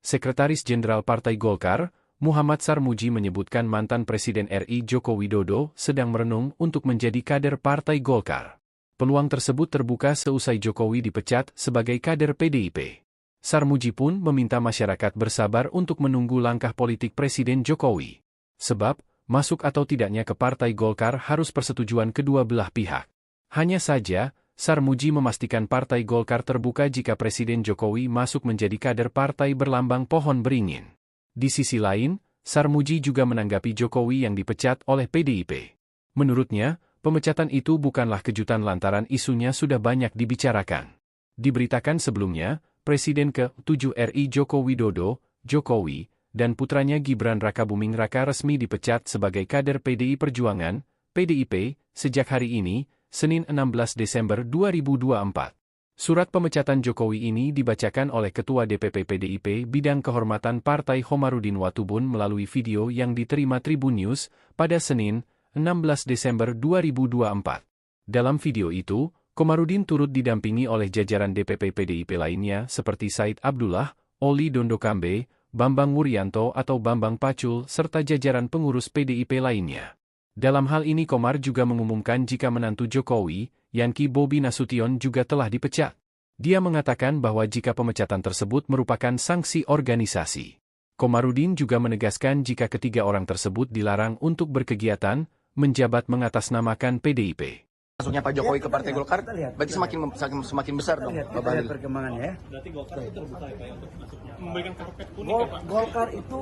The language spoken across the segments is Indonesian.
Sekretaris Jenderal Partai Golkar, Muhammad Sarmuji menyebutkan mantan Presiden RI Joko Widodo sedang merenung untuk menjadi kader Partai Golkar. Peluang tersebut terbuka seusai Jokowi dipecat sebagai kader PDIP. Sarmuji pun meminta masyarakat bersabar untuk menunggu langkah politik Presiden Jokowi. Sebab, masuk atau tidaknya ke Partai Golkar harus persetujuan kedua belah pihak. Hanya saja, Sarmuji memastikan Partai Golkar terbuka jika Presiden Jokowi masuk menjadi kader partai berlambang pohon beringin. Di sisi lain, Sarmuji juga menanggapi Jokowi yang dipecat oleh PDIP. Menurutnya, pemecatan itu bukanlah kejutan lantaran isunya sudah banyak dibicarakan. Diberitakan sebelumnya, Presiden ke-7 RI Joko Widodo, Jokowi, dan putranya Gibran Rakabuming Raka resmi dipecat sebagai kader PDI Perjuangan, PDIP, sejak hari ini, Senin 16 Desember 2024. Surat pemecatan Jokowi ini dibacakan oleh Ketua DPP PDIP Bidang Kehormatan Partai Khomarudin Watubun melalui video yang diterima Tribun News pada Senin, 16 Desember 2024. Dalam video itu, Khomarudin turut didampingi oleh jajaran DPP PDIP lainnya seperti Said Abdullah, Oli Dondokambe, Bambang Wuryanto atau Bambang Pacul serta jajaran pengurus PDIP lainnya. Dalam hal ini Komar juga mengumumkan jika menantu Jokowi, Yanki Bobi Nasution juga telah dipecat. Dia mengatakan bahwa jika pemecatan tersebut merupakan sanksi organisasi. Khomarudin juga menegaskan jika ketiga orang tersebut dilarang untuk berkegiatan, menjabat mengatasnamakan PDIP. Masuknya Pak Jokowi ke Partai Golkar, berarti semakin besar dong. Lihat perkembangannya ya. Berarti Golkar itu terbuka ya Pak ya untuk masuknya. Memberikan karpet kuning ya Pak. Golkar itu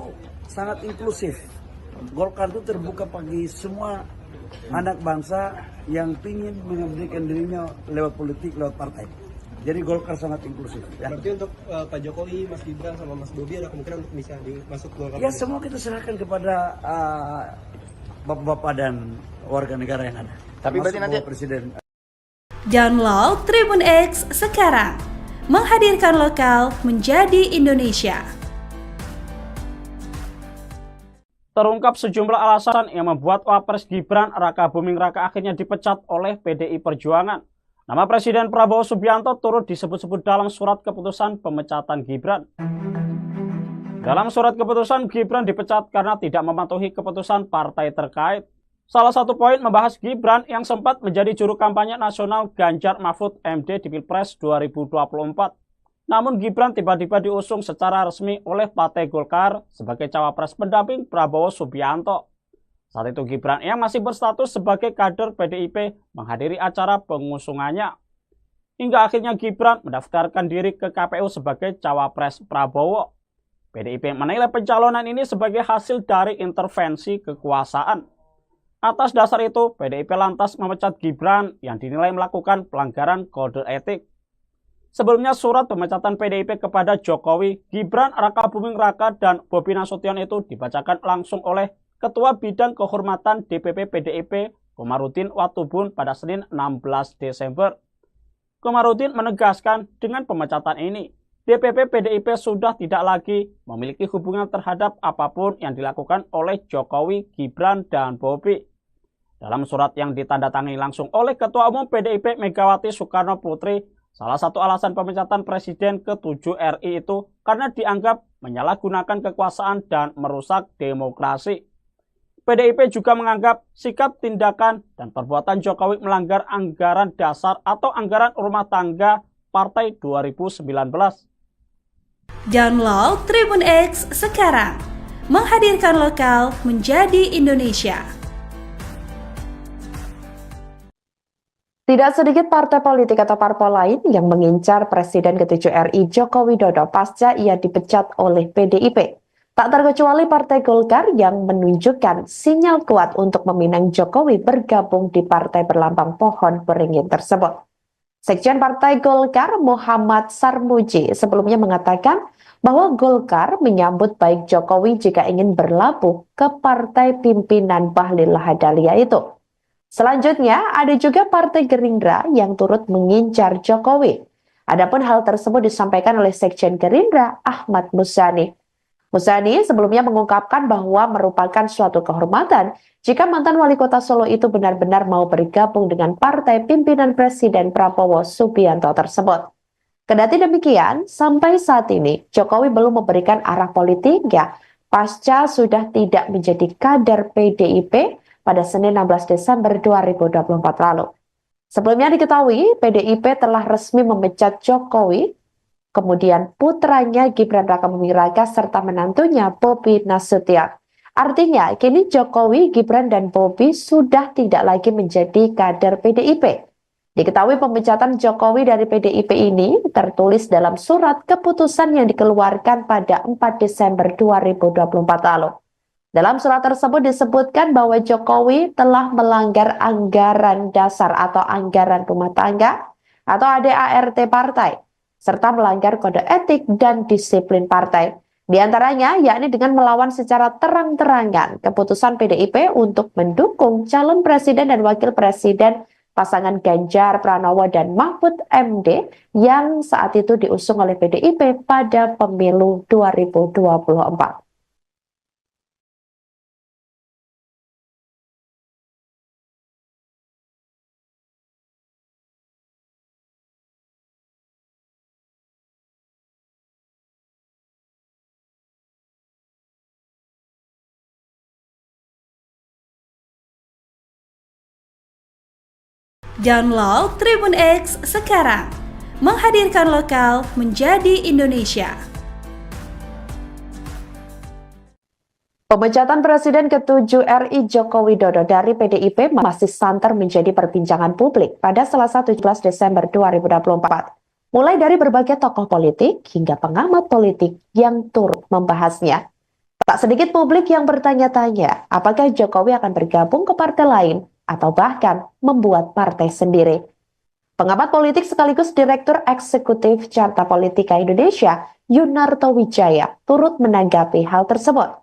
sangat inklusif. Golkar itu terbuka bagi semua anak bangsa yang ingin mengabdikan dirinya lewat politik, lewat partai. Jadi Golkar sangat inklusif. Ya. Berarti untuk Pak Jokowi, Mas Gibran sama Mas Bobi ada kemungkinan untuk bisa masuk Golkar? Ya semua kita serahkan kepada bapak-bapak dan warga negara yang ada. Tapi berarti nanti Presiden. Download Tribun X sekarang, menghadirkan lokal menjadi Indonesia. Terungkap sejumlah alasan yang membuat Wapres Gibran Rakabuming Raka akhirnya dipecat oleh PDI Perjuangan. Nama Presiden Prabowo Subianto turut disebut-sebut dalam surat keputusan pemecatan Gibran. Dalam surat keputusan, Gibran dipecat karena tidak mematuhi keputusan partai terkait. Salah satu poin membahas Gibran yang sempat menjadi juru kampanye nasional Ganjar Mahfud MD di Pilpres 2024. Namun Gibran tiba-tiba diusung secara resmi oleh Partai Golkar sebagai cawapres pendamping Prabowo Subianto. Saat itu Gibran yang masih berstatus sebagai kader PDIP menghadiri acara pengusungannya. Hingga akhirnya Gibran mendaftarkan diri ke KPU sebagai cawapres Prabowo. PDIP menilai pencalonan ini sebagai hasil dari intervensi kekuasaan. Atas dasar itu, PDIP lantas memecat Gibran yang dinilai melakukan pelanggaran kode etik. Sebelumnya surat pemecatan PDIP kepada Jokowi, Gibran Rakabuming Raka dan Bobi Nasution itu dibacakan langsung oleh Ketua Bidang Kehormatan DPP PDIP Khomarudin Watubun pada Senin 16 Desember. Khomarudin menegaskan dengan pemecatan ini, DPP PDIP sudah tidak lagi memiliki hubungan terhadap apapun yang dilakukan oleh Jokowi, Gibran, dan Bobi. Dalam surat yang ditandatangani langsung oleh Ketua Umum PDIP Megawati Soekarno Putri, salah satu alasan pemecatan Presiden ke-7 RI itu karena dianggap menyalahgunakan kekuasaan dan merusak demokrasi. PDIP juga menganggap sikap, tindakan, dan perbuatan Jokowi melanggar anggaran dasar atau anggaran rumah tangga Partai 2019. Download Tribun X sekarang, menghadirkan lokal menjadi Indonesia. Tidak sedikit partai politik atau parpol lain yang mengincar Presiden ke-7 RI Joko Widodo pasca ia dipecat oleh PDIP. Tak terkecuali Partai Golkar yang menunjukkan sinyal kuat untuk meminang Jokowi bergabung di partai berlambang pohon beringin tersebut. Sekjen Partai Golkar Muhammad Sarmuji sebelumnya mengatakan bahwa Golkar menyambut baik Jokowi jika ingin berlabuh ke partai pimpinan Bahlil Lahadalia itu. Selanjutnya, ada juga Partai Gerindra yang turut mengincar Jokowi. Adapun hal tersebut disampaikan oleh Sekjen Gerindra Ahmad Muzani. Muzani sebelumnya mengungkapkan bahwa merupakan suatu kehormatan jika mantan wali kota Solo itu benar-benar mau bergabung dengan partai pimpinan Presiden Prabowo Subianto tersebut. Kendati demikian, sampai saat ini Jokowi belum memberikan arah politiknya pasca sudah tidak menjadi kader PDIP pada Senin 16 Desember 2024 lalu. Sebelumnya diketahui PDIP telah resmi memecat Jokowi, kemudian putranya Gibran Rakabuming Raka serta menantunya Bobi Nasution. Artinya kini Jokowi, Gibran, dan Bobi sudah tidak lagi menjadi kader PDIP. Diketahui pemecatan Jokowi dari PDIP ini tertulis dalam surat keputusan yang dikeluarkan pada 4 Desember 2024 lalu. Dalam surat tersebut disebutkan bahwa Jokowi telah melanggar anggaran dasar atau anggaran rumah tangga atau ADART partai, serta melanggar kode etik dan disiplin partai. Di antaranya yakni dengan melawan secara terang-terangan keputusan PDIP untuk mendukung calon presiden dan wakil presiden pasangan Ganjar Pranowo dan Mahfud MD yang saat itu diusung oleh PDIP pada pemilu 2024. Download Tribun X sekarang, menghadirkan lokal menjadi Indonesia. Pemecatan Presiden ke-7 RI Joko Widodo dari PDIP masih santer menjadi perbincangan publik pada Selasa 17 Desember 2024. Mulai dari berbagai tokoh politik hingga pengamat politik yang turut membahasnya. Tak sedikit publik yang bertanya-tanya apakah Jokowi akan bergabung ke partai lain atau bahkan membuat partai sendiri. Pengamat politik sekaligus Direktur Eksekutif Carta Politika Indonesia, Yunarto Wijaya, turut menanggapi hal tersebut.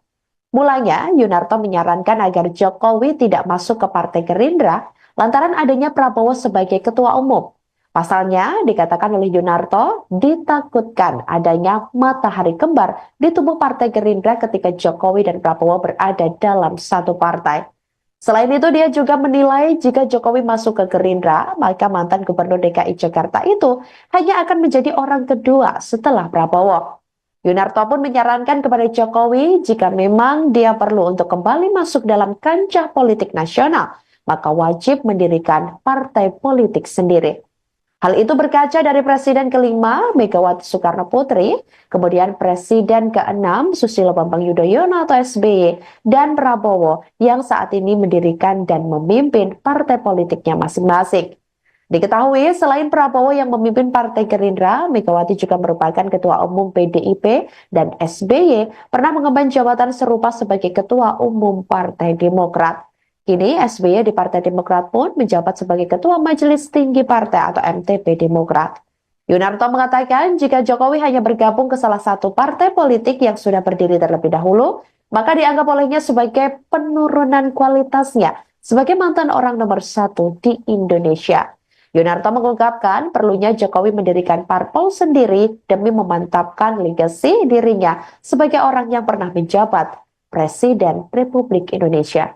Mulanya, Yunarto menyarankan agar Jokowi tidak masuk ke Partai Gerindra lantaran adanya Prabowo sebagai ketua umum. Pasalnya, dikatakan oleh Yunarto, ditakutkan adanya matahari kembar di tubuh Partai Gerindra ketika Jokowi dan Prabowo berada dalam satu partai. Selain itu, dia juga menilai jika Jokowi masuk ke Gerindra, maka mantan Gubernur DKI Jakarta itu hanya akan menjadi orang kedua setelah Prabowo. Yunarto pun menyarankan kepada Jokowi jika memang dia perlu untuk kembali masuk dalam kancah politik nasional, maka wajib mendirikan partai politik sendiri. Hal itu berkaca dari Presiden ke-5 Megawati Soekarno Putri, kemudian Presiden ke-6 Susilo Bambang Yudhoyono atau SBY, dan Prabowo yang saat ini mendirikan dan memimpin partai politiknya masing-masing. Diketahui selain Prabowo yang memimpin Partai Gerindra, Megawati juga merupakan Ketua Umum PDIP dan SBY pernah mengemban jabatan serupa sebagai Ketua Umum Partai Demokrat. Kini SBY di Partai Demokrat pun menjabat sebagai Ketua Majelis Tinggi Partai atau MTP Demokrat. Yunarto mengatakan jika Jokowi hanya bergabung ke salah satu partai politik yang sudah berdiri terlebih dahulu, maka dianggap olehnya sebagai penurunan kualitasnya sebagai mantan orang nomor 1 di Indonesia. Yunarto mengungkapkan perlunya Jokowi mendirikan parpol sendiri demi memantapkan legasi dirinya sebagai orang yang pernah menjabat Presiden Republik Indonesia.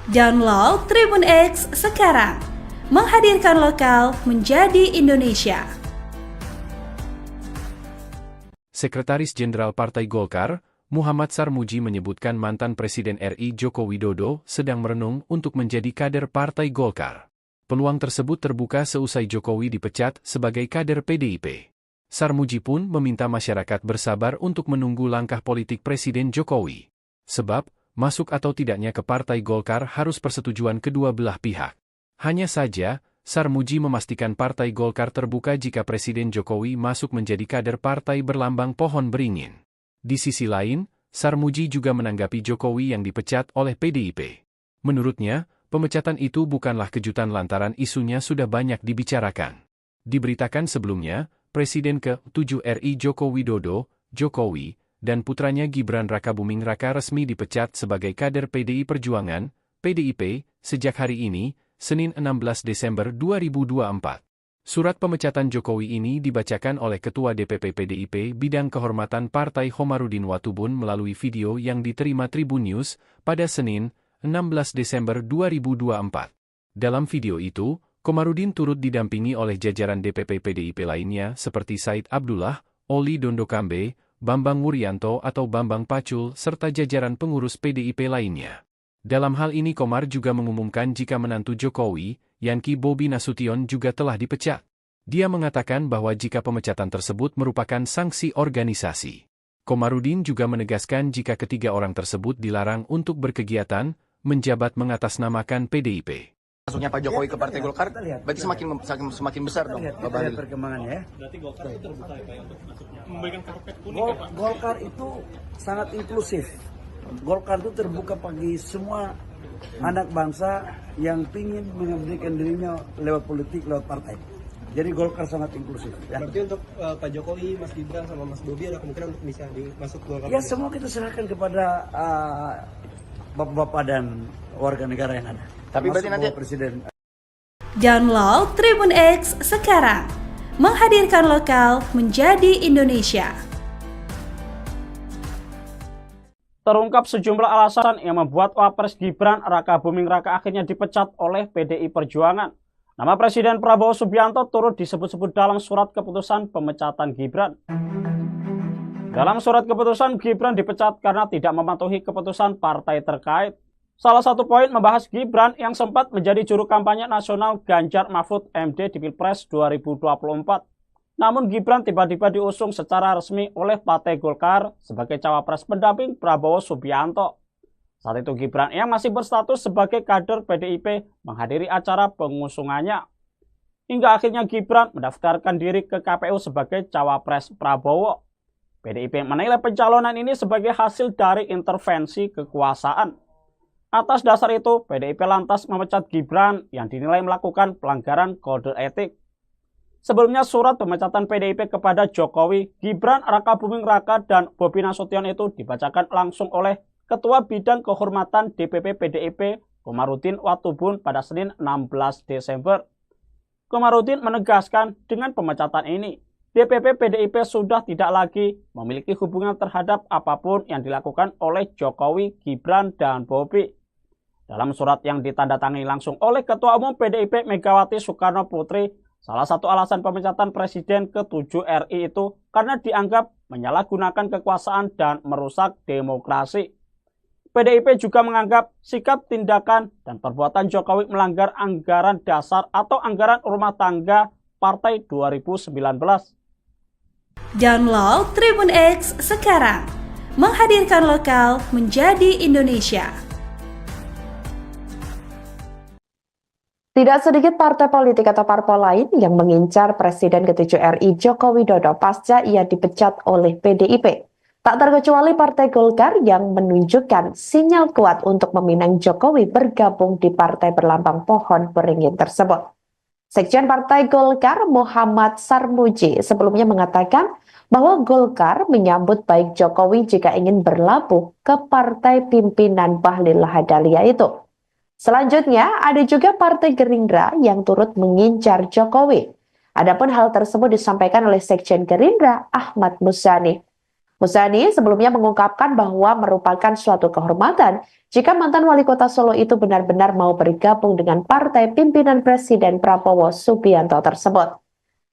Download Tribun X sekarang, menghadirkan lokal menjadi Indonesia. Sekretaris Jenderal Partai Golkar, Muhammad Sarmuji menyebutkan mantan Presiden RI Joko Widodo sedang merenung untuk menjadi kader Partai Golkar. Peluang tersebut terbuka seusai Jokowi dipecat sebagai kader PDIP. Sarmuji pun meminta masyarakat bersabar untuk menunggu langkah politik Presiden Jokowi. Sebab, masuk atau tidaknya ke Partai Golkar harus persetujuan kedua belah pihak. Hanya saja, Sarmuji memastikan Partai Golkar terbuka jika Presiden Jokowi masuk menjadi kader partai berlambang pohon beringin. Di sisi lain, Sarmuji juga menanggapi Jokowi yang dipecat oleh PDIP. Menurutnya, pemecatan itu bukanlah kejutan lantaran isunya sudah banyak dibicarakan. Diberitakan sebelumnya, Presiden ke-7 RI Joko Widodo, Jokowi, dan putranya Gibran Rakabuming Raka resmi dipecat sebagai kader PDI Perjuangan, PDIP, sejak hari ini, Senin 16 Desember 2024. Surat pemecatan Jokowi ini dibacakan oleh Ketua DPP PDIP Bidang Kehormatan Partai Khomarudin Watubun melalui video yang diterima Tribun News pada Senin, 16 Desember 2024. Dalam video itu, Khomarudin turut didampingi oleh jajaran DPP PDIP lainnya seperti Said Abdullah, Oli Dondokambe, Bambang Wuryanto atau Bambang Pacul serta jajaran pengurus PDIP lainnya. Dalam hal ini Komar juga mengumumkan jika menantu Jokowi, Yanki Bobi Nasution juga telah dipecat. Dia mengatakan bahwa jika pemecatan tersebut merupakan sanksi organisasi. Khomarudin juga menegaskan jika ketiga orang tersebut dilarang untuk berkegiatan, menjabat mengatasnamakan PDIP. Masuknya Pak Jokowi ke Partai Golkar, Kita lihat. berarti semakin besar dong, Kita Pak lihat Bahlil. perkembangannya ya. Berarti Golkar itu terbuka ya Pak ya, untuk masuknya. Memberikan karpet kuning ya Pak. Golkar itu sangat inklusif. Golkar itu terbuka bagi semua anak bangsa yang ingin mengabdikan dirinya lewat politik, lewat partai. Jadi Golkar sangat inklusif. Ya, Berarti untuk Pak Jokowi, Mas Gibran sama Mas Bobi ada kemungkinan untuk bisa masuk Golkar. ya semua kita serahkan kepada bapak-bapak dan warga negara yang ada. Tapi berarti Termasuk nanti- Bapak Presiden. Download Tribun X sekarang. Menghadirkan lokal menjadi Indonesia. Terungkap sejumlah alasan yang membuat Wapres Gibran Raka Buming Raka akhirnya dipecat oleh PDI Perjuangan. Nama Presiden Prabowo Subianto turut disebut-sebut dalam surat keputusan pemecatan Gibran. Dalam surat keputusan, Gibran dipecat karena tidak mematuhi keputusan partai terkait. Salah satu poin membahas Gibran yang sempat menjadi juru kampanye nasional Ganjar Mahfud MD di Pilpres 2024. Namun Gibran tiba-tiba diusung secara resmi oleh Partai Golkar sebagai cawapres pendamping Prabowo Subianto. Saat itu Gibran yang masih berstatus sebagai kader PDIP menghadiri acara pengusungannya. Hingga akhirnya Gibran mendaftarkan diri ke KPU sebagai cawapres Prabowo. PDIP menilai pencalonan ini sebagai hasil dari intervensi kekuasaan. Atas dasar itu, PDIP lantas memecat Gibran yang dinilai melakukan pelanggaran kode etik. Sebelumnya surat pemecatan PDIP kepada Jokowi, Gibran Raka Buming Raka dan Bobi Nasution itu dibacakan langsung oleh Ketua Bidang Kehormatan DPP PDIP Khomarudin Watubun pada Senin 16 Desember. Khomarudin menegaskan dengan pemecatan ini, DPP PDIP sudah tidak lagi memiliki hubungan terhadap apapun yang dilakukan oleh Jokowi, Gibran, dan Bobi. Dalam surat yang ditandatangani langsung oleh Ketua Umum PDIP Megawati Soekarno Putri, salah satu alasan pemecatan Presiden ke-7 RI itu karena dianggap menyalahgunakan kekuasaan dan merusak demokrasi. PDIP juga menganggap sikap, tindakan, dan perbuatan Jokowi melanggar anggaran dasar atau anggaran rumah tangga Partai 2019. Download Tribun X sekarang. Menghadirkan lokal menjadi Indonesia. Tidak sedikit partai politik atau parpol lain yang mengincar Presiden ke-7 RI Joko Widodo pasca ia dipecat oleh PDIP. Tak terkecuali Partai Golkar yang menunjukkan sinyal kuat untuk meminang Jokowi bergabung di partai berlambang pohon beringin tersebut. Sekjen Partai Golkar Muhammad Sarmuji sebelumnya mengatakan bahwa Golkar menyambut baik Jokowi jika ingin berlabuh ke partai pimpinan Bahlil Lahadalia itu. Selanjutnya, ada juga Partai Gerindra yang turut mengincar Jokowi. Adapun hal tersebut disampaikan oleh Sekjen Gerindra Ahmad Muzani. Muzani sebelumnya mengungkapkan bahwa merupakan suatu kehormatan jika mantan wali kota Solo itu benar-benar mau bergabung dengan partai pimpinan Presiden Prabowo Subianto tersebut.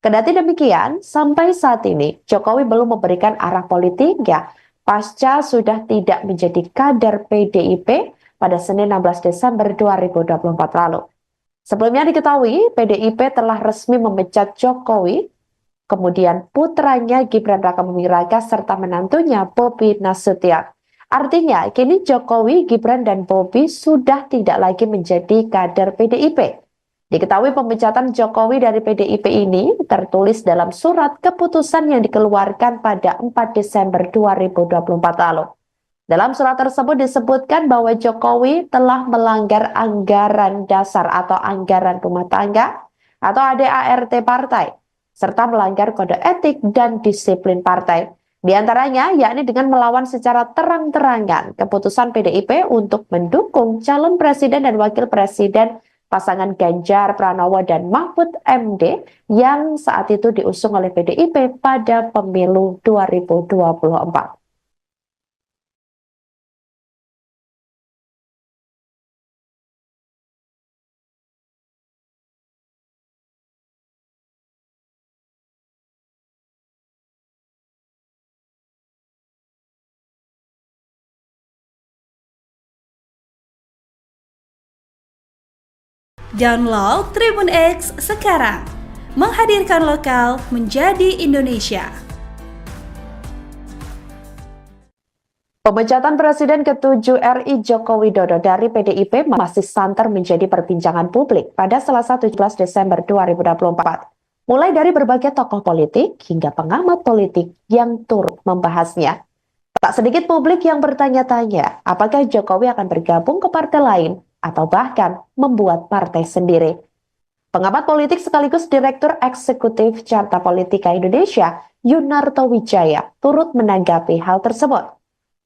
Kendati demikian, sampai saat ini Jokowi belum memberikan arah politiknya pasca sudah tidak menjadi kader PDIP pada Senin 16 Desember 2024 lalu. Sebelumnya diketahui, PDIP telah resmi memecat Jokowi, kemudian putranya Gibran Raka Buming Raka serta menantunya Bobi Nasution. Artinya, kini Jokowi, Gibran, dan Bobi sudah tidak lagi menjadi kader PDIP. Diketahui pemecatan Jokowi dari PDIP ini tertulis dalam surat keputusan yang dikeluarkan pada 4 Desember 2024 lalu. Dalam surat tersebut disebutkan bahwa Jokowi telah melanggar anggaran dasar atau anggaran rumah tangga atau ADART partai, serta melanggar kode etik dan disiplin partai. Di antaranya yakni dengan melawan secara terang-terangan keputusan PDIP untuk mendukung calon presiden dan wakil presiden pasangan Ganjar Pranowo dan Mahfud MD yang saat itu diusung oleh PDIP pada pemilu 2024. Download Tribun X sekarang, menghadirkan lokal menjadi Indonesia. Pemecatan Presiden ke-7 RI Joko Widodo dari PDIP masih santer menjadi perbincangan publik pada Selasa 17 Desember 2024. Mulai dari berbagai tokoh politik hingga pengamat politik yang turut membahasnya. Tak sedikit publik yang bertanya-tanya apakah Jokowi akan bergabung ke partai lain atau bahkan membuat partai sendiri. Pengamat politik sekaligus Direktur Eksekutif Carta Politika Indonesia, Yunarto Wijaya, turut menanggapi hal tersebut.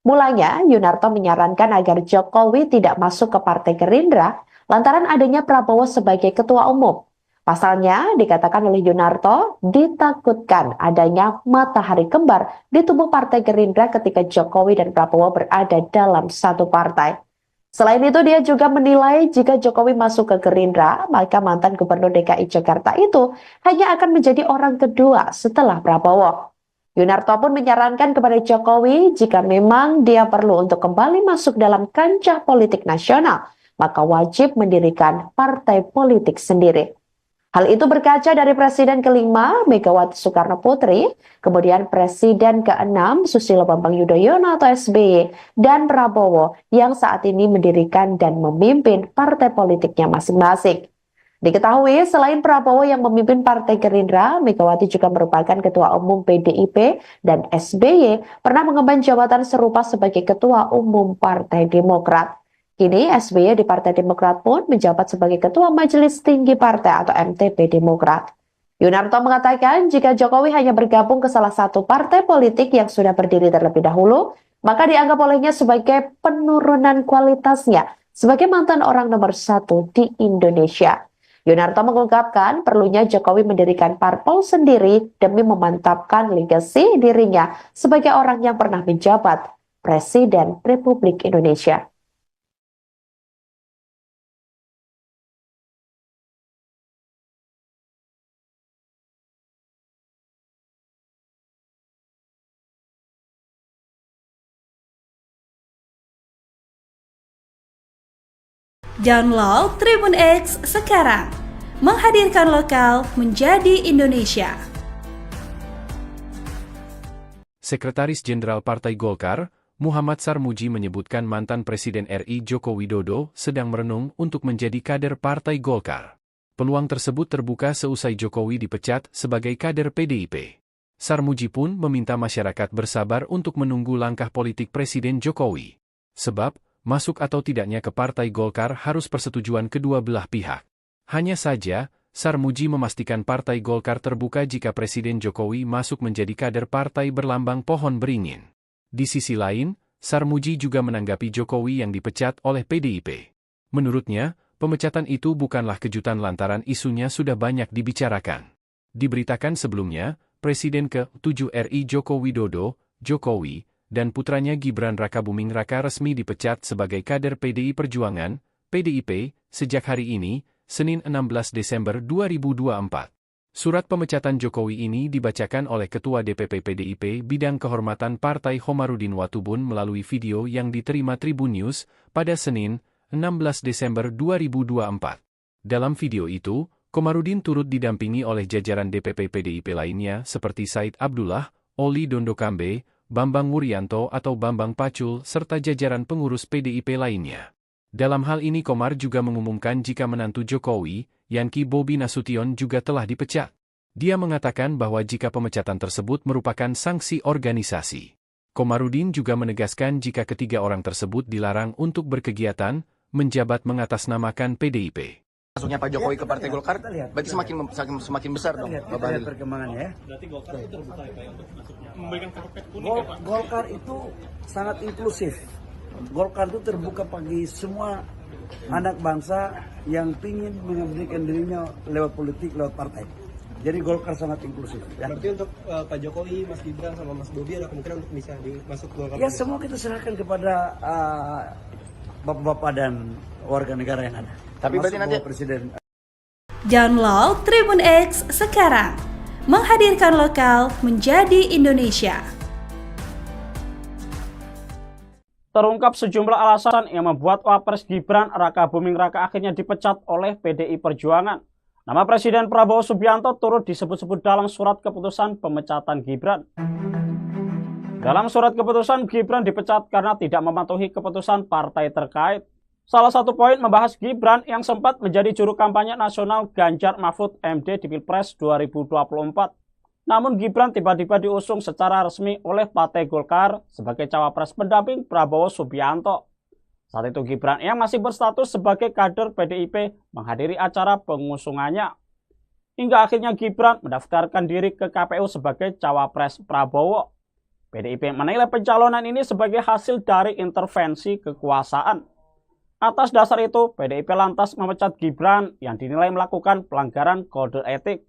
Mulanya, Yunarto menyarankan agar Jokowi tidak masuk ke Partai Gerindra lantaran adanya Prabowo sebagai ketua umum. Pasalnya, dikatakan oleh Yunarto, ditakutkan adanya matahari kembar di tubuh Partai Gerindra ketika Jokowi dan Prabowo berada dalam satu partai. Selain itu, dia juga menilai jika Jokowi masuk ke Gerindra, maka mantan Gubernur DKI Jakarta itu hanya akan menjadi orang kedua setelah Prabowo. Yunarto pun menyarankan kepada Jokowi jika memang dia perlu untuk kembali masuk dalam kancah politik nasional, maka wajib mendirikan partai politik sendiri. Hal itu berkaca dari Presiden ke-5 Megawati Soekarno Putri, kemudian Presiden ke-6 Susilo Bambang Yudhoyono atau SBY, dan Prabowo yang saat ini mendirikan dan memimpin partai politiknya masing-masing. Diketahui selain Prabowo yang memimpin Partai Gerindra, Megawati juga merupakan Ketua Umum PDIP dan SBY pernah mengemban jabatan serupa sebagai Ketua Umum Partai Demokrat. Kini SBY di Partai Demokrat pun menjabat sebagai Ketua Majelis Tinggi Partai atau MTP Demokrat. Yunarto mengatakan jika Jokowi hanya bergabung ke salah satu partai politik yang sudah berdiri terlebih dahulu, maka dianggap olehnya sebagai penurunan kualitasnya sebagai mantan orang nomor 1 di Indonesia. Yunarto mengungkapkan perlunya Jokowi mendirikan parpol sendiri demi memantapkan legasi dirinya sebagai orang yang pernah menjabat Presiden Republik Indonesia. Download Tribun X sekarang, menghadirkan lokal menjadi Indonesia. Sekretaris Jenderal Partai Golkar, Muhammad Sarmuji menyebutkan mantan Presiden RI Joko Widodo sedang merenung untuk menjadi kader Partai Golkar. Peluang tersebut terbuka seusai Jokowi dipecat sebagai kader PDIP. Sarmuji pun meminta masyarakat bersabar untuk menunggu langkah politik Presiden Jokowi. Sebab, masuk atau tidaknya ke Partai Golkar harus persetujuan kedua belah pihak. Hanya saja, Sarmuji memastikan Partai Golkar terbuka jika Presiden Jokowi masuk menjadi kader partai berlambang pohon beringin. Di sisi lain, Sarmuji juga menanggapi Jokowi yang dipecat oleh PDIP. Menurutnya, pemecatan itu bukanlah kejutan lantaran isunya sudah banyak dibicarakan. Diberitakan sebelumnya, Presiden ke-7 RI Joko Widodo, Jokowi, dan putranya Gibran Rakabuming Raka resmi dipecat sebagai kader PDI Perjuangan, PDIP, sejak hari ini, Senin 16 Desember 2024. Surat pemecatan Jokowi ini dibacakan oleh Ketua DPP PDIP Bidang Kehormatan Partai Khomarudin Watubun melalui video yang diterima Tribun News pada Senin, 16 Desember 2024. Dalam video itu, Khomarudin turut didampingi oleh jajaran DPP PDIP lainnya seperti Said Abdullah, Oli Dondokambe, Bambang Wuryanto atau Bambang Pacul serta jajaran pengurus PDIP lainnya. Dalam hal ini Komar juga mengumumkan jika menantu Jokowi, Yanki Bobi Nasution juga telah dipecat. Dia mengatakan bahwa jika pemecatan tersebut merupakan sanksi organisasi. Khomarudin juga menegaskan jika ketiga orang tersebut dilarang untuk berkegiatan, menjabat mengatasnamakan PDIP. Masuknya Pak Jokowi ke Partai Golkar, berarti semakin besar dong. Lihat perkembangannya ya. Berarti Golkar itu terbuka ya Pak untuk masuknya. Memberikan karpet kuning ya Pak. Golkar itu sangat inklusif. Golkar itu terbuka bagi semua anak bangsa yang ingin mengabdikan dirinya lewat politik, lewat partai. Jadi Golkar sangat inklusif. Ya. Berarti untuk Pak Jokowi, Mas Gibran sama Mas Bobi ada kemungkinan untuk bisa masuk Golkar? Ya semua kita serahkan kepada bapak-bapak dan warga negara yang ada. Tapi berarti nanti Presiden. Download Tribun X sekarang, menghadirkan lokal menjadi Indonesia. Terungkap sejumlah alasan yang membuat Wapres Gibran Raka Buming Raka akhirnya dipecat oleh PDI Perjuangan. Nama Presiden Prabowo Subianto turut disebut-sebut dalam surat keputusan pemecatan Gibran. Dalam surat keputusan, Gibran dipecat karena tidak mematuhi keputusan partai terkait. Salah satu poin membahas Gibran yang sempat menjadi juru kampanye nasional Ganjar Mahfud MD di Pilpres 2024. Namun Gibran tiba-tiba diusung secara resmi oleh Partai Golkar sebagai cawapres pendamping Prabowo Subianto. Saat itu Gibran yang masih berstatus sebagai kader PDIP menghadiri acara pengusungannya. Hingga akhirnya Gibran mendaftarkan diri ke KPU sebagai cawapres Prabowo. PDIP menilai pencalonan ini sebagai hasil dari intervensi kekuasaan. Atas dasar itu, PDIP lantas memecat Gibran yang dinilai melakukan pelanggaran kode etik.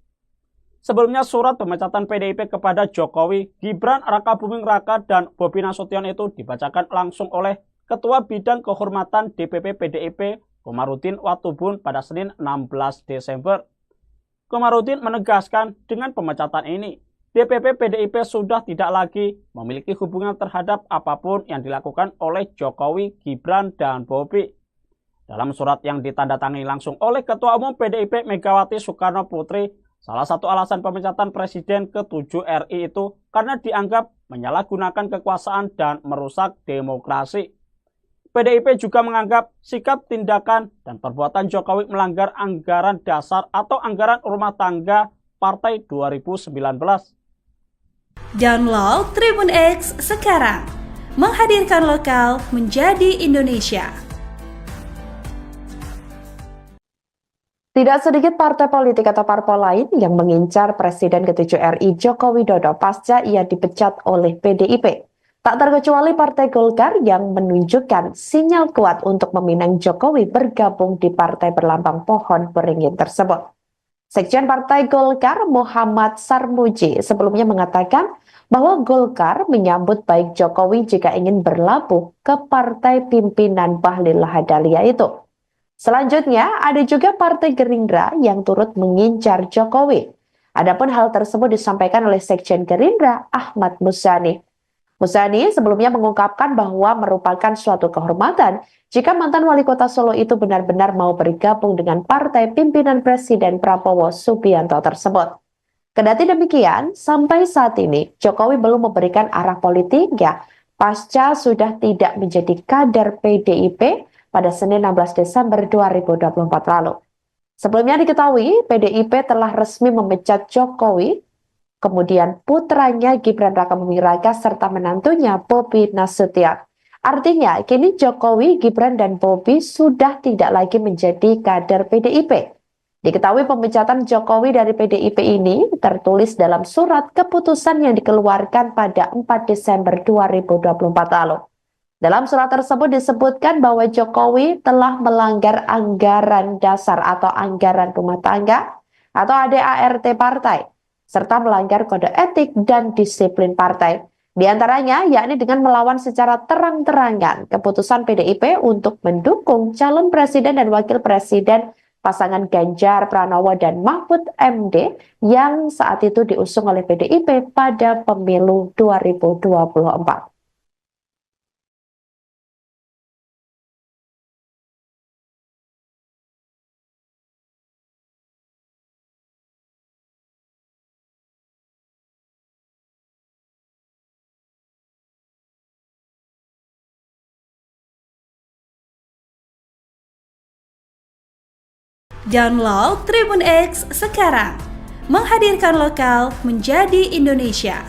Sebelumnya surat pemecatan PDIP kepada Jokowi, Gibran Raka Buming Raka dan Bobi Nasution itu dibacakan langsung oleh Ketua Bidang Kehormatan DPP PDIP Komarudin Watubun pada Senin 16 Desember. Komarudin menegaskan dengan pemecatan ini, DPP PDIP sudah tidak lagi memiliki hubungan terhadap apapun yang dilakukan oleh Jokowi, Gibran, dan Bobi. Dalam surat yang ditandatangani langsung oleh Ketua Umum PDIP Megawati Soekarno Putri, salah satu alasan pemecatan Presiden ke-7 RI itu karena dianggap menyalahgunakan kekuasaan dan merusak demokrasi. PDIP juga menganggap sikap, tindakan, dan perbuatan Jokowi melanggar anggaran dasar atau anggaran rumah tangga Partai 2019. Download Tribun X sekarang, menghadirkan lokal menjadi Indonesia. Tidak sedikit partai politik atau parpol lain yang mengincar Presiden ke-7 RI Joko Widodo pasca ia dipecat oleh PDIP. Tak terkecuali Partai Golkar yang menunjukkan sinyal kuat untuk meminang Jokowi bergabung di partai berlambang pohon beringin tersebut. Sekjen Partai Golkar Muhammad Sarmuji sebelumnya mengatakan bahwa Golkar menyambut baik Jokowi jika ingin berlabuh ke partai pimpinan Bahlil Lahadalia itu. Selanjutnya, ada juga Partai Gerindra yang turut mengincar Jokowi. Adapun hal tersebut disampaikan oleh Sekjen Gerindra Ahmad Muzani. Muzani sebelumnya mengungkapkan bahwa merupakan suatu kehormatan jika mantan wali kota Solo itu benar-benar mau bergabung dengan partai pimpinan Presiden Prabowo Subianto tersebut. Kendati demikian, sampai saat ini Jokowi belum memberikan arah politiknya pasca sudah tidak menjadi kader PDIP pada Senin 16 Desember 2024 lalu. Sebelumnya diketahui PDIP telah resmi memecat Jokowi, kemudian putranya Gibran Raka Buming Raka serta menantunya Bobi Nasution. Artinya kini Jokowi, Gibran, dan Bobi sudah tidak lagi menjadi kader PDIP. Diketahui pemecatan Jokowi dari PDIP ini tertulis dalam surat keputusan yang dikeluarkan pada 4 Desember 2024 lalu. Dalam surat tersebut disebutkan bahwa Jokowi telah melanggar anggaran dasar atau anggaran rumah tangga atau ADART partai, serta melanggar kode etik dan disiplin partai. Di antaranya yakni dengan melawan secara terang-terangan keputusan PDIP untuk mendukung calon presiden dan wakil presiden pasangan Ganjar Pranowo dan Mahfud MD yang saat itu diusung oleh PDIP pada pemilu 2024. Download Tribun X sekarang, menghadirkan lokal menjadi Indonesia.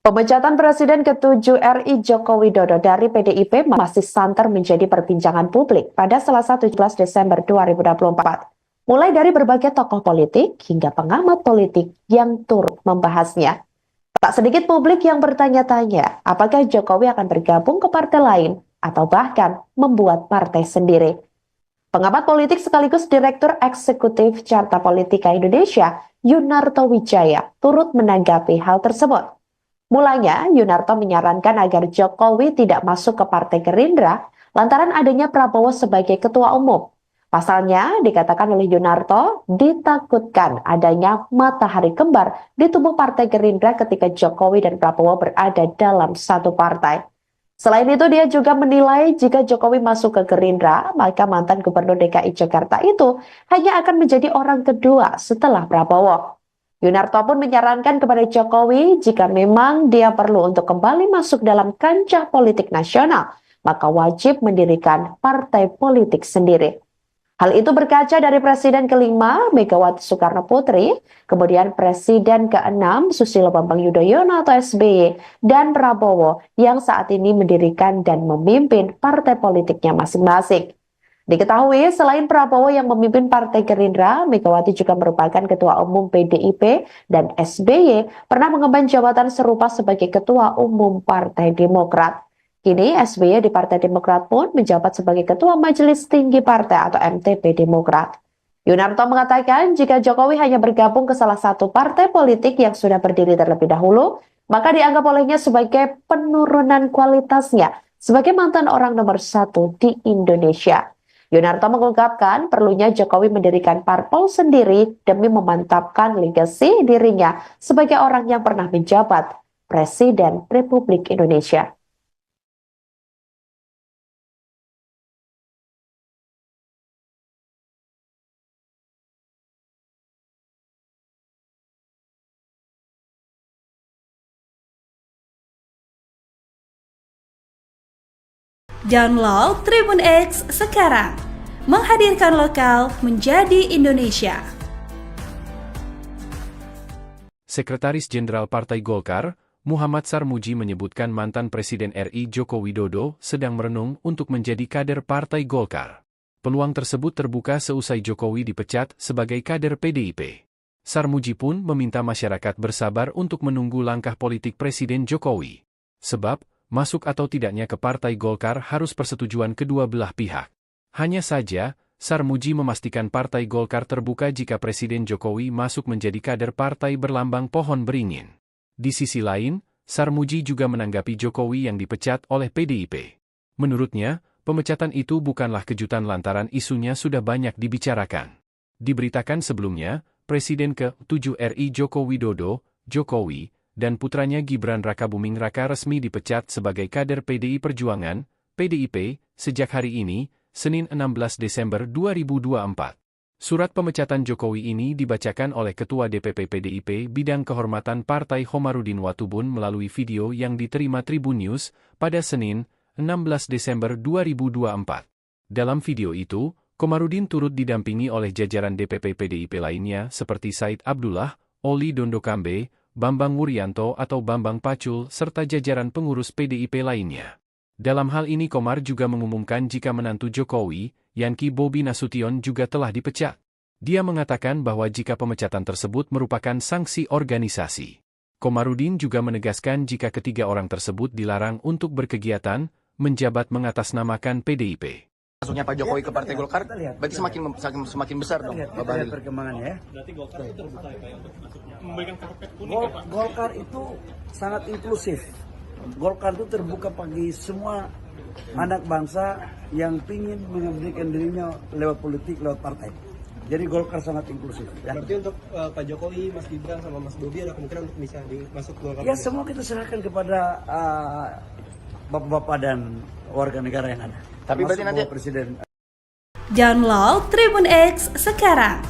Pemecatan Presiden ke-7 RI Joko Widodo dari PDIP masih santer menjadi perbincangan publik pada Selasa 17 Desember 2024. Mulai dari berbagai tokoh politik hingga pengamat politik yang turut membahasnya. Tak sedikit publik yang bertanya-tanya apakah Jokowi akan bergabung ke partai lain atau bahkan membuat partai sendiri. Pengamat politik sekaligus Direktur Eksekutif Carta Politika Indonesia, Yunarto Wijaya, turut menanggapi hal tersebut. Mulanya, Yunarto menyarankan agar Jokowi tidak masuk ke Partai Gerindra lantaran adanya Prabowo sebagai ketua umum. Pasalnya, dikatakan oleh Yunarto, ditakutkan adanya matahari kembar di tubuh Partai Gerindra ketika Jokowi dan Prabowo berada dalam satu partai. Selain itu, dia juga menilai jika Jokowi masuk ke Gerindra, maka mantan Gubernur DKI Jakarta itu hanya akan menjadi orang kedua setelah Prabowo. Yunarto pun menyarankan kepada Jokowi jika memang dia perlu untuk kembali masuk dalam kancah politik nasional, maka wajib mendirikan partai politik sendiri. Hal itu berkaca dari Presiden kelima Megawati Soekarno Putri, kemudian Presiden keenam Susilo Bambang Yudhoyono atau SBY, dan Prabowo yang saat ini mendirikan dan memimpin partai politiknya masing-masing. Diketahui selain Prabowo yang memimpin Partai Gerindra, Megawati juga merupakan Ketua Umum PDIP dan SBY pernah mengemban jabatan serupa sebagai Ketua Umum Partai Demokrat. Kini SBY di Partai Demokrat pun menjabat sebagai Ketua Majelis Tinggi Partai atau MTP Demokrat. Yunarto mengatakan jika Jokowi hanya bergabung ke salah satu partai politik yang sudah berdiri terlebih dahulu, maka dianggap olehnya sebagai penurunan kualitasnya sebagai mantan orang nomor 1 di Indonesia. Yunarto mengungkapkan perlunya Jokowi mendirikan parpol sendiri demi memantapkan legasi dirinya sebagai orang yang pernah menjabat Presiden Republik Indonesia. Download Tribun X sekarang, menghadirkan lokal menjadi Indonesia. Sekretaris Jenderal Partai Golkar, Muhammad Sarmuji menyebutkan mantan Presiden RI Joko Widodo sedang merenung untuk menjadi kader Partai Golkar. Peluang tersebut terbuka seusai Jokowi dipecat sebagai kader PDIP. Sarmuji pun meminta masyarakat bersabar untuk menunggu langkah politik Presiden Jokowi. Sebab, masuk atau tidaknya ke Partai Golkar harus persetujuan kedua belah pihak. Hanya saja, Sarmuji memastikan Partai Golkar terbuka jika Presiden Jokowi masuk menjadi kader partai berlambang pohon beringin. Di sisi lain, Sarmuji juga menanggapi Jokowi yang dipecat oleh PDIP. Menurutnya, pemecatan itu bukanlah kejutan lantaran isunya sudah banyak dibicarakan. Diberitakan sebelumnya, Presiden ke-7 RI Joko Widodo, Jokowi, dan putranya Gibran Rakabuming Raka resmi dipecat sebagai kader PDI Perjuangan, PDIP, sejak hari ini, Senin 16 Desember 2024. Surat pemecatan Jokowi ini dibacakan oleh Ketua DPP PDIP Bidang Kehormatan Partai Khomarudin Watubun melalui video yang diterima Tribun News pada Senin, 16 Desember 2024. Dalam video itu, Khomarudin turut didampingi oleh jajaran DPP PDIP lainnya seperti Said Abdullah, Oli Dondokambe, Bambang Wuryanto atau Bambang Pacul serta jajaran pengurus PDIP lainnya. Dalam hal ini Komar juga mengumumkan jika menantu Jokowi, Yanki Bobi Nasution juga telah dipecat. Dia mengatakan bahwa jika pemecatan tersebut merupakan sanksi organisasi. Khomarudin juga menegaskan jika ketiga orang tersebut dilarang untuk berkegiatan, menjabat mengatasnamakan PDIP. Masuknya Pak Jokowi ke Partai Golkar, berarti semakin besar dong, Pak Bahlil. Perkembangannya ya. Berarti Golkar itu terbuka ya Pak untuk masuk memberikan karpet kuning ya Pak? Golkar itu sangat inklusif. Golkar itu terbuka bagi semua anak bangsa yang ingin mengabdikan dirinya lewat politik, lewat partai. Jadi Golkar sangat inklusif. Ya. Berarti untuk Pak Jokowi, Mas Gibran sama Mas Bobi ada kemungkinan untuk bisa masuk Golkar? Ya semua kita serahkan kepada bapak-bapak dan warga negara yang ada. Tapi berarti nanti Presiden. Download Tribun X sekarang,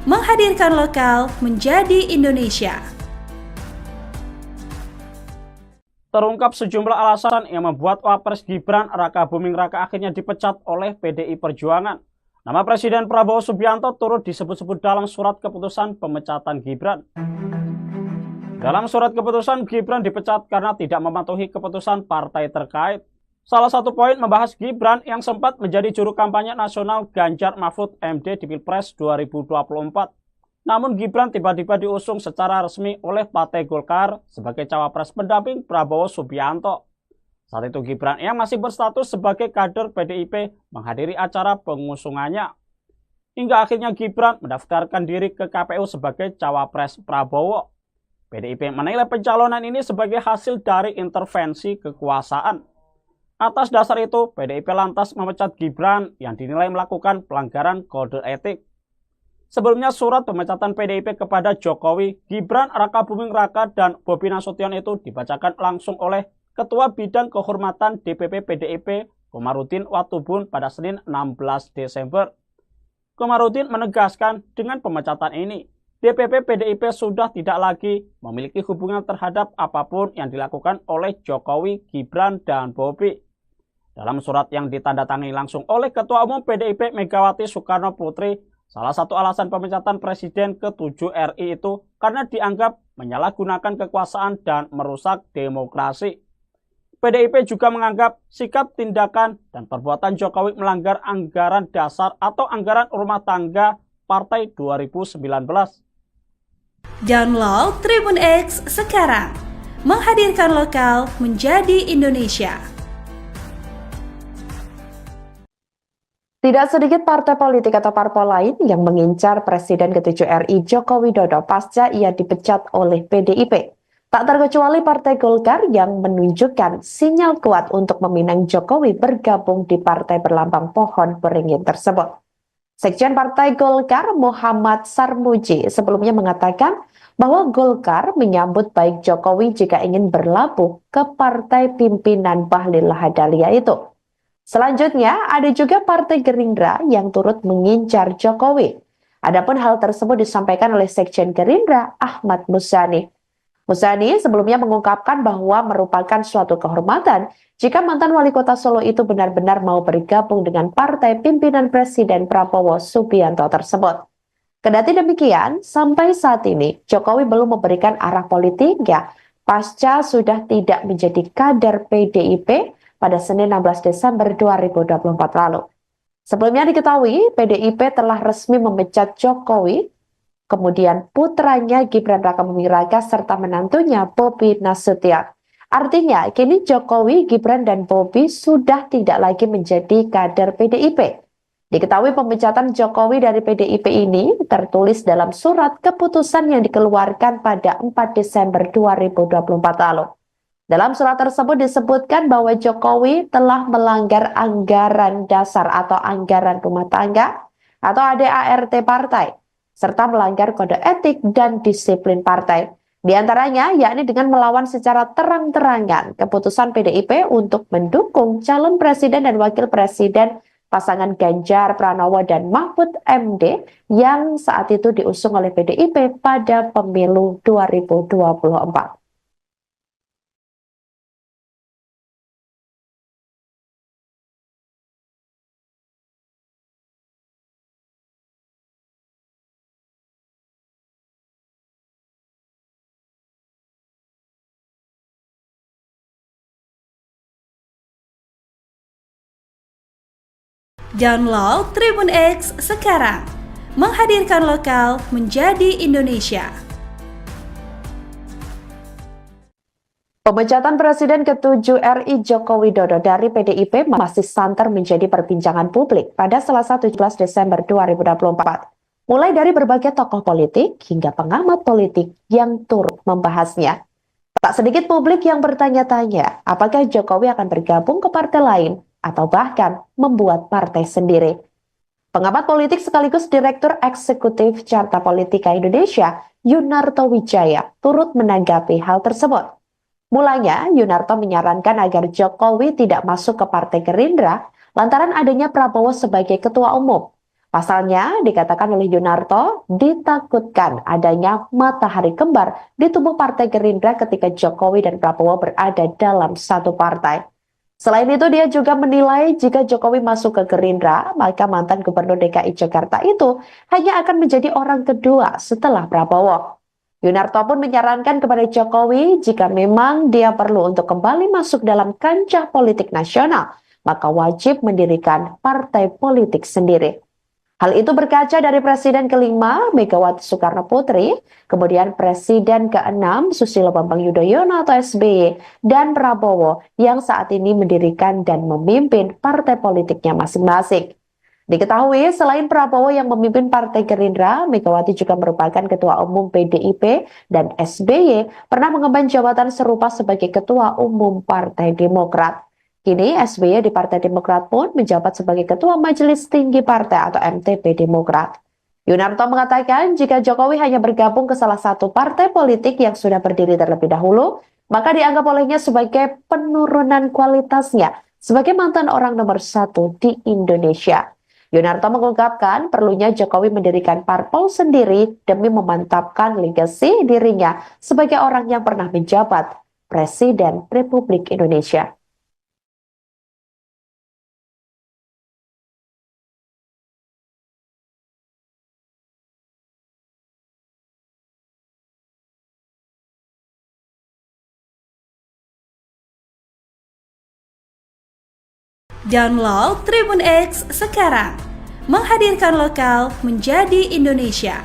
menghadirkan lokal menjadi Indonesia. Terungkap sejumlah alasan yang membuat Wapres Gibran Rakabuming Raka akhirnya dipecat oleh PDI Perjuangan. Nama Presiden Prabowo Subianto turut disebut-sebut dalam surat keputusan pemecatan Gibran. Dalam surat keputusan, Gibran dipecat karena tidak mematuhi keputusan partai terkait. Salah satu poin membahas Gibran yang sempat menjadi juru kampanye nasional Ganjar Mahfud MD di Pilpres 2024. Namun Gibran tiba-tiba diusung secara resmi oleh Partai Golkar sebagai cawapres pendamping Prabowo Subianto. Saat itu Gibran yang masih berstatus sebagai kader PDIP menghadiri acara pengusungannya. Hingga akhirnya Gibran mendaftarkan diri ke KPU sebagai cawapres Prabowo. PDIP menilai pencalonan ini sebagai hasil dari intervensi kekuasaan. Atas dasar itu, PDIP lantas memecat Gibran yang dinilai melakukan pelanggaran kode etik. Sebelumnya surat pemecatan PDIP kepada Jokowi, Gibran, Raka Buming Raka, dan Bobi Nasution itu dibacakan langsung oleh Ketua Bidang Kehormatan DPP PDIP, Komarudin Watubun pada Senin 16 Desember. Komarudin menegaskan dengan pemecatan ini, DPP PDIP sudah tidak lagi memiliki hubungan terhadap apapun yang dilakukan oleh Jokowi, Gibran, dan Bobi. Dalam surat yang ditandatangani langsung oleh Ketua Umum PDIP Megawati Soekarno Putri, salah satu alasan pemecatan Presiden ke-7 RI itu karena dianggap menyalahgunakan kekuasaan dan merusak demokrasi. PDIP juga menganggap sikap, tindakan, dan perbuatan Jokowi melanggar anggaran dasar atau anggaran rumah tangga Partai 2019. Download Tribun X sekarang, menghadirkan lokal menjadi Indonesia. Tidak sedikit partai politik atau parpol lain yang mengincar Presiden ke-7 RI Joko Widodo pasca ia dipecat oleh PDIP. Tak terkecuali Partai Golkar yang menunjukkan sinyal kuat untuk meminang Jokowi bergabung di partai berlambang pohon beringin tersebut. Sekjen Partai Golkar Muhammad Sarmuji sebelumnya mengatakan bahwa Golkar menyambut baik Jokowi jika ingin berlabuh ke partai pimpinan Bahlil Lahadalia itu. Selanjutnya, ada juga Partai Gerindra yang turut mengincar Jokowi. Adapun hal tersebut disampaikan oleh Sekjen Gerindra Ahmad Muzani. Muzani sebelumnya mengungkapkan bahwa merupakan suatu kehormatan jika mantan wali kota Solo itu benar-benar mau bergabung dengan partai pimpinan Presiden Prabowo Subianto tersebut. Kendati demikian, sampai saat ini Jokowi belum memberikan arah politiknya pasca sudah tidak menjadi kader PDIP pada Senin 16 Desember 2024 lalu. Sebelumnya diketahui, PDIP telah resmi memecat Jokowi, kemudian putranya Gibran Raka Buming Raka serta menantunya Bobi Nasution. Artinya, kini Jokowi, Gibran, dan Bobi sudah tidak lagi menjadi kader PDIP. Diketahui pemecatan Jokowi dari PDIP ini tertulis dalam surat keputusan yang dikeluarkan pada 4 Desember 2024 lalu. Dalam surat tersebut disebutkan bahwa Jokowi telah melanggar anggaran dasar atau anggaran rumah tangga atau ADART partai, serta melanggar kode etik dan disiplin partai. Di antaranya yakni dengan melawan secara terang-terangan keputusan PDIP untuk mendukung calon presiden dan wakil presiden pasangan Ganjar Pranowo dan Mahfud MD yang saat itu diusung oleh PDIP pada pemilu 2024. Download Tribun X sekarang, menghadirkan lokal menjadi Indonesia. Pemecatan Presiden ke-7 RI Joko Widodo dari PDIP masih santer menjadi perbincangan publik pada Selasa 17 Desember 2024. Mulai dari berbagai tokoh politik hingga pengamat politik yang turut membahasnya. Tak sedikit publik yang bertanya-tanya apakah Jokowi akan bergabung ke partai lain atau bahkan membuat partai sendiri. Pengamat politik sekaligus Direktur Eksekutif Carta Politika Indonesia, Yunarto Wijaya, turut menanggapi hal tersebut. Mulanya, Yunarto menyarankan agar Jokowi tidak masuk ke Partai Gerindra lantaran adanya Prabowo sebagai ketua umum. Pasalnya, dikatakan oleh Yunarto, ditakutkan adanya matahari kembar di tubuh Partai Gerindra ketika Jokowi dan Prabowo berada dalam satu partai. Selain itu, dia juga menilai jika Jokowi masuk ke Gerindra, maka mantan Gubernur DKI Jakarta itu hanya akan menjadi orang kedua setelah Prabowo. Yunarto pun menyarankan kepada Jokowi jika memang dia perlu untuk kembali masuk dalam kancah politik nasional, maka wajib mendirikan partai politik sendiri. Hal itu berkaca dari Presiden kelima Megawati Soekarno Putri, kemudian Presiden keenam Susilo Bambang Yudhoyono atau SBY, dan Prabowo yang saat ini mendirikan dan memimpin partai politiknya masing-masing. Diketahui selain Prabowo yang memimpin Partai Gerindra, Megawati juga merupakan Ketua Umum PDIP dan SBY pernah mengemban jabatan serupa sebagai Ketua Umum Partai Demokrat. Kini SBY di Partai Demokrat pun menjabat sebagai Ketua Majelis Tinggi Partai atau MTP Demokrat. Yunarto mengatakan jika Jokowi hanya bergabung ke salah satu partai politik yang sudah berdiri terlebih dahulu, maka dianggap olehnya sebagai penurunan kualitasnya sebagai mantan orang nomor 1 di Indonesia. Yunarto mengungkapkan perlunya Jokowi mendirikan parpol sendiri demi memantapkan legasi dirinya sebagai orang yang pernah menjabat Presiden Republik Indonesia. Download Tribun X sekarang, menghadirkan lokal menjadi Indonesia.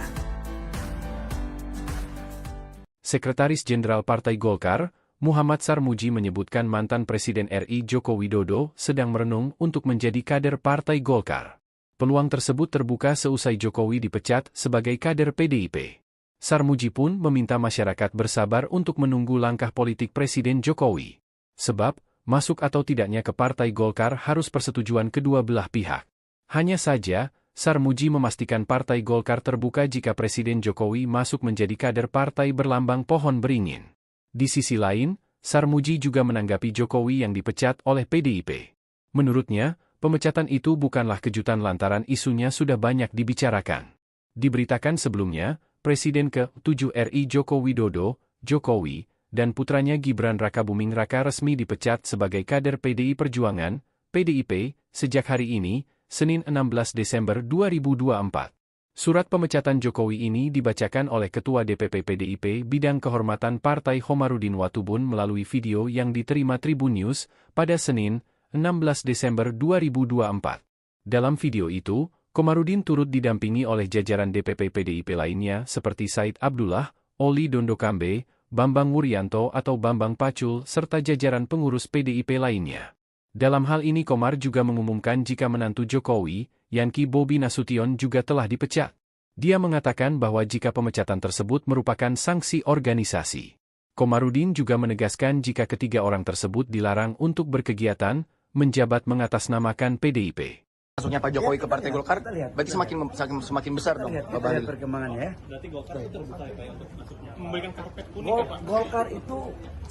Sekretaris Jenderal Partai Golkar, Muhammad Sarmuji menyebutkan mantan Presiden RI Joko Widodo sedang merenung untuk menjadi kader Partai Golkar. Peluang tersebut terbuka seusai Jokowi dipecat sebagai kader PDIP. Sarmuji pun meminta masyarakat bersabar untuk menunggu langkah politik Presiden Jokowi. Sebab, masuk atau tidaknya ke Partai Golkar harus persetujuan kedua belah pihak. Hanya saja, Sarmuji memastikan Partai Golkar terbuka jika Presiden Jokowi masuk menjadi kader partai berlambang pohon beringin. Di sisi lain, Sarmuji juga menanggapi Jokowi yang dipecat oleh PDIP. Menurutnya, pemecatan itu bukanlah kejutan lantaran isunya sudah banyak dibicarakan. Diberitakan sebelumnya, Presiden ke-7 RI Joko Widodo, Jokowi, dan putranya Gibran Rakabuming Raka resmi dipecat sebagai kader PDI Perjuangan, PDIP, sejak hari ini, Senin 16 Desember 2024. Surat pemecatan Jokowi ini dibacakan oleh Ketua DPP PDIP Bidang Kehormatan Partai Khomarudin Watubun melalui video yang diterima Tribun News pada Senin, 16 Desember 2024. Dalam video itu, Khomarudin turut didampingi oleh jajaran DPP PDIP lainnya seperti Said Abdullah, Oli Dondokambe, Bambang Wuryanto atau Bambang Pacul serta jajaran pengurus PDIP lainnya. Dalam hal ini Komar juga mengumumkan jika menantu Jokowi, Yanki Bobi Nasution juga telah dipecat. Dia mengatakan bahwa jika pemecatan tersebut merupakan sanksi organisasi. Khomarudin juga menegaskan jika ketiga orang tersebut dilarang untuk berkegiatan, menjabat mengatasnamakan PDIP. Masuknya Pak Jokowi ke Partai Golkar, berarti semakin besar dong. Kita lihat perkembangannya ya. Berarti Golkar itu terbuka ya Pak ya, untuk masuknya. Memberikan karpet kuning ya Pak. Golkar itu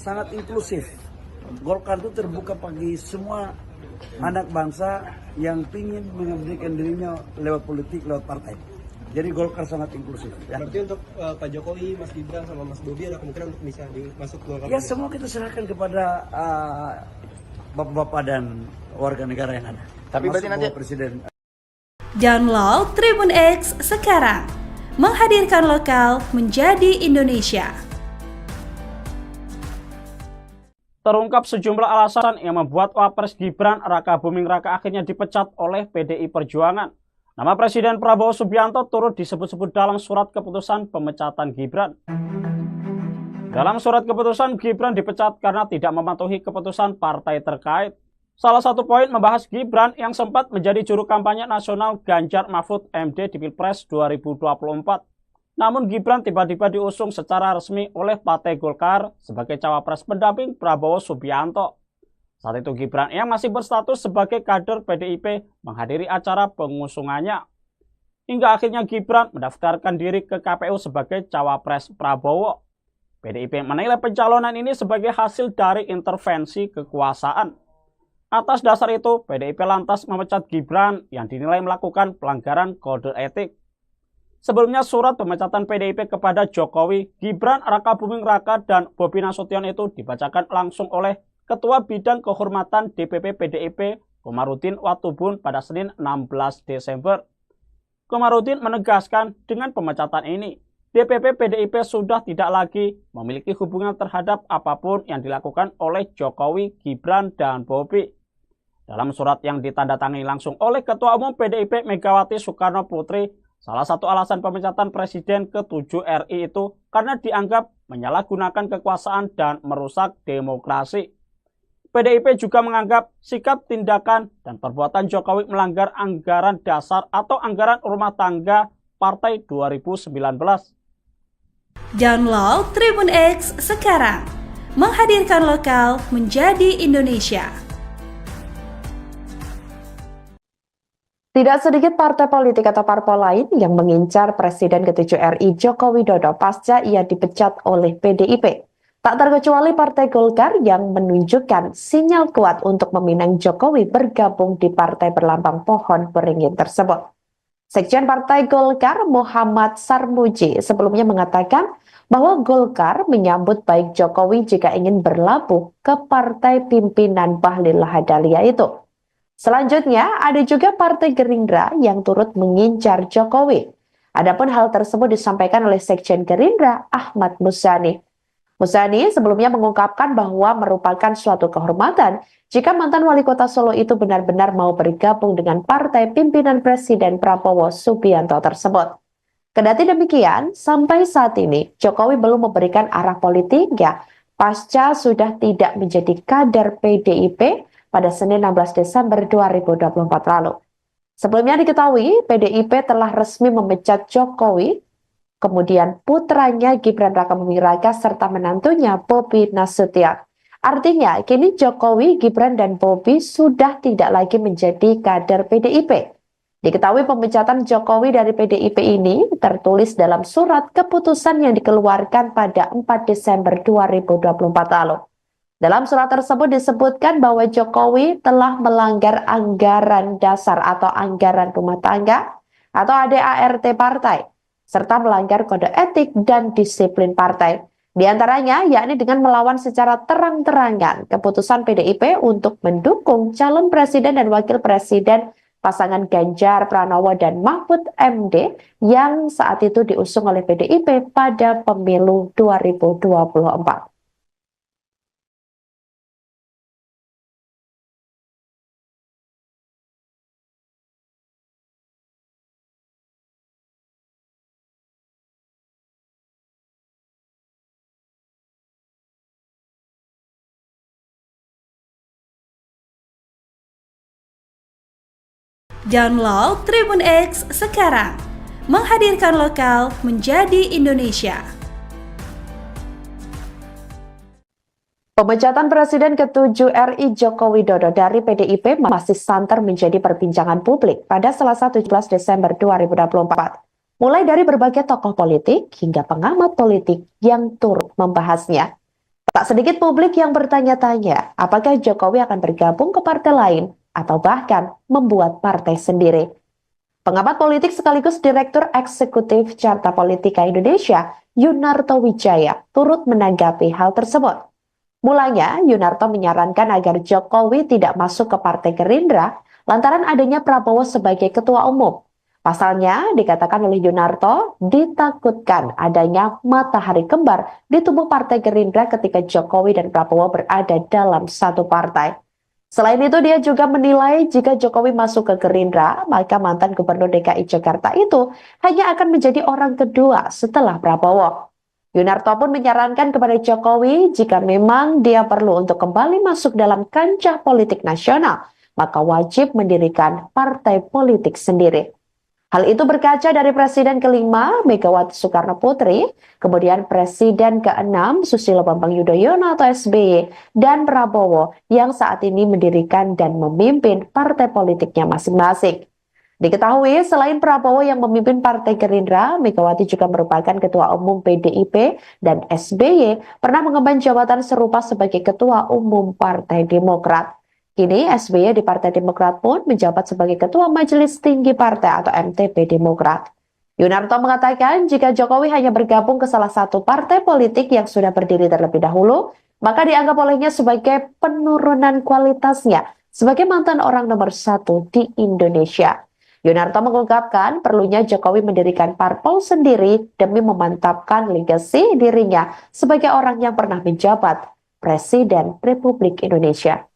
sangat inklusif. Golkar itu terbuka bagi semua anak bangsa yang ingin mengabdikan dirinya lewat politik, lewat partai. Jadi Golkar sangat inklusif. Ya. Berarti untuk Pak Jokowi, Mas Gibran sama Mas Bobi ada kemungkinan untuk bisa masuk Golkar? Ya semua kita serahkan kepada bapak-bapak dan warga negara yang ada. Tapi berarti nanti Presiden. Download Tribun X sekarang, menghadirkan lokal menjadi Indonesia. Terungkap sejumlah alasan yang membuat Wapres Gibran Rakabuming Raka akhirnya dipecat oleh PDI Perjuangan. Nama Presiden Prabowo Subianto turut disebut-sebut dalam surat keputusan pemecatan Gibran. Dalam surat keputusan, Gibran dipecat karena tidak mematuhi keputusan partai terkait. Salah satu poin membahas Gibran yang sempat menjadi juru kampanye nasional Ganjar Mahfud MD di Pilpres 2024. Namun Gibran tiba-tiba diusung secara resmi oleh Partai Golkar sebagai cawapres pendamping Prabowo Subianto. Saat itu Gibran yang masih berstatus sebagai kader PDIP menghadiri acara pengusungannya. Hingga akhirnya Gibran mendaftarkan diri ke KPU sebagai cawapres Prabowo. PDIP menilai pencalonan ini sebagai hasil dari intervensi kekuasaan. Atas dasar itu, PDIP lantas memecat Gibran yang dinilai melakukan pelanggaran kode etik. Sebelumnya surat pemecatan PDIP kepada Jokowi, Gibran Rakabuming Raka dan Bobi Nasution itu dibacakan langsung oleh Ketua Bidang Kehormatan DPP PDIP Khomarudin Watubun pada Senin 16 Desember. Khomarudin menegaskan dengan pemecatan ini, DPP PDIP sudah tidak lagi memiliki hubungan terhadap apapun yang dilakukan oleh Jokowi, Gibran, dan Bobi. Dalam surat yang ditandatangani langsung oleh Ketua Umum PDIP Megawati Soekarno Putri, salah satu alasan pemecatan Presiden ke-7 RI itu karena dianggap menyalahgunakan kekuasaan dan merusak demokrasi. PDIP juga menganggap sikap, tindakan, dan perbuatan Jokowi melanggar anggaran dasar atau anggaran rumah tangga Partai 2019. Download Tribun X sekarang, menghadirkan lokal menjadi Indonesia. Tidak sedikit partai politik atau parpol lain yang mengincar Presiden ke-7 RI Joko Widodo pasca ia dipecat oleh PDIP. Tak terkecuali Partai Golkar yang menunjukkan sinyal kuat untuk meminang Jokowi bergabung di partai berlambang pohon beringin tersebut. Sekjen Partai Golkar Muhammad Sarmuji sebelumnya mengatakan bahwa Golkar menyambut baik Jokowi jika ingin berlabuh ke partai pimpinan Bahlil Lahadalia itu. Selanjutnya, ada juga Partai Gerindra yang turut mengincar Jokowi. Adapun hal tersebut disampaikan oleh Sekjen Gerindra Ahmad Muzani. Muzani sebelumnya mengungkapkan bahwa merupakan suatu kehormatan jika mantan wali kota Solo itu benar-benar mau bergabung dengan partai pimpinan Presiden Prabowo Subianto tersebut. Kendati demikian, sampai saat ini Jokowi belum memberikan arah politiknya pasca sudah tidak menjadi kader PDIP pada Senin 16 Desember 2024 lalu. Sebelumnya diketahui PDIP telah resmi memecat Jokowi, kemudian putranya Gibran Rakabuming Raka serta menantunya Bobi Nasution. Artinya kini Jokowi, Gibran, dan Bobi sudah tidak lagi menjadi kader PDIP. Diketahui pemecatan Jokowi dari PDIP ini tertulis dalam surat keputusan yang dikeluarkan pada 4 Desember 2024 lalu. Dalam surat tersebut disebutkan bahwa Jokowi telah melanggar anggaran dasar atau anggaran rumah tangga atau ADART partai, serta melanggar kode etik dan disiplin partai. Di antaranya yakni dengan melawan secara terang-terangan keputusan PDIP untuk mendukung calon presiden dan wakil presiden pasangan Ganjar Pranowo dan Mahfud MD yang saat itu diusung oleh PDIP pada pemilu 2024. Download Tribun X sekarang, menghadirkan lokal menjadi Indonesia. Pemecatan Presiden ke-7 RI Joko Widodo dari PDIP masih santer menjadi perbincangan publik pada Selasa 17 Desember 2024. Mulai dari berbagai tokoh politik hingga pengamat politik yang turut membahasnya. Tak sedikit publik yang bertanya-tanya apakah Jokowi akan bergabung ke partai lain atau bahkan membuat partai sendiri. Pengamat politik sekaligus Direktur Eksekutif Carta Politika Indonesia, Yunarto Wijaya, turut menanggapi hal tersebut. Mulanya, Yunarto menyarankan agar Jokowi tidak masuk ke Partai Gerindra lantaran adanya Prabowo sebagai ketua umum. Pasalnya, dikatakan oleh Yunarto, ditakutkan adanya matahari kembar di tubuh Partai Gerindra ketika Jokowi dan Prabowo berada dalam satu partai. Selain itu, dia juga menilai jika Jokowi masuk ke Gerindra, maka mantan Gubernur DKI Jakarta itu hanya akan menjadi orang kedua setelah Prabowo. Yunarto pun menyarankan kepada Jokowi jika memang dia perlu untuk kembali masuk dalam kancah politik nasional, maka wajib mendirikan partai politik sendiri. Hal itu berkaca dari Presiden ke-5 Megawati Soekarno Putri, kemudian Presiden ke-6 Susilo Bambang Yudhoyono atau SBY, dan Prabowo yang saat ini mendirikan dan memimpin partai politiknya masing-masing. Diketahui selain Prabowo yang memimpin Partai Gerindra, Megawati juga merupakan Ketua Umum PDIP dan SBY pernah mengemban jabatan serupa sebagai Ketua Umum Partai Demokrat. Kini SBY di Partai Demokrat pun menjabat sebagai Ketua Majelis Tinggi Partai atau MTP Demokrat. Yunarto mengatakan jika Jokowi hanya bergabung ke salah satu partai politik yang sudah berdiri terlebih dahulu, maka dianggap olehnya sebagai penurunan kualitasnya sebagai mantan orang nomor 1 di Indonesia. Yunarto mengungkapkan perlunya Jokowi mendirikan parpol sendiri demi memantapkan legasi dirinya sebagai orang yang pernah menjabat Presiden Republik Indonesia.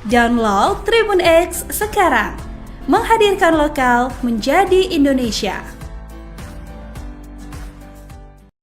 Download Tribun X sekarang, menghadirkan lokal menjadi Indonesia.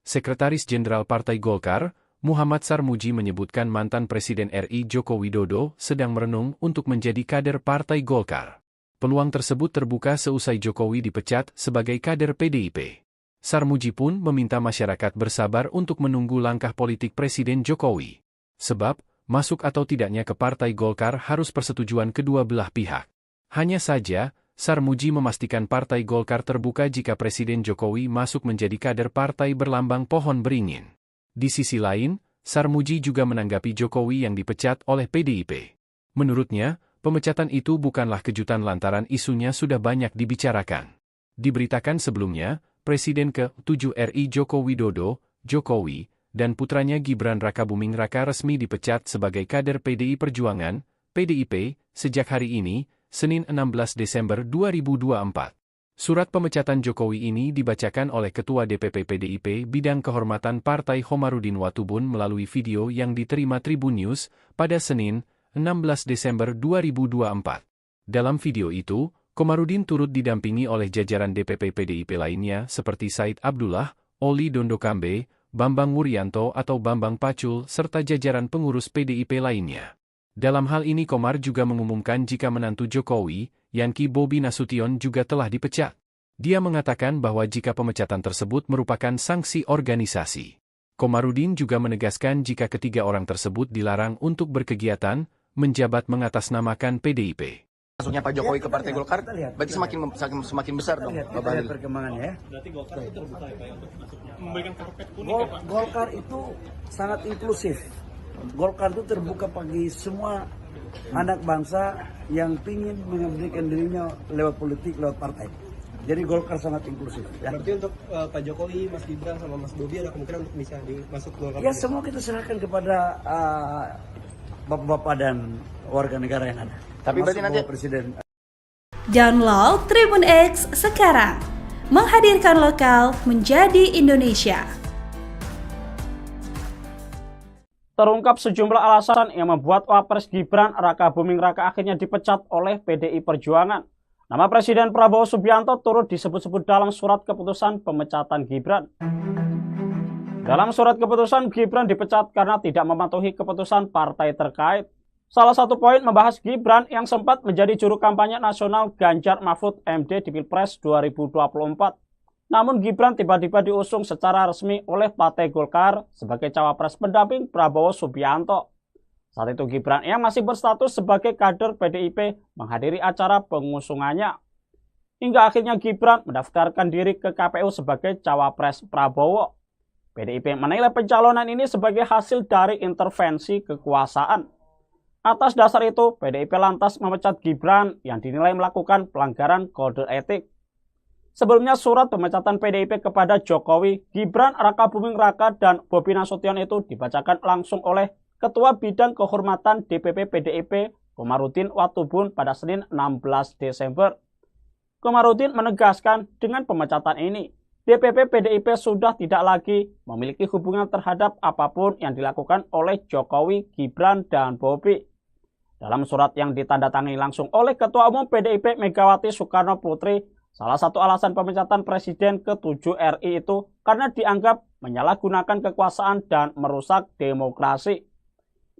Sekretaris Jenderal Partai Golkar, Muhammad Sarmuji menyebutkan mantan Presiden RI Joko Widodo sedang merenung untuk menjadi kader Partai Golkar. Peluang tersebut terbuka seusai Jokowi dipecat sebagai kader PDIP. Sarmuji pun meminta masyarakat bersabar untuk menunggu langkah politik Presiden Jokowi. Sebab, masuk atau tidaknya ke Partai Golkar harus persetujuan kedua belah pihak. Hanya saja, Sarmuji memastikan Partai Golkar terbuka jika Presiden Jokowi masuk menjadi kader partai berlambang pohon beringin. Di sisi lain, Sarmuji juga menanggapi Jokowi yang dipecat oleh PDIP. Menurutnya, pemecatan itu bukanlah kejutan lantaran isunya sudah banyak dibicarakan. Diberitakan sebelumnya, Presiden ke-7 RI Joko Widodo, Jokowi, dan putranya Gibran Rakabuming Raka resmi dipecat sebagai kader PDI Perjuangan, PDIP, sejak hari ini, Senin 16 Desember 2024. Surat pemecatan Jokowi ini dibacakan oleh Ketua DPP PDIP Bidang Kehormatan Partai Khomarudin Watubun melalui video yang diterima Tribun News pada Senin, 16 Desember 2024. Dalam video itu, Khomarudin turut didampingi oleh jajaran DPP PDIP lainnya seperti Said Abdullah, Oli Dondokambe, Bambang Wuryanto atau Bambang Pacul serta jajaran pengurus PDIP lainnya. Dalam hal ini Komar juga mengumumkan jika menantu Jokowi, Yanki Bobi Nasution juga telah dipecat. Dia mengatakan bahwa jika pemecatan tersebut merupakan sanksi organisasi. Khomarudin juga menegaskan jika ketiga orang tersebut dilarang untuk berkegiatan, menjabat mengatasnamakan PDIP. Masuknya Pak Jokowi ke Partai Golkar, berarti semakin besar dong. Kita lihat perkembangannya ya. Berarti Golkar itu terbuka ya Pak ya, untuk memberikan karpet kuning ya Pak? Golkar itu sangat inklusif. Golkar itu terbuka bagi semua anak bangsa yang ingin mengabdikan dirinya lewat politik, lewat partai. Jadi Golkar sangat inklusif. Ya. Berarti untuk Pak Jokowi, Mas Gibran sama Mas Bobi ada kemungkinan untuk bisa masuk Golkar? Ya semua kita serahkan kepada bapak-bapak dan warga negara yang ada. Tapi berarti nanti Presiden. Download Tribun X sekarang, menghadirkan lokal menjadi Indonesia. Terungkap sejumlah alasan yang membuat Wapres Gibran Rakabuming Raka akhirnya dipecat oleh PDI Perjuangan. Nama Presiden Prabowo Subianto turut disebut-sebut dalam surat keputusan pemecatan Gibran. Dalam surat keputusan, Gibran dipecat karena tidak mematuhi keputusan partai terkait. Salah satu poin membahas Gibran yang sempat menjadi juru kampanye nasional Ganjar Mahfud MD di Pilpres 2024. Namun Gibran tiba-tiba diusung secara resmi oleh Partai Golkar sebagai cawapres pendamping Prabowo Subianto. Saat itu Gibran yang masih berstatus sebagai kader PDIP menghadiri acara pengusungannya. Hingga akhirnya Gibran mendaftarkan diri ke KPU sebagai cawapres Prabowo. PDIP menilai pencalonan ini sebagai hasil dari intervensi kekuasaan. Atas dasar itu, PDIP lantas memecat Gibran yang dinilai melakukan pelanggaran kode etik. Sebelumnya surat pemecatan PDIP kepada Jokowi, Gibran Rakabuming Raka dan Bobi Nasution itu dibacakan langsung oleh Ketua Bidang Kehormatan DPP PDIP Khomarudin Watubun pada Senin 16 Desember. Khomarudin menegaskan dengan pemecatan ini, DPP PDIP sudah tidak lagi memiliki hubungan terhadap apapun yang dilakukan oleh Jokowi, Gibran, dan Bobi. Dalam surat yang ditandatangani langsung oleh Ketua Umum PDIP Megawati Soekarno Putri, salah satu alasan pemecatan Presiden ke-7 RI itu karena dianggap menyalahgunakan kekuasaan dan merusak demokrasi.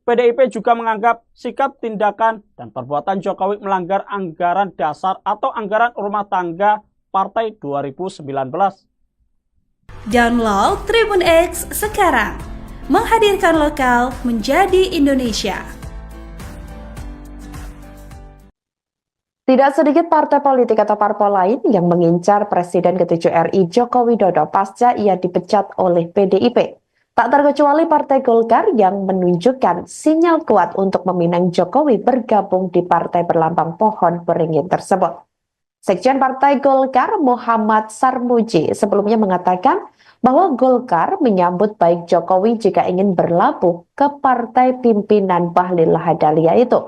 PDIP juga menganggap sikap, tindakan, dan perbuatan Jokowi melanggar anggaran dasar atau anggaran rumah tangga Partai 2019. Download Tribun X sekarang, menghadirkan lokal menjadi Indonesia. Tidak sedikit partai politik atau parpol lain yang mengincar Presiden ke-7 RI Joko Widodo pasca ia dipecat oleh PDIP. Tak terkecuali Partai Golkar yang menunjukkan sinyal kuat untuk meminang Jokowi bergabung di partai berlambang pohon beringin tersebut. Sekjen Partai Golkar Muhammad Sarmuji sebelumnya mengatakan bahwa Golkar menyambut baik Jokowi jika ingin berlabuh ke partai pimpinan Bahlil Lahadalia itu.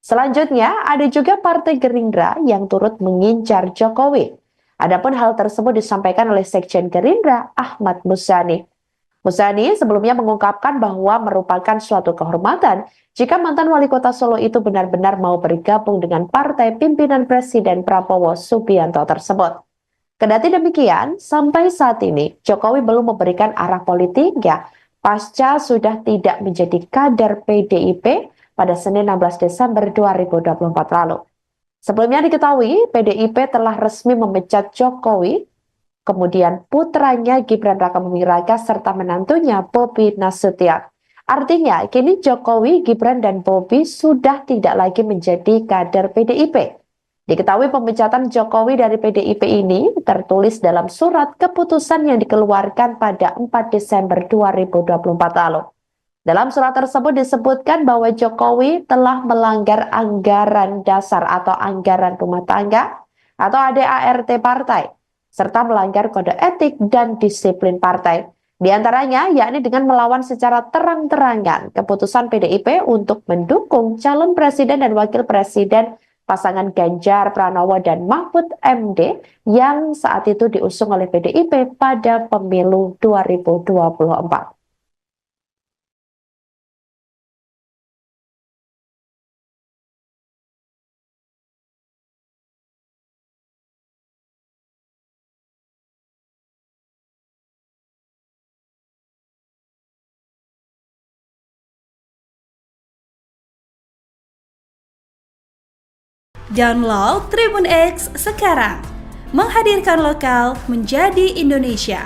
Selanjutnya, ada juga Partai Gerindra yang turut mengincar Jokowi. Adapun hal tersebut disampaikan oleh Sekjen Gerindra Ahmad Muzani. Muzani sebelumnya mengungkapkan bahwa merupakan suatu kehormatan jika mantan wali kota Solo itu benar-benar mau bergabung dengan partai pimpinan Presiden Prabowo Subianto tersebut. Kendati demikian, sampai saat ini Jokowi belum memberikan arah politiknya pasca sudah tidak menjadi kader PDIP pada Senin 16 Desember 2024 lalu. Sebelumnya diketahui PDIP telah resmi memecat Jokowi, kemudian putranya Gibran Rakabuming Raka serta menantunya Bobi Nasution. Artinya, kini Jokowi, Gibran, dan Bobi sudah tidak lagi menjadi kader PDIP. Diketahui pemecatan Jokowi dari PDIP ini tertulis dalam surat keputusan yang dikeluarkan pada 4 Desember 2024 lalu. Dalam surat tersebut disebutkan bahwa Jokowi telah melanggar anggaran dasar atau anggaran rumah tangga atau ADART partai, serta melanggar kode etik dan disiplin partai. Di antaranya yakni dengan melawan secara terang-terangan keputusan PDIP untuk mendukung calon presiden dan wakil presiden pasangan Ganjar Pranowo dan Mahfud MD yang saat itu diusung oleh PDIP pada pemilu 2024. Download Tribun X sekarang, menghadirkan lokal menjadi Indonesia.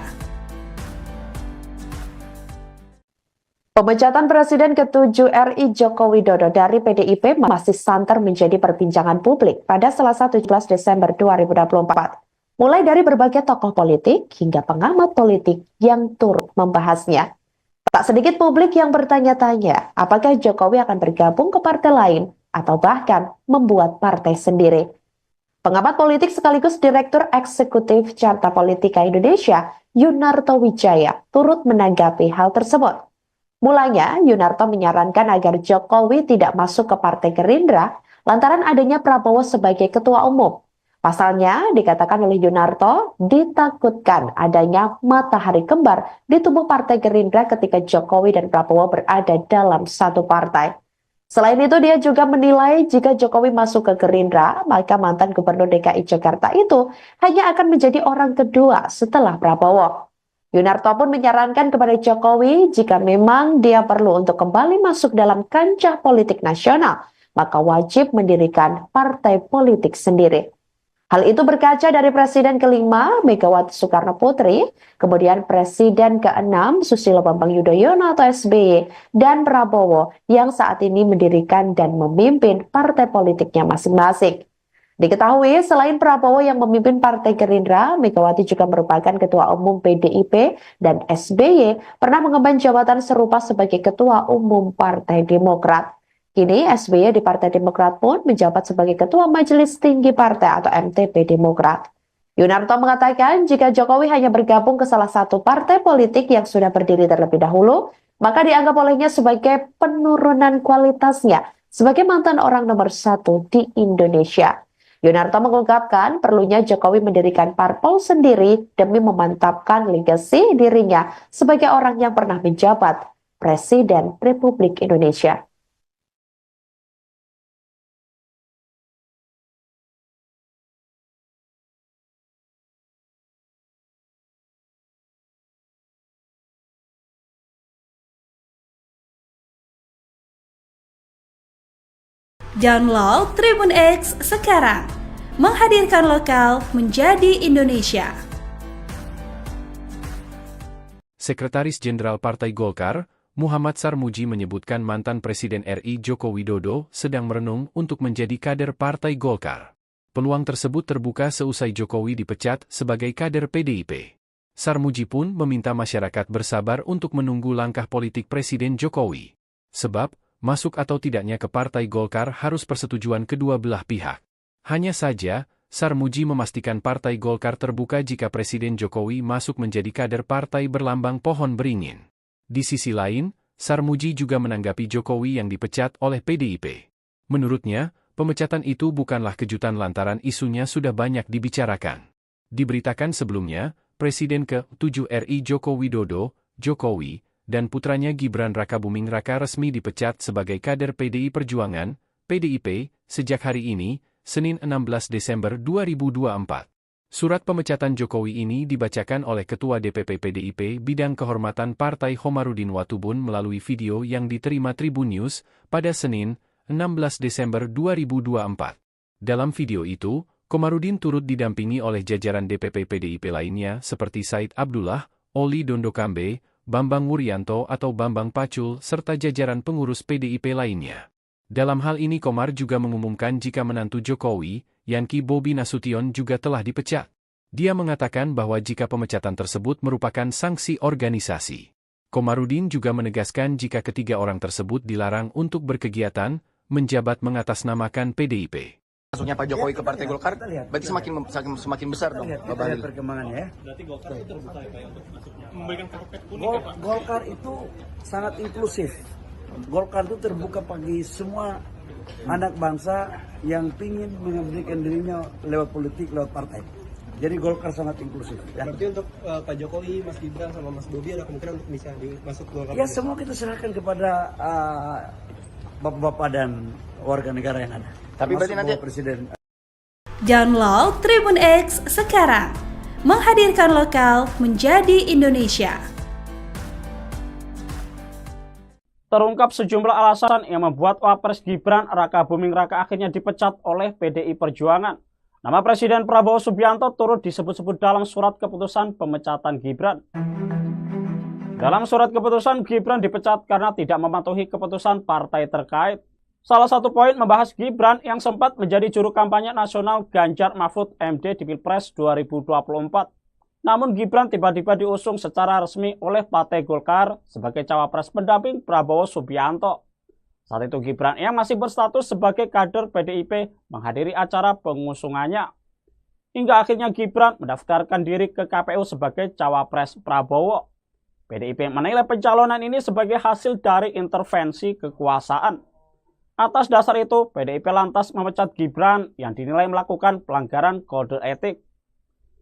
Pemecatan Presiden ke-7 RI Joko Widodo dari PDIP masih santer menjadi perbincangan publik pada Selasa 17 Desember 2024. Mulai dari berbagai tokoh politik hingga pengamat politik yang turut membahasnya. Tak sedikit publik yang bertanya-tanya apakah Jokowi akan bergabung ke partai lain atau bahkan membuat partai sendiri. Pengamat politik sekaligus Direktur Eksekutif Carta Politika Indonesia, Yunarto Wijaya, turut menanggapi hal tersebut. Mulanya, Yunarto menyarankan agar Jokowi tidak masuk ke Partai Gerindra lantaran adanya Prabowo sebagai ketua umum. Pasalnya, dikatakan oleh Yunarto, ditakutkan adanya matahari kembar di tubuh Partai Gerindra ketika Jokowi dan Prabowo berada dalam satu partai. Selain itu, dia juga menilai jika Jokowi masuk ke Gerindra, maka mantan Gubernur DKI Jakarta itu hanya akan menjadi orang kedua setelah Prabowo. Yunarto pun menyarankan kepada Jokowi jika memang dia perlu untuk kembali masuk dalam kancah politik nasional, maka wajib mendirikan partai politik sendiri. Hal itu berkaca dari Presiden ke-5 Megawati Soekarno Putri, kemudian Presiden ke-6 Susilo Bambang Yudhoyono atau SBY, dan Prabowo yang saat ini mendirikan dan memimpin partai politiknya masing-masing. Diketahui selain Prabowo yang memimpin Partai Gerindra, Megawati juga merupakan Ketua Umum PDIP dan SBY pernah mengemban jabatan serupa sebagai Ketua Umum Partai Demokrat. Kini SBY di Partai Demokrat pun menjabat sebagai Ketua Majelis Tinggi Partai atau MTP Demokrat. Yunarto mengatakan jika Jokowi hanya bergabung ke salah satu partai politik yang sudah berdiri terlebih dahulu, maka dianggap olehnya sebagai penurunan kualitasnya sebagai mantan orang nomor 1 di Indonesia. Yunarto mengungkapkan perlunya Jokowi mendirikan parpol sendiri demi memantapkan legasi dirinya sebagai orang yang pernah menjabat Presiden Republik Indonesia. Download Tribun X sekarang, menghadirkan lokal menjadi Indonesia. Sekretaris Jenderal Partai Golkar, Muhammad Sarmuji menyebutkan mantan Presiden RI Joko Widodo sedang merenung untuk menjadi kader Partai Golkar. Peluang tersebut terbuka seusai Jokowi dipecat sebagai kader PDIP. Sarmuji pun meminta masyarakat bersabar untuk menunggu langkah politik Presiden Jokowi. Sebab, masuk atau tidaknya ke Partai Golkar harus persetujuan kedua belah pihak. Hanya saja, Sarmuji memastikan Partai Golkar terbuka jika Presiden Jokowi masuk menjadi kader partai berlambang pohon beringin. Di sisi lain, Sarmuji juga menanggapi Jokowi yang dipecat oleh PDIP. Menurutnya, pemecatan itu bukanlah kejutan lantaran isunya sudah banyak dibicarakan. Diberitakan sebelumnya, Presiden ke-7 RI Joko Widodo Jokowi, dan putranya Gibran Rakabuming Raka resmi dipecat sebagai kader PDI Perjuangan, PDIP, sejak hari ini, Senin 16 Desember 2024. Surat pemecatan Jokowi ini dibacakan oleh Ketua DPP PDIP Bidang Kehormatan Partai Khomarudin Watubun melalui video yang diterima Tribun News pada Senin, 16 Desember 2024. Dalam video itu, Khomarudin turut didampingi oleh jajaran DPP PDIP lainnya seperti Said Abdullah, Oli Dondokambe, Bambang Wuryanto atau Bambang Pacul serta jajaran pengurus PDIP lainnya. Dalam hal ini Komar juga mengumumkan jika menantu Jokowi, Yanki Bobi Nasution juga telah dipecat. Dia mengatakan bahwa jika pemecatan tersebut merupakan sanksi organisasi. Khomarudin juga menegaskan jika ketiga orang tersebut dilarang untuk berkegiatan, menjabat mengatasnamakan PDIP. Masuknya Pak Jokowi ke Partai Golkar, berarti semakin besar dong, Lihat, Pak kita Bahlil. lihat perkembangannya ya. Berarti Golkar itu terbuka ya Pak ya, untuk masuknya. Memberikan karpet kuning ya Pak. Golkar itu sangat inklusif. Golkar itu terbuka bagi semua anak bangsa yang ingin mengabdikan dirinya lewat politik, lewat partai. Jadi Golkar sangat inklusif. Ya, Berarti untuk Pak Jokowi, Mas Gibran sama Mas Bobi ada kemungkinan untuk bisa masuk Golkar. ya semua kita serahkan kepada bapak-bapak dan warga negara yang ada. Tapi berarti Termasuk nanti- Bapak Presiden. Download Tribun X sekarang. Menghadirkan lokal menjadi Indonesia. Terungkap sejumlah alasan yang membuat Wapres Gibran Rakabuming Raka akhirnya dipecat oleh PDI Perjuangan. Nama Presiden Prabowo Subianto turut disebut-sebut dalam surat keputusan pemecatan Gibran. Dalam surat keputusan, Gibran dipecat karena tidak mematuhi keputusan partai terkait. Salah satu poin membahas Gibran yang sempat menjadi juru kampanye nasional Ganjar Mahfud MD di Pilpres 2024. Namun Gibran tiba-tiba diusung secara resmi oleh Partai Golkar sebagai cawapres pendamping Prabowo Subianto. Saat itu Gibran yang masih berstatus sebagai kader PDIP menghadiri acara pengusungannya. Hingga akhirnya Gibran mendaftarkan diri ke KPU sebagai cawapres Prabowo. PDIP menilai pencalonan ini sebagai hasil dari intervensi kekuasaan. Atas dasar itu, PDIP lantas memecat Gibran yang dinilai melakukan pelanggaran kode etik.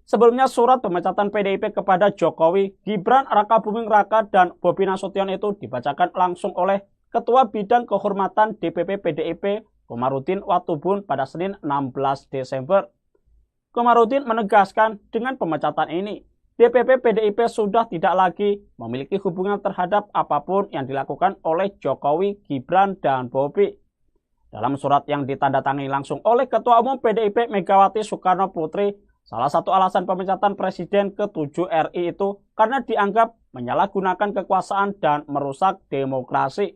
Sebelumnya surat pemecatan PDIP kepada Jokowi, Gibran Rakabuming Raka dan Bobi Nasution itu dibacakan langsung oleh Ketua Bidang Kehormatan DPP PDIP Khomarudin Watubun pada Senin 16 Desember. Khomarudin menegaskan dengan pemecatan ini, DPP PDIP sudah tidak lagi memiliki hubungan terhadap apapun yang dilakukan oleh Jokowi, Gibran, dan Bobi. Dalam surat yang ditandatangani langsung oleh Ketua Umum PDIP Megawati Soekarno Putri, salah satu alasan pemecatan Presiden ke-7 RI itu karena dianggap menyalahgunakan kekuasaan dan merusak demokrasi.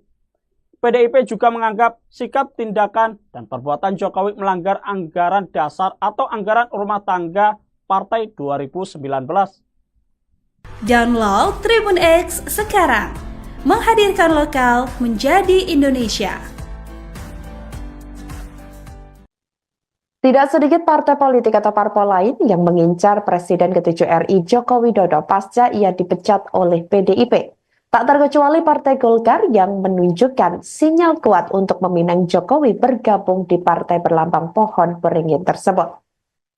PDIP juga menganggap sikap, tindakan, dan perbuatan Jokowi melanggar anggaran dasar atau anggaran rumah tangga Partai 2019. Download Tribun X sekarang. Menghadirkan lokal menjadi Indonesia. Tidak sedikit partai politik atau parpol lain yang mengincar Presiden ke-7 RI Joko Widodo pasca ia dipecat oleh PDIP. Tak terkecuali Partai Golkar yang menunjukkan sinyal kuat untuk meminang Jokowi bergabung di partai berlambang pohon beringin tersebut.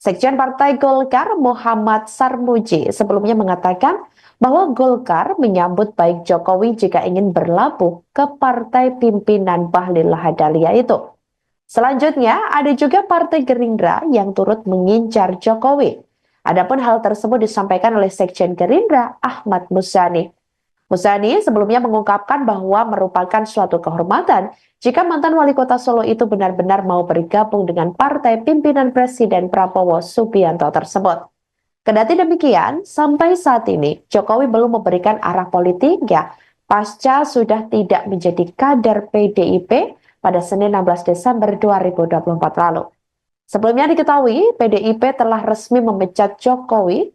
Sekjen Partai Golkar Muhammad Sarmuji sebelumnya mengatakan bahwa Golkar menyambut baik Jokowi jika ingin berlabuh ke partai pimpinan Bahlil Lahadalia itu. Selanjutnya, ada juga Partai Gerindra yang turut mengincar Jokowi. Adapun hal tersebut disampaikan oleh Sekjen Gerindra Ahmad Muzani. Muzani sebelumnya mengungkapkan bahwa merupakan suatu kehormatan jika mantan wali kota Solo itu benar-benar mau bergabung dengan partai pimpinan Presiden Prabowo Subianto tersebut. Kendati demikian, sampai saat ini Jokowi belum memberikan arah politiknya pasca sudah tidak menjadi kader PDIP pada Senin 16 Desember 2024 lalu. Sebelumnya diketahui PDIP telah resmi memecat Jokowi,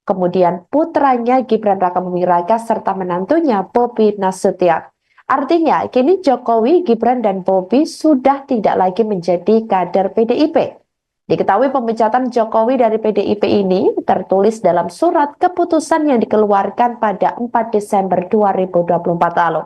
kemudian putranya Gibran Rakabuming Raka serta menantunya Bobi Nasution. Artinya kini Jokowi, Gibran, dan Bobi sudah tidak lagi menjadi kader PDIP. Diketahui pemecatan Jokowi dari PDIP ini tertulis dalam surat keputusan yang dikeluarkan pada 4 Desember 2024 lalu.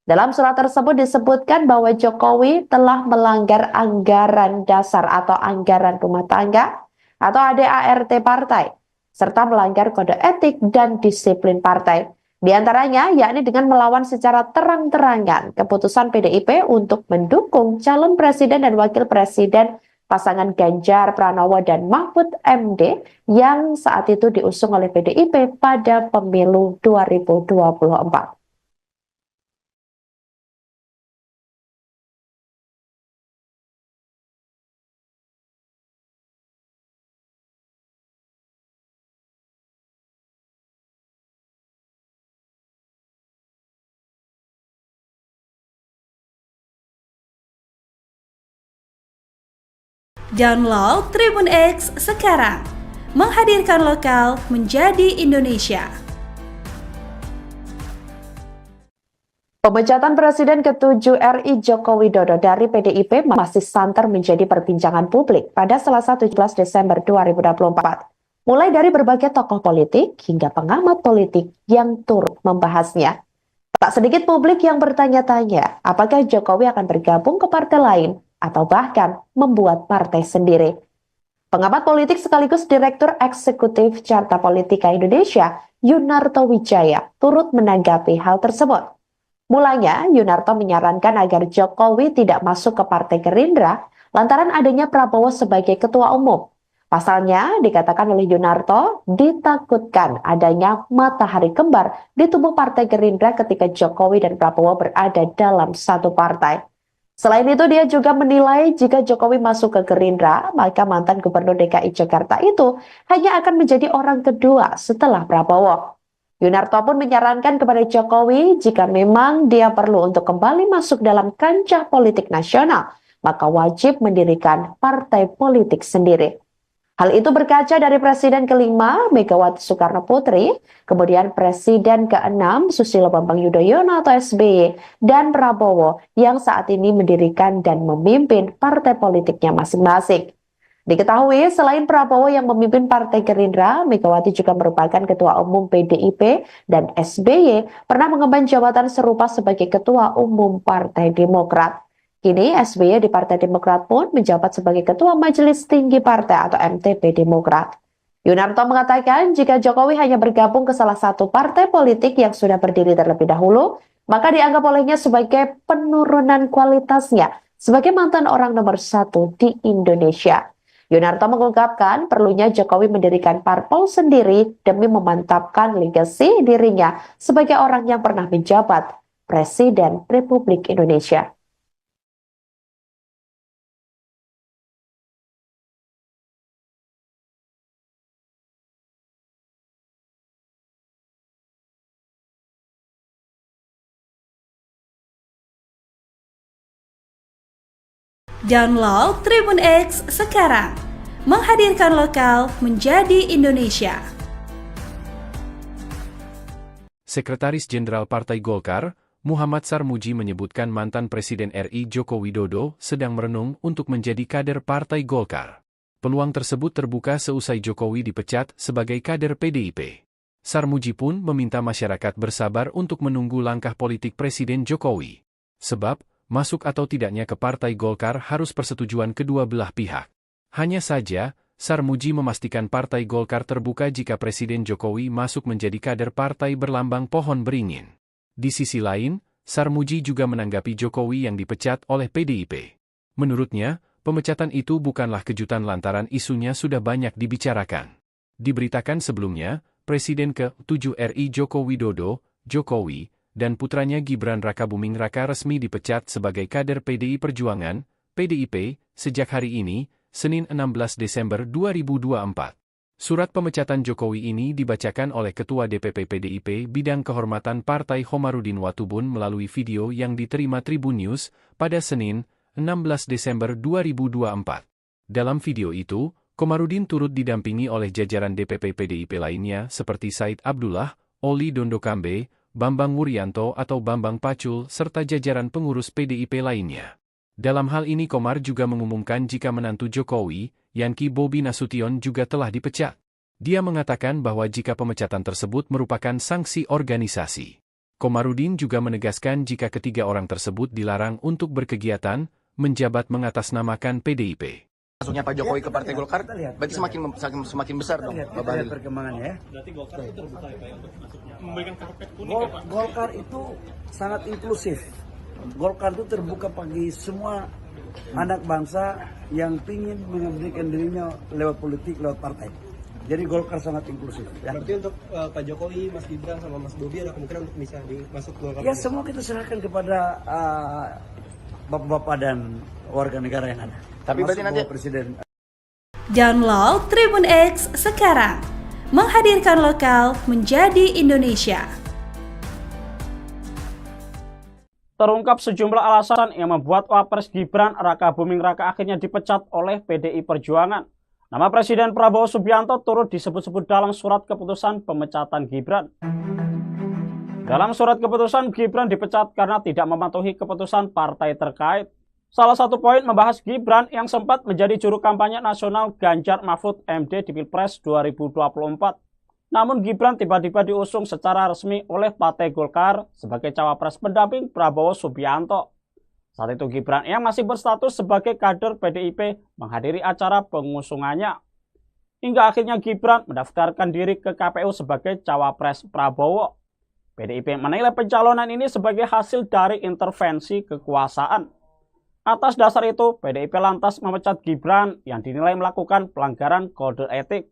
Dalam surat tersebut disebutkan bahwa Jokowi telah melanggar anggaran dasar atau anggaran rumah tangga atau ADART partai, serta melanggar kode etik dan disiplin partai, Di antaranya yakni dengan melawan secara terang-terangan keputusan PDIP untuk mendukung calon presiden dan wakil presiden pasangan Ganjar Pranowo dan Mahfud MD yang saat itu diusung oleh PDIP pada pemilu 2024. Download Tribun X sekarang, menghadirkan lokal menjadi Indonesia. Pemecatan Presiden ke-7 RI Joko Widodo dari PDIP masih santer menjadi perbincangan publik pada Selasa 17 Desember 2024. Mulai dari berbagai tokoh politik hingga pengamat politik yang turut membahasnya. Tak sedikit publik yang bertanya-tanya apakah Jokowi akan bergabung ke partai lain atau bahkan membuat partai sendiri. Pengamat politik sekaligus Direktur Eksekutif Carta Politika Indonesia, Yunarto Wijaya, turut menanggapi hal tersebut. Mulanya, Yunarto menyarankan agar Jokowi tidak masuk ke Partai Gerindra lantaran adanya Prabowo sebagai ketua umum. Pasalnya, dikatakan oleh Yunarto, ditakutkan adanya matahari kembar di tubuh Partai Gerindra ketika Jokowi dan Prabowo berada dalam satu partai. Selain itu, dia juga menilai jika Jokowi masuk ke Gerindra, maka mantan Gubernur DKI Jakarta itu hanya akan menjadi orang kedua setelah Prabowo. Yunarto pun menyarankan kepada Jokowi jika memang dia perlu untuk kembali masuk dalam kancah politik nasional, maka wajib mendirikan partai politik sendiri. Hal itu berkaca dari Presiden ke-5 Megawati Soekarno Putri, kemudian Presiden ke-6 Susilo Bambang Yudhoyono atau SBY, dan Prabowo yang saat ini mendirikan dan memimpin partai politiknya masing-masing. Diketahui selain Prabowo yang memimpin Partai Gerindra, Megawati juga merupakan Ketua Umum PDIP dan SBY pernah mengemban jabatan serupa sebagai Ketua Umum Partai Demokrat. Kini SBY di Partai Demokrat pun menjabat sebagai Ketua Majelis Tinggi Partai atau MTP Demokrat. Yunarto mengatakan jika Jokowi hanya bergabung ke salah satu partai politik yang sudah berdiri terlebih dahulu, maka dianggap olehnya sebagai penurunan kualitasnya sebagai mantan orang nomor 1 di Indonesia. Yunarto mengungkapkan perlunya Jokowi mendirikan parpol sendiri demi memantapkan legasi dirinya sebagai orang yang pernah menjabat Presiden Republik Indonesia. Download Tribun X sekarang, menghadirkan lokal menjadi Indonesia. Sekretaris Jenderal Partai Golkar, Muhammad Sarmuji menyebutkan mantan Presiden RI Joko Widodo sedang merenung untuk menjadi kader Partai Golkar. Peluang tersebut terbuka seusai Jokowi dipecat sebagai kader PDIP. Sarmuji pun meminta masyarakat bersabar untuk menunggu langkah politik Presiden Jokowi. Sebab, masuk atau tidaknya ke Partai Golkar harus persetujuan kedua belah pihak. Hanya saja, Sarmuji memastikan Partai Golkar terbuka jika Presiden Jokowi masuk menjadi kader partai berlambang pohon beringin. Di sisi lain, Sarmuji juga menanggapi Jokowi yang dipecat oleh PDIP. Menurutnya, pemecatan itu bukanlah kejutan lantaran isunya sudah banyak dibicarakan. Diberitakan sebelumnya, Presiden ke-7 RI Joko Widodo, Jokowi, dan putranya Gibran Rakabuming Raka resmi dipecat sebagai kader PDI Perjuangan, PDIP, sejak hari ini, Senin 16 Desember 2024. Surat pemecatan Jokowi ini dibacakan oleh Ketua DPP PDIP Bidang Kehormatan Partai Khomarudin Watubun melalui video yang diterima Tribun News pada Senin, 16 Desember 2024. Dalam video itu, Khomarudin turut didampingi oleh jajaran DPP PDIP lainnya seperti Said Abdullah, Oli Dondokambe, Bambang Wuryanto atau Bambang Pacul serta jajaran pengurus PDIP lainnya. Dalam hal ini Komar juga mengumumkan jika menantu Jokowi, Yanki Bobi Nasution juga telah dipecat. Dia mengatakan bahwa jika pemecatan tersebut merupakan sanksi organisasi. Khomarudin juga menegaskan jika ketiga orang tersebut dilarang untuk berkegiatan, menjabat mengatasnamakan PDIP. Masuknya Pak Jokowi ke Partai Golkar, kita lihat. berarti semakin besar dong, Kita Pak Bahlil. lihat perkembangannya ya. Berarti Golkar itu terbuka ya Pak ya untuk masuknya. Memberikan karpet kuning ya Pak. Golkar itu sangat inklusif. Golkar itu terbuka bagi semua anak bangsa yang ingin mengabdikan dirinya lewat politik, lewat partai. Jadi Golkar sangat inklusif. Ya. Berarti untuk Pak Jokowi, Mas Gibran sama Mas Bobi ada kemungkinan untuk bisa masuk Golkar. Ya semua kita serahkan kepada bapak-bapak dan warga negara yang ada. Tapi berarti Termasuk nanti Bapak Presiden. Download Tribun X sekarang, menghadirkan lokal menjadi Indonesia. Terungkap sejumlah alasan yang membuat Wapres Gibran Raka Buming Raka akhirnya dipecat oleh PDI Perjuangan. Nama Presiden Prabowo Subianto turut disebut-sebut dalam surat keputusan pemecatan Gibran. Dalam surat keputusan, Gibran dipecat karena tidak mematuhi keputusan partai terkait. Salah satu poin membahas Gibran yang sempat menjadi juru kampanye nasional Ganjar Mahfud MD di Pilpres 2024. Namun Gibran tiba-tiba diusung secara resmi oleh Partai Golkar sebagai cawapres pendamping Prabowo Subianto. Saat itu Gibran yang masih berstatus sebagai kader PDIP menghadiri acara pengusungannya. Hingga akhirnya Gibran mendaftarkan diri ke KPU sebagai cawapres Prabowo. PDIP menilai pencalonan ini sebagai hasil dari intervensi kekuasaan. Atas dasar itu, PDIP lantas memecat Gibran yang dinilai melakukan pelanggaran kode etik.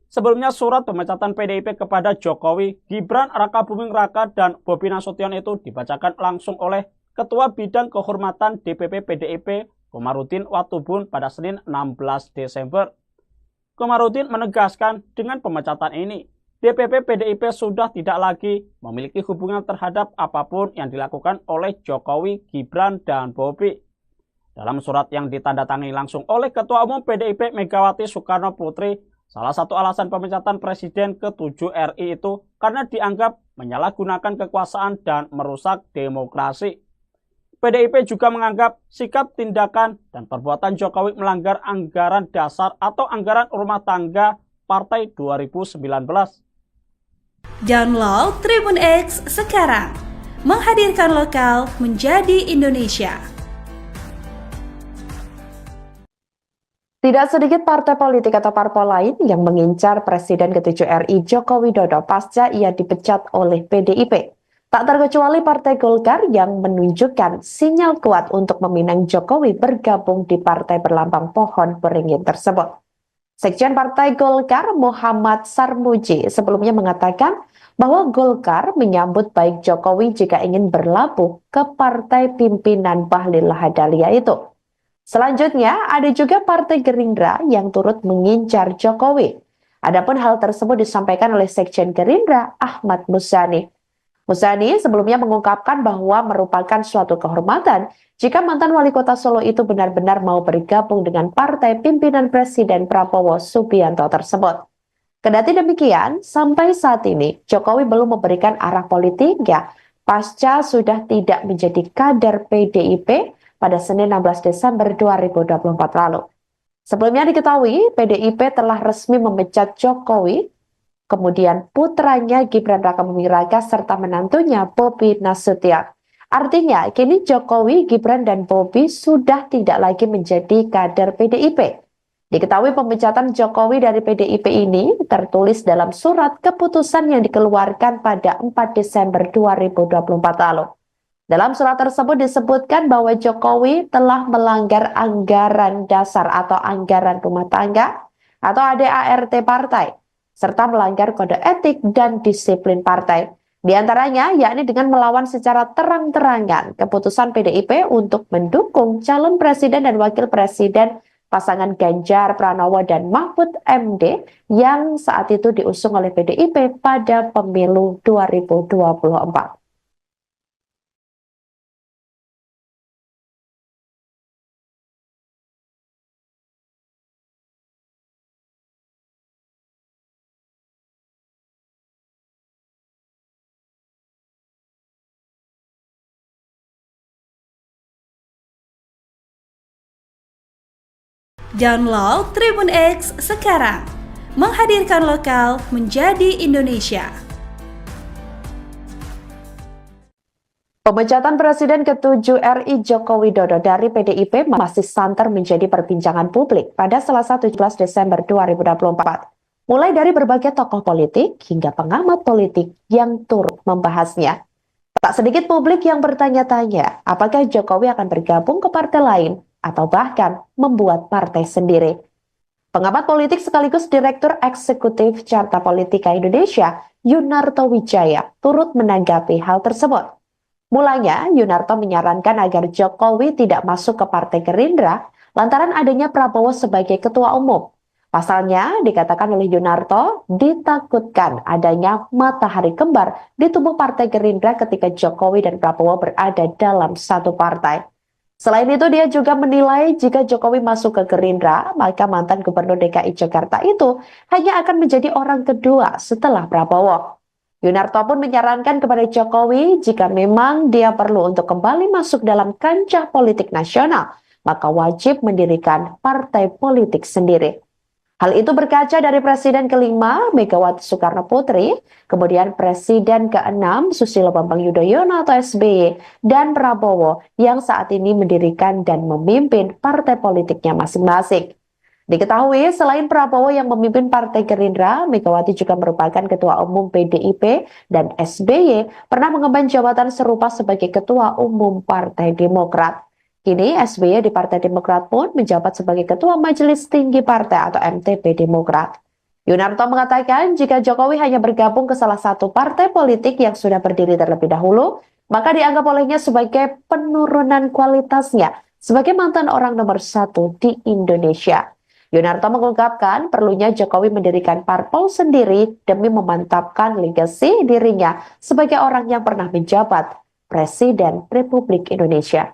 Sebelumnya surat pemecatan PDIP kepada Jokowi, Gibran Raka Buming Raka, dan Bobi Nasution itu dibacakan langsung oleh Ketua Bidang Kehormatan DPP PDIP Komarudin Watubun pada Senin 16 Desember. Komarudin menegaskan dengan pemecatan ini, DPP PDIP sudah tidak lagi memiliki hubungan terhadap apapun yang dilakukan oleh Jokowi, Gibran, dan Bobi. Dalam surat yang ditandatangani langsung oleh Ketua Umum PDIP Megawati Soekarno Putri, salah satu alasan pemecatan Presiden ke-7 RI itu karena dianggap menyalahgunakan kekuasaan dan merusak demokrasi. PDIP juga menganggap sikap, tindakan, dan perbuatan Jokowi melanggar anggaran dasar atau anggaran rumah tangga Partai 2019. Download Tribun X sekarang, menghadirkan lokal menjadi Indonesia. Tidak sedikit partai politik atau parpol lain yang mengincar Presiden ke-7 RI Joko Widodo pasca ia dipecat oleh PDIP. Tak terkecuali Partai Golkar yang menunjukkan sinyal kuat untuk meminang Jokowi bergabung di partai berlambang pohon beringin tersebut. Sekjen Partai Golkar Muhammad Sarmuji sebelumnya mengatakan bahwa Golkar menyambut baik Jokowi jika ingin berlabuh ke partai pimpinan Bahlil Lahadalia itu. Selanjutnya, ada juga Partai Gerindra yang turut mengincar Jokowi. Adapun hal tersebut disampaikan oleh Sekjen Gerindra Ahmad Muzani. Muzani sebelumnya mengungkapkan bahwa merupakan suatu kehormatan jika mantan wali kota Solo itu benar-benar mau bergabung dengan partai pimpinan Presiden Prabowo Subianto tersebut. Kendati demikian, sampai saat ini Jokowi belum memberikan arah politiknya pasca sudah tidak menjadi kader PDIP pada Senin 16 Desember 2024 lalu. Sebelumnya diketahui, PDIP telah resmi memecat Jokowi, kemudian putranya Gibran Raka Buming Raka serta menantunya Bobi Nasution. Artinya, kini Jokowi, Gibran, dan Bobi sudah tidak lagi menjadi kader PDIP. Diketahui pemecatan Jokowi dari PDIP ini tertulis dalam surat keputusan yang dikeluarkan pada 4 Desember 2024 lalu. Dalam surat tersebut disebutkan bahwa Jokowi telah melanggar anggaran dasar atau anggaran rumah tangga atau ADART partai, serta melanggar kode etik dan disiplin partai. Di antaranya yakni dengan melawan secara terang-terangan keputusan PDIP untuk mendukung calon presiden dan wakil presiden pasangan Ganjar Pranowo dan Mahfud MD yang saat itu diusung oleh PDIP pada pemilu 2024. Download Tribun X sekarang, menghadirkan lokal menjadi Indonesia. Pemecatan Presiden ke-7 RI Joko Widodo dari PDIP masih santer menjadi perbincangan publik pada Selasa 17 Desember 2024. Mulai dari berbagai tokoh politik hingga pengamat politik yang turut membahasnya. Tak sedikit publik yang bertanya-tanya apakah Jokowi akan bergabung ke partai lain atau bahkan membuat partai sendiri. Pengamat politik sekaligus Direktur Eksekutif Carta Politika Indonesia, Yunarto Wijaya, turut menanggapi hal tersebut. Mulanya, Yunarto menyarankan agar Jokowi tidak masuk ke Partai Gerindra lantaran adanya Prabowo sebagai ketua umum. Pasalnya, dikatakan oleh Yunarto, ditakutkan adanya matahari kembar di tubuh Partai Gerindra ketika Jokowi dan Prabowo berada dalam satu partai. Selain itu, dia juga menilai jika Jokowi masuk ke Gerindra, maka mantan Gubernur DKI Jakarta itu hanya akan menjadi orang kedua setelah Prabowo. Yunarto pun menyarankan kepada Jokowi jika memang dia perlu untuk kembali masuk dalam kancah politik nasional, maka wajib mendirikan partai politik sendiri. Hal itu berkaca dari Presiden ke-5 Megawati Soekarno Putri, kemudian Presiden ke-6 Susilo Bambang Yudhoyono atau SBY, dan Prabowo yang saat ini mendirikan dan memimpin partai politiknya masing-masing. Diketahui selain Prabowo yang memimpin Partai Gerindra, Megawati juga merupakan Ketua Umum PDIP dan SBY pernah mengemban jabatan serupa sebagai Ketua Umum Partai Demokrat. Kini SBY di Partai Demokrat pun menjabat sebagai Ketua Majelis Tinggi Partai atau MTP Demokrat. Yunarto mengatakan jika Jokowi hanya bergabung ke salah satu partai politik yang sudah berdiri terlebih dahulu, maka dianggap olehnya sebagai penurunan kualitasnya sebagai mantan orang nomor 1 di Indonesia. Yunarto mengungkapkan perlunya Jokowi mendirikan parpol sendiri demi memantapkan legasi dirinya sebagai orang yang pernah menjabat Presiden Republik Indonesia.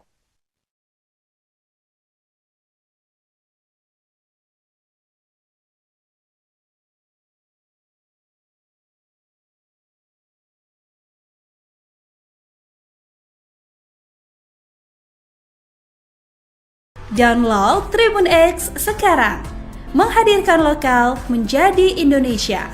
Download Tribun X sekarang, menghadirkan lokal menjadi Indonesia.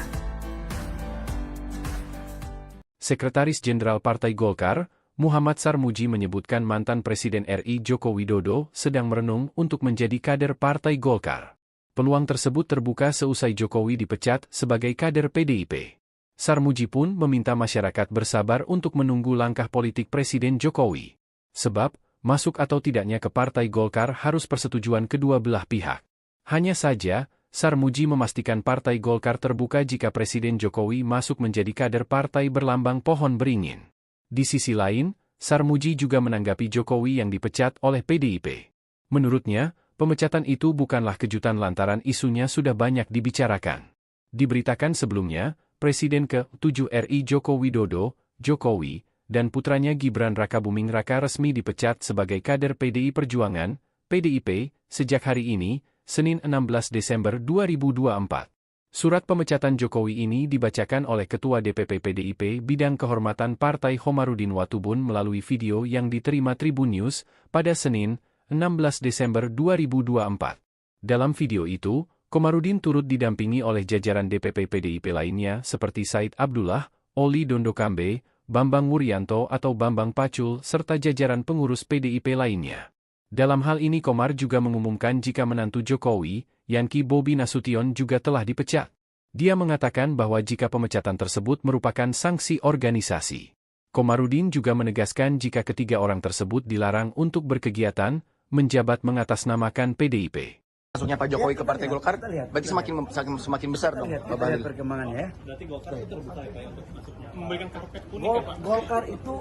Sekretaris Jenderal Partai Golkar, Muhammad Sarmuji menyebutkan mantan Presiden RI Joko Widodo sedang merenung untuk menjadi kader Partai Golkar. Peluang tersebut terbuka seusai Jokowi dipecat sebagai kader PDIP. Sarmuji pun meminta masyarakat bersabar untuk menunggu langkah politik Presiden Jokowi. Sebab, masuk atau tidaknya ke Partai Golkar harus persetujuan kedua belah pihak. Hanya saja, Sarmuji memastikan Partai Golkar terbuka jika Presiden Jokowi masuk menjadi kader partai berlambang pohon beringin. Di sisi lain, Sarmuji juga menanggapi Jokowi yang dipecat oleh PDIP. Menurutnya, pemecatan itu bukanlah kejutan lantaran isunya sudah banyak dibicarakan. Diberitakan sebelumnya, Presiden ke-7 RI Joko Widodo, Jokowi, dan putranya Gibran Rakabuming Raka resmi dipecat sebagai kader PDI Perjuangan, PDIP, sejak hari ini, Senin 16 Desember 2024. Surat pemecatan Jokowi ini dibacakan oleh Ketua DPP PDIP Bidang Kehormatan Partai Khomarudin Watubun melalui video yang diterima Tribun News pada Senin, 16 Desember 2024. Dalam video itu, Khomarudin turut didampingi oleh jajaran DPP PDIP lainnya seperti Said Abdullah, Oli Dondokambe, Bambang Wuryanto atau Bambang Pacul serta jajaran pengurus PDIP lainnya. Dalam hal ini Komar juga mengumumkan jika menantu Jokowi, Yanki Bobi Nasution juga telah dipecat. Dia mengatakan bahwa jika pemecatan tersebut merupakan sanksi organisasi. Khomarudin juga menegaskan jika ketiga orang tersebut dilarang untuk berkegiatan, menjabat mengatasnamakan PDIP. Masuknya Pak Jokowi ke Partai Golkar, berarti semakin besar dong, Pak Bahlil. Perkembangannya ya. Berarti Golkar itu terbuka ya Pak ya untuk memberikan karpet kuning ya Pak? Golkar itu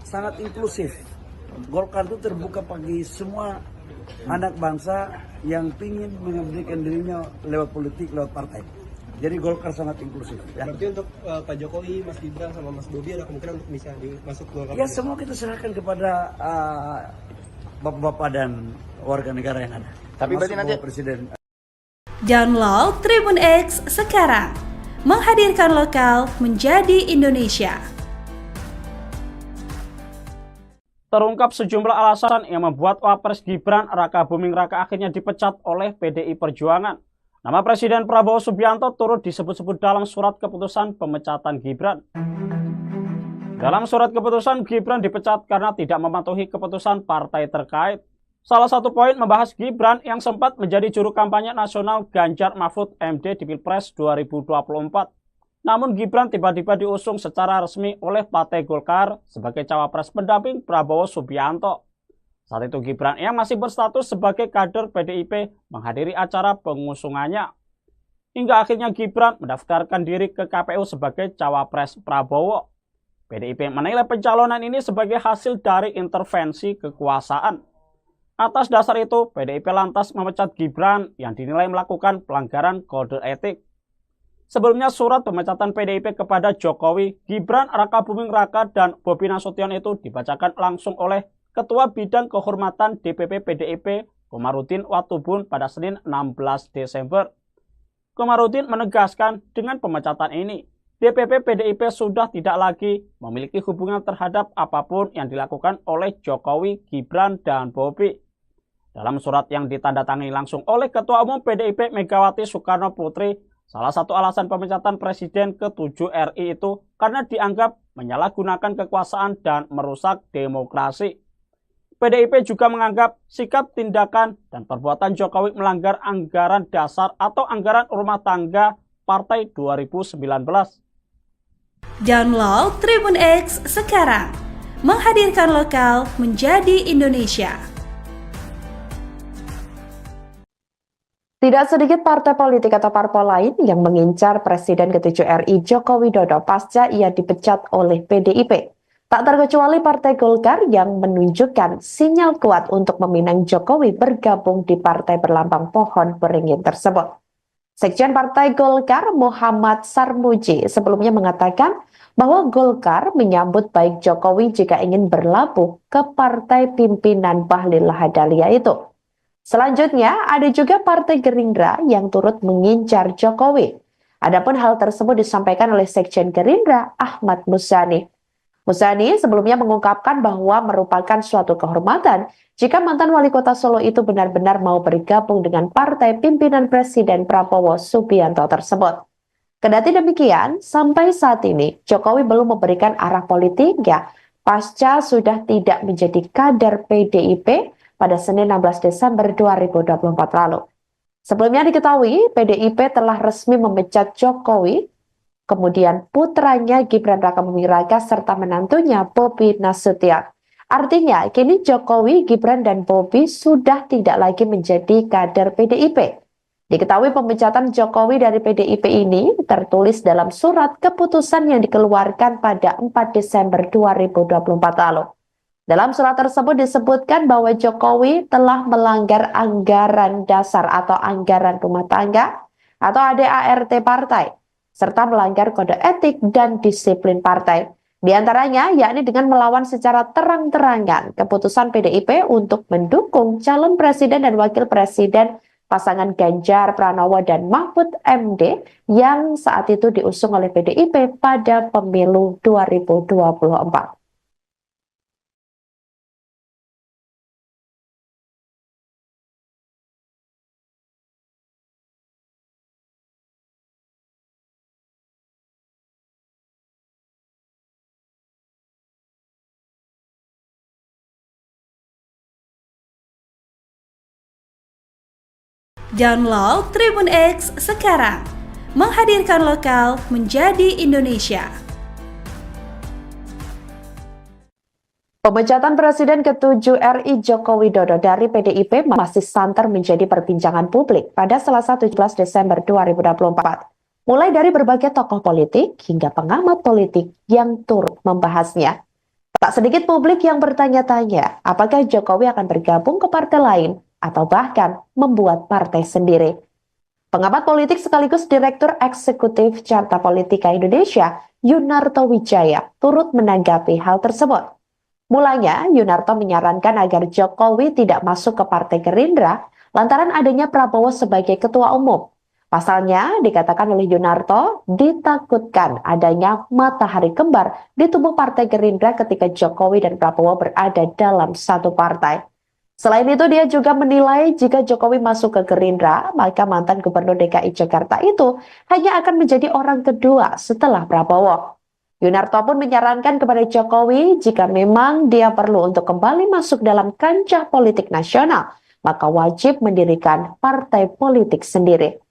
sangat inklusif. Golkar itu terbuka bagi semua anak bangsa yang ingin mengabdikan dirinya lewat politik, lewat partai. Jadi Golkar sangat inklusif. Ya. Berarti untuk Pak Jokowi, Mas Gibran sama Mas Bobi ada kemungkinan untuk bisa masuk Golkar? Ya semua kita serahkan kepada bapak-bapak dan warga negara yang ada. Tapi berarti nanti Presiden. Download Tribun X sekarang, menghadirkan lokal menjadi Indonesia. Terungkap sejumlah alasan yang membuat Wapres Gibran Rakabuming Raka akhirnya dipecat oleh PDI Perjuangan. Nama Presiden Prabowo Subianto turut disebut-sebut dalam surat keputusan pemecatan Gibran. Dalam surat keputusan, Gibran dipecat karena tidak mematuhi keputusan partai terkait. Salah satu poin membahas Gibran yang sempat menjadi juru kampanye nasional Ganjar Mahfud MD di Pilpres 2024. Namun Gibran tiba-tiba diusung secara resmi oleh Partai Golkar sebagai cawapres pendamping Prabowo Subianto. Saat itu Gibran yang masih berstatus sebagai kader PDIP menghadiri acara pengusungannya. Hingga akhirnya Gibran mendaftarkan diri ke KPU sebagai cawapres Prabowo. PDIP menilai pencalonan ini sebagai hasil dari intervensi kekuasaan. Atas dasar itu, PDIP lantas memecat Gibran yang dinilai melakukan pelanggaran kode etik. Sebelumnya surat pemecatan PDIP kepada Jokowi, Gibran Rakabuming Raka, dan Bobi Nasution itu dibacakan langsung oleh Ketua Bidang Kehormatan DPP PDIP, Komarudin Watubun pada Senin 16 Desember. Komarudin menegaskan dengan pemecatan ini, DPP PDIP sudah tidak lagi memiliki hubungan terhadap apapun yang dilakukan oleh Jokowi, Gibran, dan Bobi. Dalam surat yang ditandatangani langsung oleh Ketua Umum PDIP Megawati Soekarno Putri, salah satu alasan pemecatan Presiden ke-7 RI itu karena dianggap menyalahgunakan kekuasaan dan merusak demokrasi. PDIP juga menganggap sikap, tindakan, dan perbuatan Jokowi melanggar anggaran dasar atau anggaran rumah tangga Partai 2019. Download Tribun X sekarang, menghadirkan lokal menjadi Indonesia. Tidak sedikit partai politik atau parpol lain yang mengincar Presiden ke-7 RI Joko Widodo pasca ia dipecat oleh PDIP. Tak terkecuali Partai Golkar yang menunjukkan sinyal kuat untuk meminang Jokowi bergabung di partai berlambang pohon beringin tersebut. Sekjen Partai Golkar Muhammad Sarmuji sebelumnya mengatakan bahwa Golkar menyambut baik Jokowi jika ingin berlabuh ke partai pimpinan Bahlil Lahadalia itu. Selanjutnya, ada juga Partai Gerindra yang turut mengincar Jokowi. Adapun hal tersebut disampaikan oleh Sekjen Gerindra Ahmad Muzani. Muzani sebelumnya mengungkapkan bahwa merupakan suatu kehormatan jika mantan wali kota Solo itu benar-benar mau bergabung dengan partai pimpinan Presiden Prabowo Subianto tersebut. Kendati demikian, sampai saat ini Jokowi belum memberikan arah politiknya pasca sudah tidak menjadi kader PDIP pada Senin 16 Desember 2024 lalu. Sebelumnya diketahui, PDIP telah resmi memecat Jokowi, kemudian putranya Gibran Rakabuming Raka serta menantunya Bobi Nasution. Artinya, kini Jokowi, Gibran, dan Bobi sudah tidak lagi menjadi kader PDIP. Diketahui pemecatan Jokowi dari PDIP ini tertulis dalam surat keputusan yang dikeluarkan pada 4 Desember 2024 lalu. Dalam surat tersebut disebutkan bahwa Jokowi telah melanggar anggaran dasar atau anggaran rumah tangga atau ADART partai, serta melanggar kode etik dan disiplin partai. Di antaranya yakni dengan melawan secara terang-terangan keputusan PDIP untuk mendukung calon presiden dan wakil presiden pasangan Ganjar Pranowo dan Mahfud MD yang saat itu diusung oleh PDIP pada pemilu 2024. Download Tribun X sekarang, menghadirkan lokal menjadi Indonesia. Pemecatan Presiden ke-7 RI Joko Widodo dari PDIP masih santer menjadi perbincangan publik pada Selasa 17 Desember 2024. Mulai dari berbagai tokoh politik hingga pengamat politik yang turut membahasnya. Tak sedikit publik yang bertanya-tanya apakah Jokowi akan bergabung ke partai lain atau bahkan membuat partai sendiri. Pengamat politik sekaligus Direktur Eksekutif Carta Politika Indonesia, Yunarto Wijaya, turut menanggapi hal tersebut. Mulanya, Yunarto menyarankan agar Jokowi tidak masuk ke Partai Gerindra lantaran adanya Prabowo sebagai ketua umum. Pasalnya, dikatakan oleh Yunarto, ditakutkan adanya matahari kembar di tubuh Partai Gerindra ketika Jokowi dan Prabowo berada dalam satu partai. Selain itu, dia juga menilai jika Jokowi masuk ke Gerindra, maka mantan Gubernur DKI Jakarta itu hanya akan menjadi orang kedua setelah Prabowo. Yunarto pun menyarankan kepada Jokowi jika memang dia perlu untuk kembali masuk dalam kancah politik nasional, maka wajib mendirikan partai politik sendiri.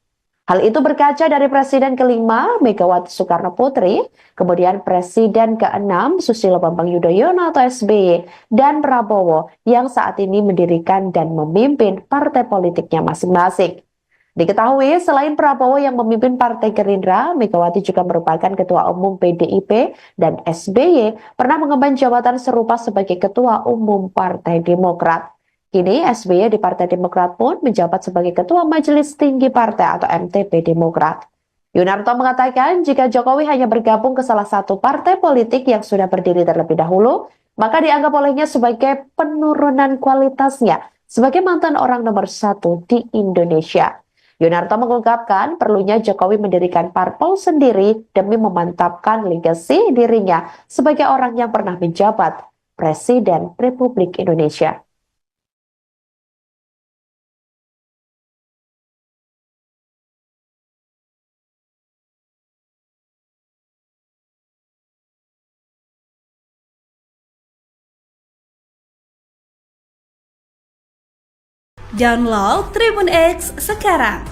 Hal itu berkaca dari Presiden kelima Megawati Soekarno Putri, kemudian Presiden keenam Susilo Bambang Yudhoyono atau SBY, dan Prabowo yang saat ini mendirikan dan memimpin partai politiknya masing-masing. Diketahui selain Prabowo yang memimpin Partai Gerindra, Megawati juga merupakan Ketua Umum PDIP dan SBY pernah mengemban jabatan serupa sebagai Ketua Umum Partai Demokrat. Kini SBY di Partai Demokrat pun menjabat sebagai Ketua Majelis Tinggi Partai atau MTP Demokrat. Yunarto mengatakan jika Jokowi hanya bergabung ke salah satu partai politik yang sudah berdiri terlebih dahulu, maka dianggap olehnya sebagai penurunan kualitasnya sebagai mantan orang nomor 1 di Indonesia. Yunarto mengungkapkan perlunya Jokowi mendirikan parpol sendiri demi memantapkan legasi dirinya sebagai orang yang pernah menjabat Presiden Republik Indonesia. Download Tribun X sekarang,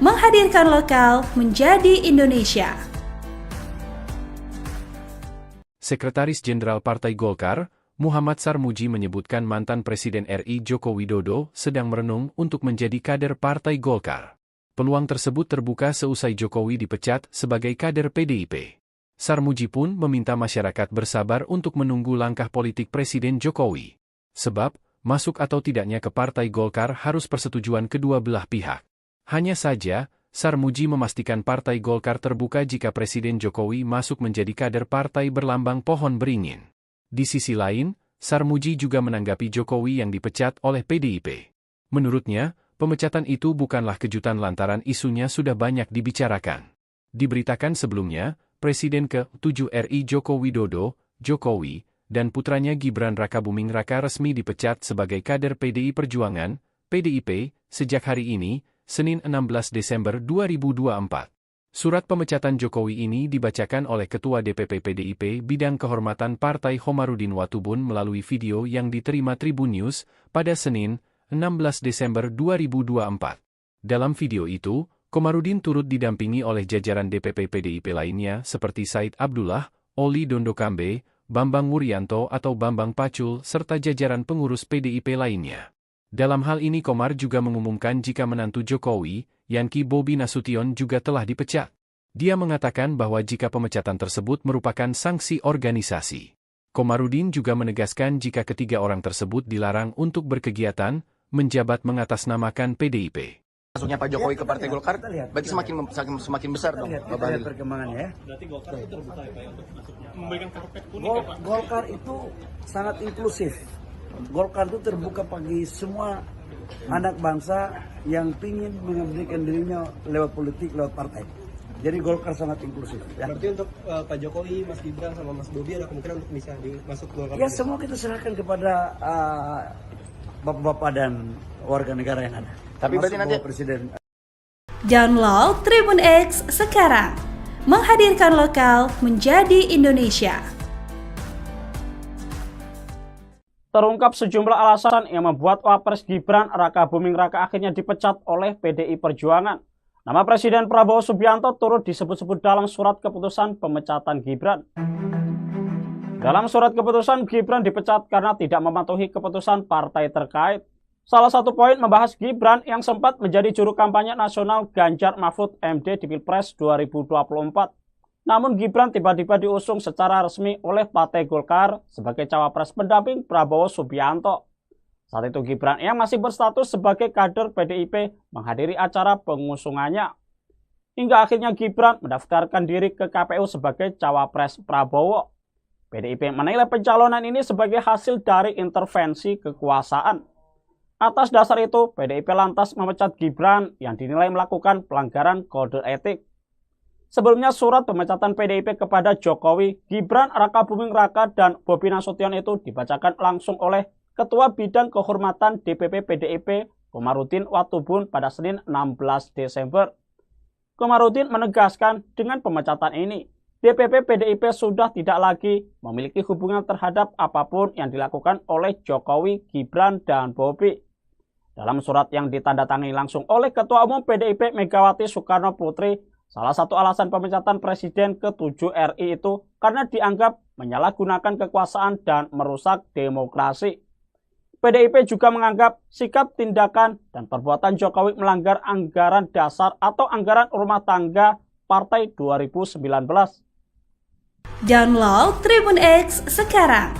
menghadirkan lokal menjadi Indonesia. Sekretaris Jenderal Partai Golkar, Muhammad Sarmuji menyebutkan mantan Presiden RI Joko Widodo sedang merenung untuk menjadi kader Partai Golkar. Peluang tersebut terbuka seusai Jokowi dipecat sebagai kader PDIP. Sarmuji pun meminta masyarakat bersabar untuk menunggu langkah politik Presiden Jokowi. Sebab, masuk atau tidaknya ke Partai Golkar harus persetujuan kedua belah pihak. Hanya saja, Sarmuji memastikan Partai Golkar terbuka jika Presiden Jokowi masuk menjadi kader partai berlambang pohon beringin. Di sisi lain, Sarmuji juga menanggapi Jokowi yang dipecat oleh PDIP. Menurutnya, pemecatan itu bukanlah kejutan lantaran isunya sudah banyak dibicarakan. Diberitakan sebelumnya, Presiden ke-7 RI Joko Widodo, Jokowi, dan putranya Gibran Rakabuming Raka resmi dipecat sebagai kader PDI Perjuangan, PDIP, sejak hari ini, Senin 16 Desember 2024. Surat pemecatan Jokowi ini dibacakan oleh Ketua DPP PDIP Bidang Kehormatan Partai Khomarudin Watubun melalui video yang diterima Tribun News pada Senin, 16 Desember 2024. Dalam video itu, Khomarudin turut didampingi oleh jajaran DPP PDIP lainnya seperti Said Abdullah, Oli Dondokambe, Bambang Wuryanto atau Bambang Pacul serta jajaran pengurus PDIP lainnya. Dalam hal ini Komar juga mengumumkan jika menantu Jokowi, Yanki Bobi Nasution juga telah dipecat. Dia mengatakan bahwa jika pemecatan tersebut merupakan sanksi organisasi. Khomarudin juga menegaskan jika ketiga orang tersebut dilarang untuk berkegiatan, menjabat mengatasnamakan PDIP. Masuknya Pak Jokowi ke Partai Golkar, berarti semakin besar dong. Kita lihat perkembangannya ya. Berarti Golkar itu terbuka ya Pak ya, untuk memberikan karpet kuning ya Pak? Golkar itu sangat inklusif. Golkar itu terbuka bagi semua anak bangsa yang ingin mengabdikan dirinya lewat politik, lewat partai. Jadi Golkar sangat inklusif. Ya. Berarti untuk Pak Jokowi, Mas Gibran sama Mas Bobi ada kemungkinan untuk bisa masuk Golkar? Ya semua kita serahkan kepada bapak-bapak dan warga negara yang ada. Tapi berarti nanti Presiden. Download Tribun X sekarang, menghadirkan lokal menjadi Indonesia. Terungkap sejumlah alasan yang membuat Wapres Gibran Rakabuming Raka akhirnya dipecat oleh PDI Perjuangan. Nama Presiden Prabowo Subianto turut disebut-sebut dalam surat keputusan pemecatan Gibran. Dalam surat keputusan, Gibran dipecat karena tidak mematuhi keputusan partai terkait. Salah satu poin membahas Gibran yang sempat menjadi juru kampanye nasional Ganjar Mahfud MD di Pilpres 2024. Namun Gibran tiba-tiba diusung secara resmi oleh Partai Golkar sebagai cawapres pendamping Prabowo Subianto. Saat itu Gibran yang masih berstatus sebagai kader PDIP menghadiri acara pengusungannya. Hingga akhirnya Gibran mendaftarkan diri ke KPU sebagai cawapres Prabowo. PDIP menilai pencalonan ini sebagai hasil dari intervensi kekuasaan. Atas dasar itu, PDIP lantas memecat Gibran yang dinilai melakukan pelanggaran kode etik. Sebelumnya surat pemecatan PDIP kepada Jokowi, Gibran Rakabuming Raka dan Bobi Nasution itu dibacakan langsung oleh Ketua Bidang Kehormatan DPP PDIP Khomarudin Watubun pada Senin 16 Desember. Khomarudin menegaskan dengan pemecatan ini DPP PDIP sudah tidak lagi memiliki hubungan terhadap apapun yang dilakukan oleh Jokowi, Gibran, dan Bobi. Dalam surat yang ditandatangani langsung oleh Ketua Umum PDIP Megawati Soekarno Putri, salah satu alasan pemecatan Presiden ke-7 RI itu karena dianggap menyalahgunakan kekuasaan dan merusak demokrasi. PDIP juga menganggap sikap, tindakan, dan perbuatan Jokowi melanggar anggaran dasar atau anggaran rumah tangga Partai 2019. Download Tribun X sekarang,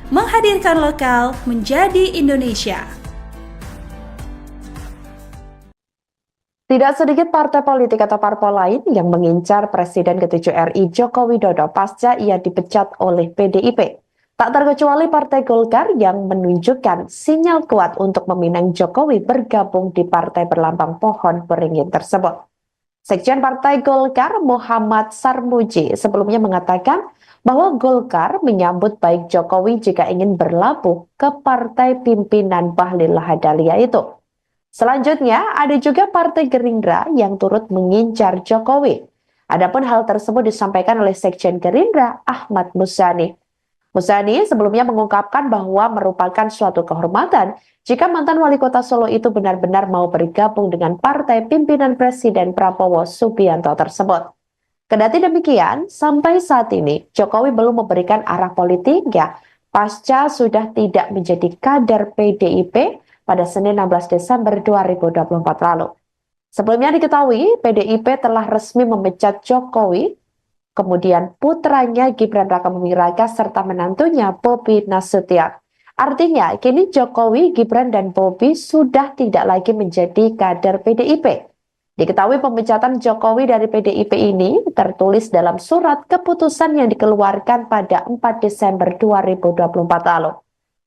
menghadirkan lokal menjadi Indonesia. Tidak sedikit partai politik atau parpol lain yang mengincar Presiden ke-7 RI Joko Widodo pasca ia dipecat oleh PDIP. Tak terkecuali Partai Golkar yang menunjukkan sinyal kuat untuk meminang Jokowi bergabung di partai berlambang pohon beringin tersebut. Sekjen Partai Golkar Muhammad Sarmuji sebelumnya mengatakan bahwa Golkar menyambut baik Jokowi jika ingin berlabuh ke partai pimpinan Bahlil Lahadalia itu. Selanjutnya, ada juga Partai Gerindra yang turut mengincar Jokowi. Adapun hal tersebut disampaikan oleh Sekjen Gerindra Ahmad Muzani. Muzani sebelumnya mengungkapkan bahwa merupakan suatu kehormatan jika mantan wali kota Solo itu benar-benar mau bergabung dengan partai pimpinan Presiden Prabowo Subianto tersebut. Kendati demikian, sampai saat ini Jokowi belum memberikan arah politiknya pasca sudah tidak menjadi kader PDIP pada Senin 16 Desember 2024 lalu. Sebelumnya diketahui, PDIP telah resmi memecat Jokowi, kemudian putranya Gibran Rakabuming Raka serta menantunya Bobi Nasution. Artinya, kini Jokowi, Gibran, dan Bobi sudah tidak lagi menjadi kader PDIP. Diketahui pemecatan Jokowi dari PDIP ini tertulis dalam surat keputusan yang dikeluarkan pada 4 Desember 2024 lalu.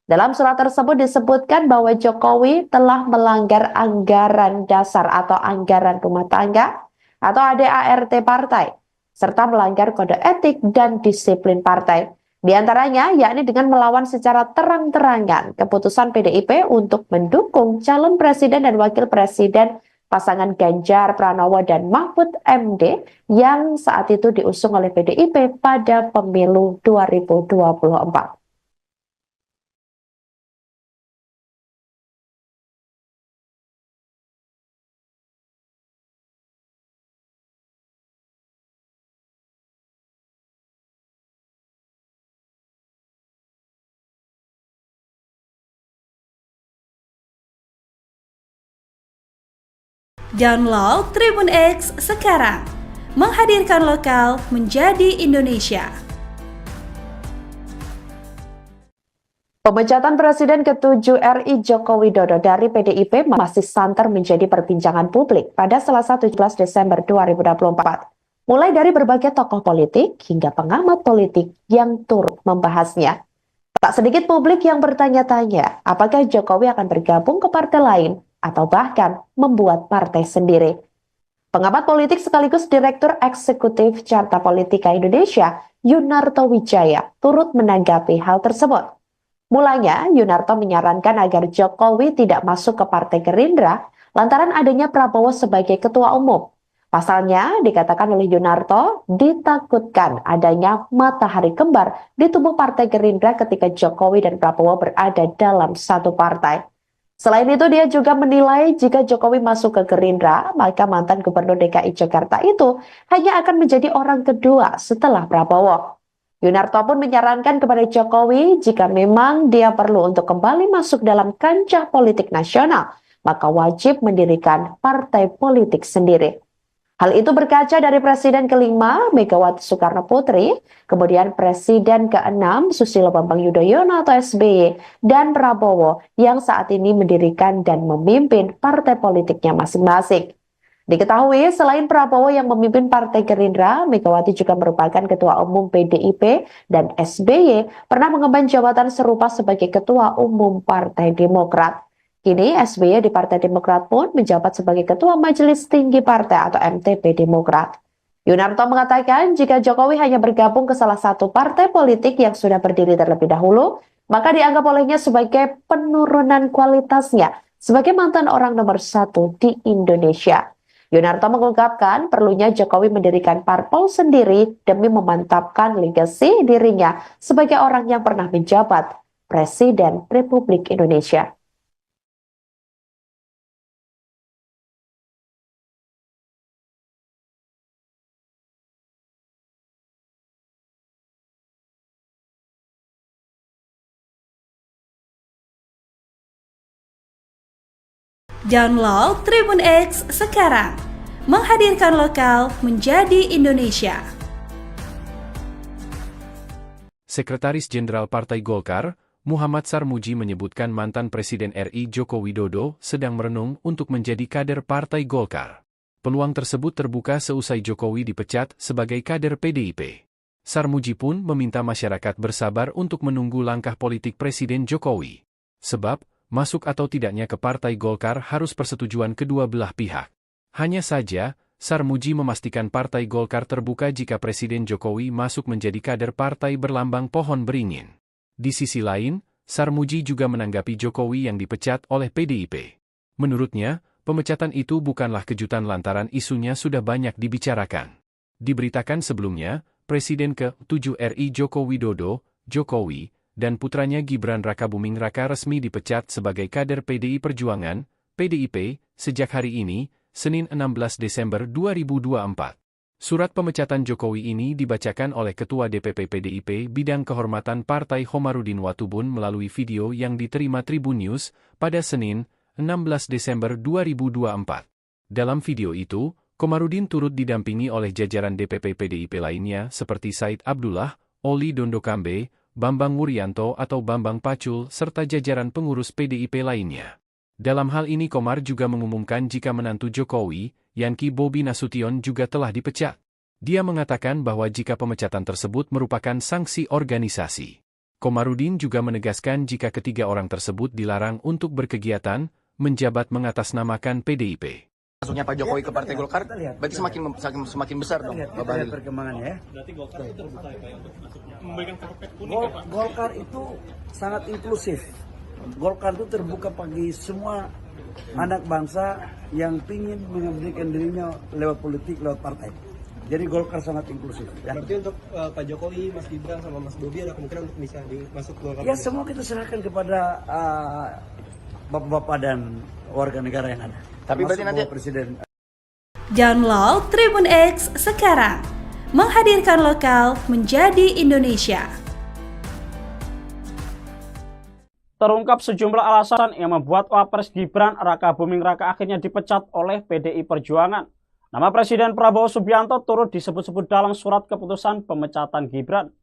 Dalam surat tersebut disebutkan bahwa Jokowi telah melanggar anggaran dasar atau anggaran rumah tangga atau ADART partai, serta melanggar kode etik dan disiplin partai. Di antaranya yakni dengan melawan secara terang-terangan keputusan PDIP untuk mendukung calon presiden dan wakil presiden pasangan Ganjar Pranowo dan Mahfud MD yang saat itu diusung oleh PDIP pada pemilu 2024. Download Tribun X sekarang, menghadirkan lokal menjadi Indonesia. Pemecatan Presiden ke-7 RI Joko Widodo dari PDIP masih santer menjadi perbincangan publik pada Selasa 17 Desember 2024. Mulai dari berbagai tokoh politik hingga pengamat politik yang turut membahasnya. Tak sedikit publik yang bertanya-tanya apakah Jokowi akan bergabung ke partai lain atau bahkan membuat partai sendiri. Pengamat politik sekaligus Direktur Eksekutif Carta Politika Indonesia, Yunarto Wijaya, turut menanggapi hal tersebut. Mulanya, Yunarto menyarankan agar Jokowi tidak masuk ke Partai Gerindra lantaran adanya Prabowo sebagai ketua umum. Pasalnya, dikatakan oleh Yunarto, ditakutkan adanya matahari kembar di tubuh Partai Gerindra ketika Jokowi dan Prabowo berada dalam satu partai. Selain itu, dia juga menilai jika Jokowi masuk ke Gerindra, maka mantan Gubernur DKI Jakarta itu hanya akan menjadi orang kedua setelah Prabowo. Yunarto pun menyarankan kepada Jokowi jika memang dia perlu untuk kembali masuk dalam kancah politik nasional, maka wajib mendirikan partai politik sendiri. Hal itu berkaca dari Presiden ke-5 Megawati Soekarno Putri, kemudian Presiden ke-6 Susilo Bambang Yudhoyono atau SBY, dan Prabowo yang saat ini mendirikan dan memimpin partai politiknya masing-masing. Diketahui selain Prabowo yang memimpin Partai Gerindra, Megawati juga merupakan Ketua Umum PDIP dan SBY pernah mengemban jabatan serupa sebagai Ketua Umum Partai Demokrat. Kini SBY di Partai Demokrat pun menjabat sebagai Ketua Majelis Tinggi Partai atau MTP Demokrat. Yunarto mengatakan jika Jokowi hanya bergabung ke salah satu partai politik yang sudah berdiri terlebih dahulu, maka dianggap olehnya sebagai penurunan kualitasnya sebagai mantan orang nomor 1 di Indonesia. Yunarto mengungkapkan perlunya Jokowi mendirikan parpol sendiri demi memantapkan legasi dirinya sebagai orang yang pernah menjabat Presiden Republik Indonesia. Download Tribun X sekarang, menghadirkan lokal menjadi Indonesia. Sekretaris Jenderal Partai Golkar, Muhammad Sarmuji menyebutkan mantan Presiden RI Joko Widodo sedang merenung untuk menjadi kader Partai Golkar. Peluang tersebut terbuka seusai Jokowi dipecat sebagai kader PDIP. Sarmuji pun meminta masyarakat bersabar untuk menunggu langkah politik Presiden Jokowi. Sebab, masuk atau tidaknya ke Partai Golkar harus persetujuan kedua belah pihak. Hanya saja, Sarmuji memastikan Partai Golkar terbuka jika Presiden Jokowi masuk menjadi kader partai berlambang pohon beringin. Di sisi lain, Sarmuji juga menanggapi Jokowi yang dipecat oleh PDIP. Menurutnya, pemecatan itu bukanlah kejutan lantaran isunya sudah banyak dibicarakan. Diberitakan sebelumnya, Presiden ke-7 RI Joko Widodo, Jokowi, dan putranya Gibran Rakabuming Raka resmi dipecat sebagai kader PDI Perjuangan, PDIP, sejak hari ini, Senin 16 Desember 2024. Surat pemecatan Jokowi ini dibacakan oleh Ketua DPP PDIP Bidang Kehormatan Partai Khomarudin Watubun melalui video yang diterima Tribun News pada Senin, 16 Desember 2024. Dalam video itu, Khomarudin turut didampingi oleh jajaran DPP PDIP lainnya seperti Said Abdullah, Oli Dondokambe, Bambang Wuryanto atau Bambang Pacul serta jajaran pengurus PDIP lainnya. Dalam hal ini Komar juga mengumumkan jika menantu Jokowi, Yanki Bobi Nasution juga telah dipecat. Dia mengatakan bahwa jika pemecatan tersebut merupakan sanksi organisasi. Khomarudin juga menegaskan jika ketiga orang tersebut dilarang untuk berkegiatan, menjabat mengatasnamakan PDIP. Masuknya Pak Jokowi ke Partai Golkar, berarti semakin besar dong. Kita lihat perkembangannya ya. Berarti Golkar itu terbuka ya Pak ya, untuk masuknya. Memberikan karpet kuning ya Pak. Golkar itu sangat inklusif. Golkar itu terbuka bagi semua anak bangsa yang ingin mengabdikan dirinya lewat politik, lewat partai. Jadi Golkar sangat inklusif. Ya. Berarti untuk Pak Jokowi, Mas Gibran sama Mas Bobi ada kemungkinan untuk bisa masuk Golkar? Ya semua kita serahkan kepada bapak-bapak dan warga negara yang ada. Tapi berarti nanti Presiden. Download Tribun X sekarang, menghadirkan lokal menjadi Indonesia. Terungkap sejumlah alasan yang membuat Wapres Gibran Rakabuming Raka akhirnya dipecat oleh PDI Perjuangan. Nama Presiden Prabowo Subianto turut disebut-sebut dalam surat keputusan pemecatan Gibran.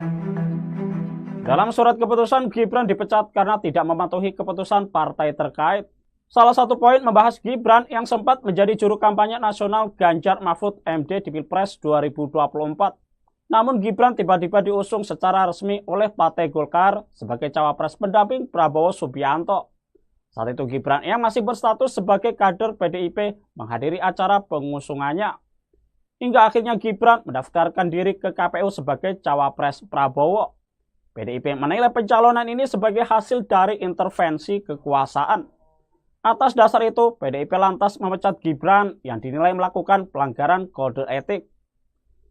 Dalam surat keputusan, Gibran dipecat karena tidak mematuhi keputusan partai terkait. Salah satu poin membahas Gibran yang sempat menjadi juru kampanye nasional Ganjar Mahfud MD di Pilpres 2024. Namun Gibran tiba-tiba diusung secara resmi oleh Partai Golkar sebagai cawapres pendamping Prabowo Subianto. Saat itu Gibran yang masih berstatus sebagai kader PDIP menghadiri acara pengusungannya. Hingga akhirnya Gibran mendaftarkan diri ke KPU sebagai cawapres Prabowo. PDIP menilai pencalonan ini sebagai hasil dari intervensi kekuasaan. Atas dasar itu, PDIP lantas memecat Gibran yang dinilai melakukan pelanggaran kode etik.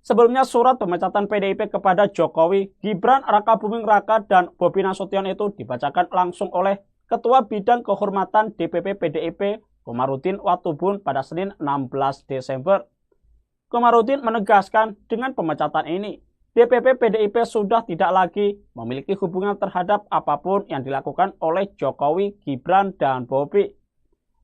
Sebelumnya surat pemecatan PDIP kepada Jokowi, Gibran Rakabuming Raka, dan Bobi Nasution itu dibacakan langsung oleh Ketua Bidang Kehormatan DPP PDIP Khomarudin Watubun pada Senin 16 Desember. Khomarudin menegaskan dengan pemecatan ini, DPP PDIP sudah tidak lagi memiliki hubungan terhadap apapun yang dilakukan oleh Jokowi, Gibran, dan Bobi.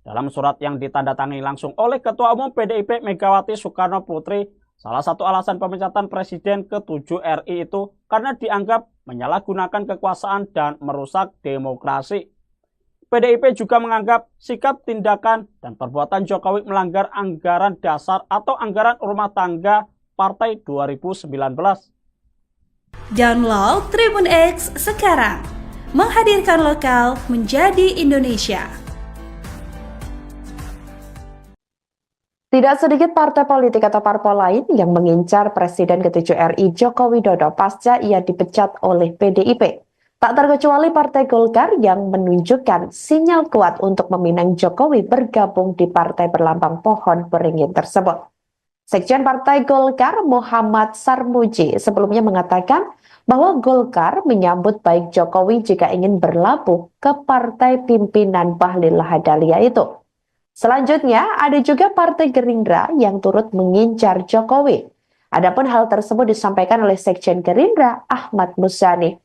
Dalam surat yang ditandatangani langsung oleh Ketua Umum PDIP Megawati Soekarno Putri, salah satu alasan pemecatan Presiden ke-7 RI itu karena dianggap menyalahgunakan kekuasaan dan merusak demokrasi. PDIP juga menganggap sikap, tindakan, dan perbuatan Jokowi melanggar anggaran dasar atau anggaran rumah tangga Partai 2019. Download Tribun X sekarang, menghadirkan lokal menjadi Indonesia. Tidak sedikit partai politik atau parpol lain yang mengincar Presiden ke-7 RI Joko Widodo pasca ia dipecat oleh PDIP. Tak terkecuali Partai Golkar yang menunjukkan sinyal kuat untuk meminang Jokowi bergabung di partai berlambang pohon beringin tersebut. Sekjen Partai Golkar Muhammad Sarmuji sebelumnya mengatakan bahwa Golkar menyambut baik Jokowi jika ingin berlabuh ke partai pimpinan Bahlil Lahadalia itu. Selanjutnya, ada juga Partai Gerindra yang turut mengincar Jokowi. Adapun hal tersebut disampaikan oleh Sekjen Gerindra Ahmad Muzani.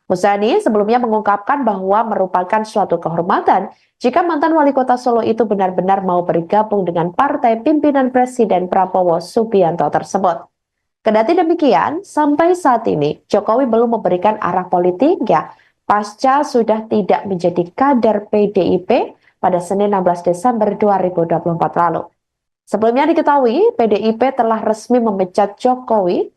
Muzani sebelumnya mengungkapkan bahwa merupakan suatu kehormatan jika mantan wali kota Solo itu benar-benar mau bergabung dengan partai pimpinan Presiden Prabowo Subianto tersebut. Kendati demikian, sampai saat ini Jokowi belum memberikan arah politiknya pasca sudah tidak menjadi kader PDIP pada Senin 16 Desember 2024 lalu. Sebelumnya diketahui PDIP telah resmi memecat Jokowi,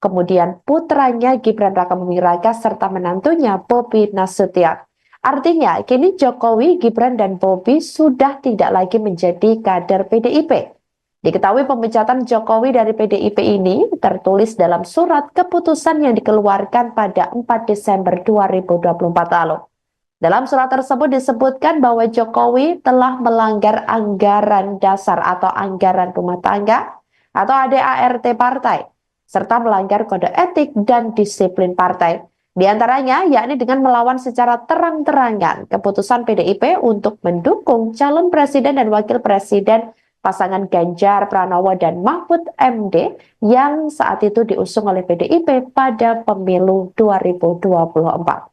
kemudian putranya Gibran Rakabuming Raka serta menantunya Bobi Nasution. Artinya, kini Jokowi, Gibran, dan Bobi sudah tidak lagi menjadi kader PDIP. Diketahui pemecatan Jokowi dari PDIP ini tertulis dalam surat keputusan yang dikeluarkan pada 4 Desember 2024 lalu. Dalam surat tersebut disebutkan bahwa Jokowi telah melanggar anggaran dasar atau anggaran rumah tangga atau ADART partai, serta melanggar kode etik dan disiplin partai. Di antaranya yakni dengan melawan secara terang-terangan keputusan PDIP untuk mendukung calon presiden dan wakil presiden pasangan Ganjar Pranowo dan Mahfud MD yang saat itu diusung oleh PDIP pada pemilu 2024.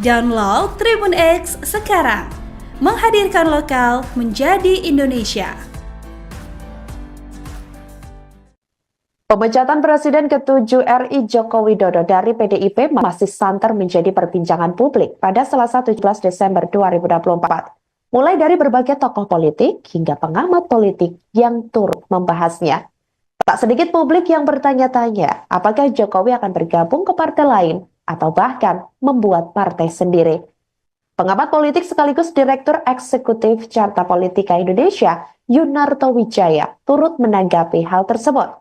Download Tribun X sekarang, menghadirkan lokal menjadi Indonesia. Pemecatan Presiden ke-7 RI Joko Widodo dari PDIP masih santer menjadi perbincangan publik pada Selasa 17 Desember 2024. Mulai dari berbagai tokoh politik hingga pengamat politik yang turut membahasnya. Tak sedikit publik yang bertanya-tanya apakah Jokowi akan bergabung ke partai lain atau bahkan membuat partai sendiri. Pengamat politik sekaligus Direktur Eksekutif Carta Politika Indonesia, Yunarto Wijaya, turut menanggapi hal tersebut.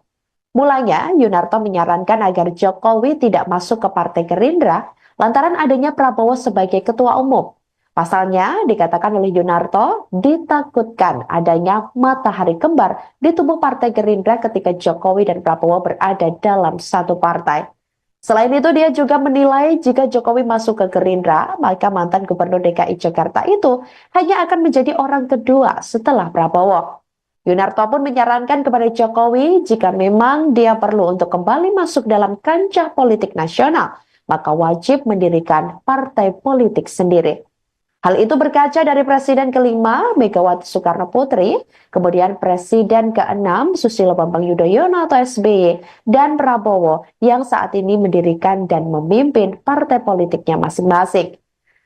Mulanya, Yunarto menyarankan agar Jokowi tidak masuk ke Partai Gerindra lantaran adanya Prabowo sebagai ketua umum. Pasalnya, dikatakan oleh Yunarto, ditakutkan adanya matahari kembar di tubuh Partai Gerindra ketika Jokowi dan Prabowo berada dalam satu partai. Selain itu, dia juga menilai jika Jokowi masuk ke Gerindra, maka mantan Gubernur DKI Jakarta itu hanya akan menjadi orang kedua setelah Prabowo. Yunarto pun menyarankan kepada Jokowi jika memang dia perlu untuk kembali masuk dalam kancah politik nasional, maka wajib mendirikan partai politik sendiri. Hal itu berkaca dari Presiden ke-5 Megawati Soekarno Putri, kemudian Presiden ke-6 Susilo Bambang Yudhoyono atau SBY, dan Prabowo yang saat ini mendirikan dan memimpin partai politiknya masing-masing.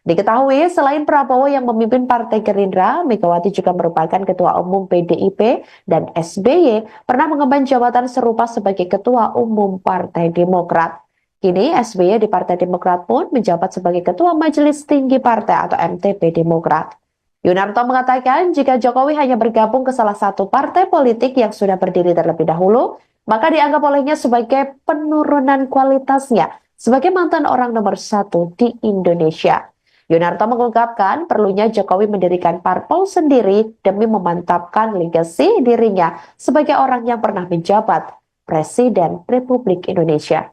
Diketahui selain Prabowo yang memimpin Partai Gerindra, Megawati juga merupakan Ketua Umum PDIP dan SBY pernah mengemban jabatan serupa sebagai Ketua Umum Partai Demokrat. Kini SBY di Partai Demokrat pun menjabat sebagai Ketua Majelis Tinggi Partai atau MTP Demokrat. Yunarto mengatakan jika Jokowi hanya bergabung ke salah satu partai politik yang sudah berdiri terlebih dahulu, maka dianggap olehnya sebagai penurunan kualitasnya sebagai mantan orang nomor 1 di Indonesia. Yunarto mengungkapkan perlunya Jokowi mendirikan parpol sendiri demi memantapkan legasi dirinya sebagai orang yang pernah menjabat Presiden Republik Indonesia.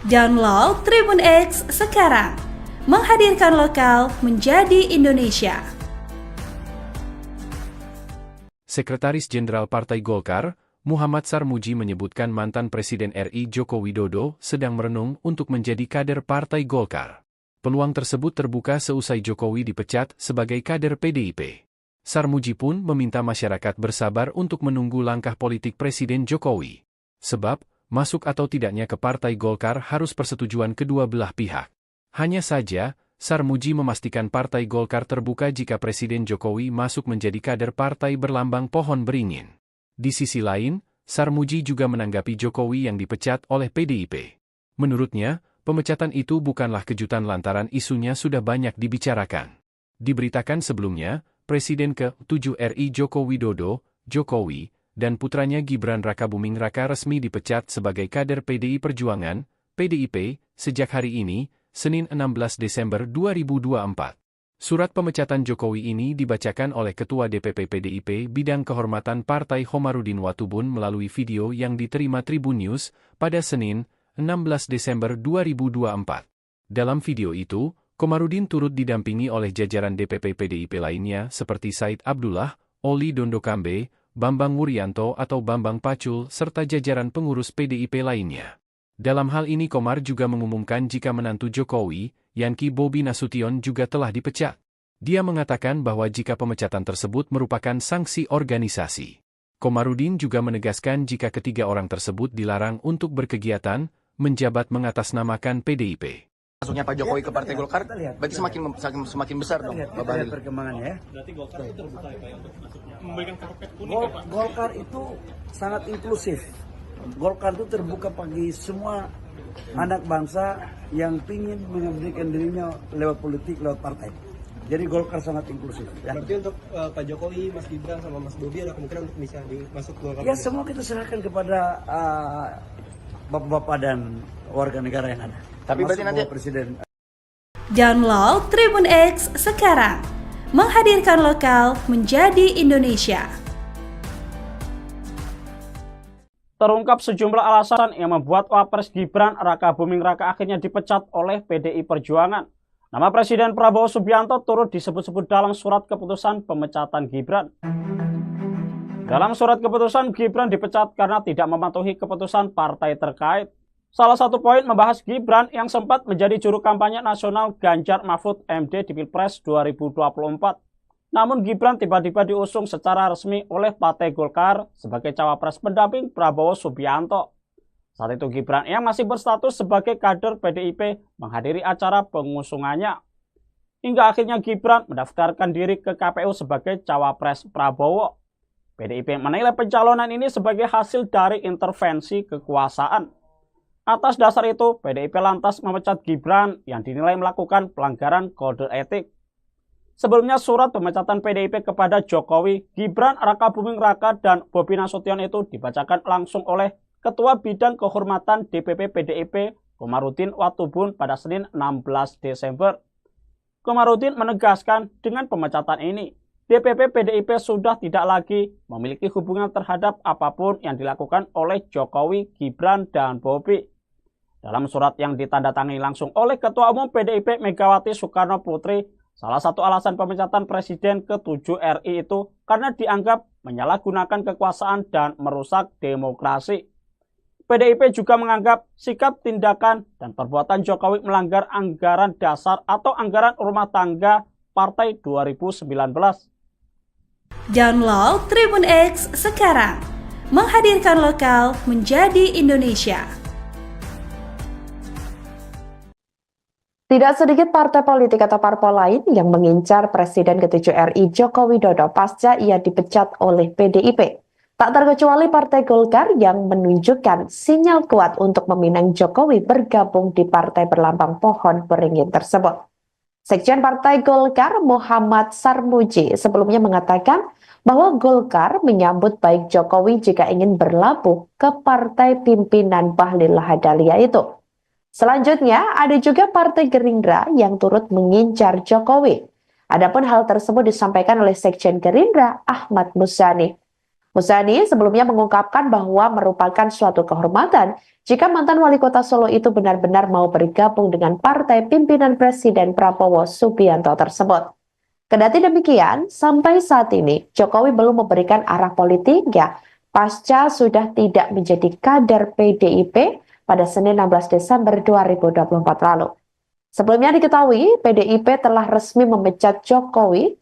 Download Tribun X sekarang, menghadirkan lokal menjadi Indonesia. Sekretaris Jenderal Partai Golkar, Muhammad Sarmuji menyebutkan mantan Presiden RI Joko Widodo sedang merenung untuk menjadi kader Partai Golkar. Peluang tersebut terbuka seusai Jokowi dipecat sebagai kader PDIP. Sarmuji pun meminta masyarakat bersabar untuk menunggu langkah politik Presiden Jokowi. Sebab, masuk atau tidaknya ke Partai Golkar harus persetujuan kedua belah pihak. Hanya saja, Sarmuji memastikan Partai Golkar terbuka jika Presiden Jokowi masuk menjadi kader partai berlambang pohon beringin. Di sisi lain, Sarmuji juga menanggapi Jokowi yang dipecat oleh PDIP. Menurutnya, pemecatan itu bukanlah kejutan lantaran isunya sudah banyak dibicarakan. Diberitakan sebelumnya, Presiden ke-7 RI Joko Widodo, Jokowi, dan putranya Gibran Rakabuming Raka resmi dipecat sebagai kader PDI Perjuangan, PDIP, sejak hari ini, Senin 16 Desember 2024. Surat pemecatan Jokowi ini dibacakan oleh Ketua DPP PDIP Bidang Kehormatan Partai Khomarudin Watubun melalui video yang diterima Tribun News pada Senin, 16 Desember 2024. Dalam video itu, Khomarudin turut didampingi oleh jajaran DPP PDIP lainnya seperti Said Abdullah, Oli Dondokambe, Bambang Wuryanto atau Bambang Pacul serta jajaran pengurus PDIP lainnya. Dalam hal ini Komar juga mengumumkan jika menantu Jokowi, Yanki Bobi Nasution juga telah dipecat. Dia mengatakan bahwa jika pemecatan tersebut merupakan sanksi organisasi. Khomarudin juga menegaskan jika ketiga orang tersebut dilarang untuk berkegiatan, menjabat mengatasnamakan PDIP. Masuknya Pak Jokowi ke Partai Golkar, berarti semakin besar dong, Pak Bahlil. Perkembangannya ya. Berarti Golkar itu terbuka ya Pak ya untuk masuknya. Memberikan karpet kuning ya Pak. Golkar itu sangat inklusif. Golkar itu terbuka bagi semua anak bangsa yang ingin mengabdikan dirinya lewat politik, lewat partai. Jadi Golkar sangat inklusif. Ya. Berarti untuk Pak Jokowi, Mas Gibran sama Mas Bobi ada kemungkinan untuk bisa masuk Golkar. Ya semua kita serahkan kepada bapak-bapak dan warga negara yang ada. Tapi berarti nanti Presiden. Download Tribun X sekarang, menghadirkan lokal menjadi Indonesia. Terungkap sejumlah alasan yang membuat Wapres Gibran Rakabuming Raka akhirnya dipecat oleh PDI Perjuangan. Nama Presiden Prabowo Subianto turut disebut-sebut dalam surat keputusan pemecatan Gibran. Dalam surat keputusan, Gibran dipecat karena tidak mematuhi keputusan partai terkait. Salah satu poin membahas Gibran yang sempat menjadi juru kampanye nasional Ganjar Mahfud MD di Pilpres 2024. Namun Gibran tiba-tiba diusung secara resmi oleh Partai Golkar sebagai cawapres pendamping Prabowo Subianto. Saat itu Gibran yang masih berstatus sebagai kader PDIP menghadiri acara pengusungannya. Hingga akhirnya Gibran mendaftarkan diri ke KPU sebagai cawapres Prabowo. PDIP menilai pencalonan ini sebagai hasil dari intervensi kekuasaan. Atas dasar itu, PDIP lantas memecat Gibran yang dinilai melakukan pelanggaran kode etik. Sebelumnya surat pemecatan PDIP kepada Jokowi, Gibran Rakabuming Raka dan Bobi Nasution itu dibacakan langsung oleh Ketua Bidang Kehormatan DPP PDIP Khomarudin Watubun pada Senin 16 Desember. Khomarudin menegaskan dengan pemecatan ini, DPP PDIP sudah tidak lagi memiliki hubungan terhadap apapun yang dilakukan oleh Jokowi, Gibran, dan Bobi. Dalam surat yang ditandatangani langsung oleh Ketua Umum PDIP Megawati Soekarno Putri, salah satu alasan pemecatan Presiden ke-7 RI itu karena dianggap menyalahgunakan kekuasaan dan merusak demokrasi. PDIP juga menganggap sikap, tindakan, dan perbuatan Jokowi melanggar anggaran dasar atau anggaran rumah tangga Partai 2019. Download Tribun X sekarang, menghadirkan lokal menjadi Indonesia. Tidak sedikit partai politik atau parpol lain yang mengincar Presiden ke-7 RI Joko Widodo pasca ia dipecat oleh PDIP. Tak terkecuali Partai Golkar yang menunjukkan sinyal kuat untuk meminang Jokowi bergabung di partai berlambang pohon beringin tersebut. Sekjen Partai Golkar Muhammad Sarmuji sebelumnya mengatakan bahwa Golkar menyambut baik Jokowi jika ingin berlabuh ke partai pimpinan Bahlil Lahadalia itu. Selanjutnya, ada juga Partai Gerindra yang turut mengincar Jokowi. Adapun hal tersebut disampaikan oleh Sekjen Gerindra Ahmad Muzani. Muzani sebelumnya mengungkapkan bahwa merupakan suatu kehormatan jika mantan wali kota Solo itu benar-benar mau bergabung dengan partai pimpinan Presiden Prabowo Subianto tersebut. Kendati demikian, sampai saat ini Jokowi belum memberikan arah politiknya pasca sudah tidak menjadi kader PDIP pada Senin 16 Desember 2024 lalu. Sebelumnya diketahui, PDIP telah resmi memecat Jokowi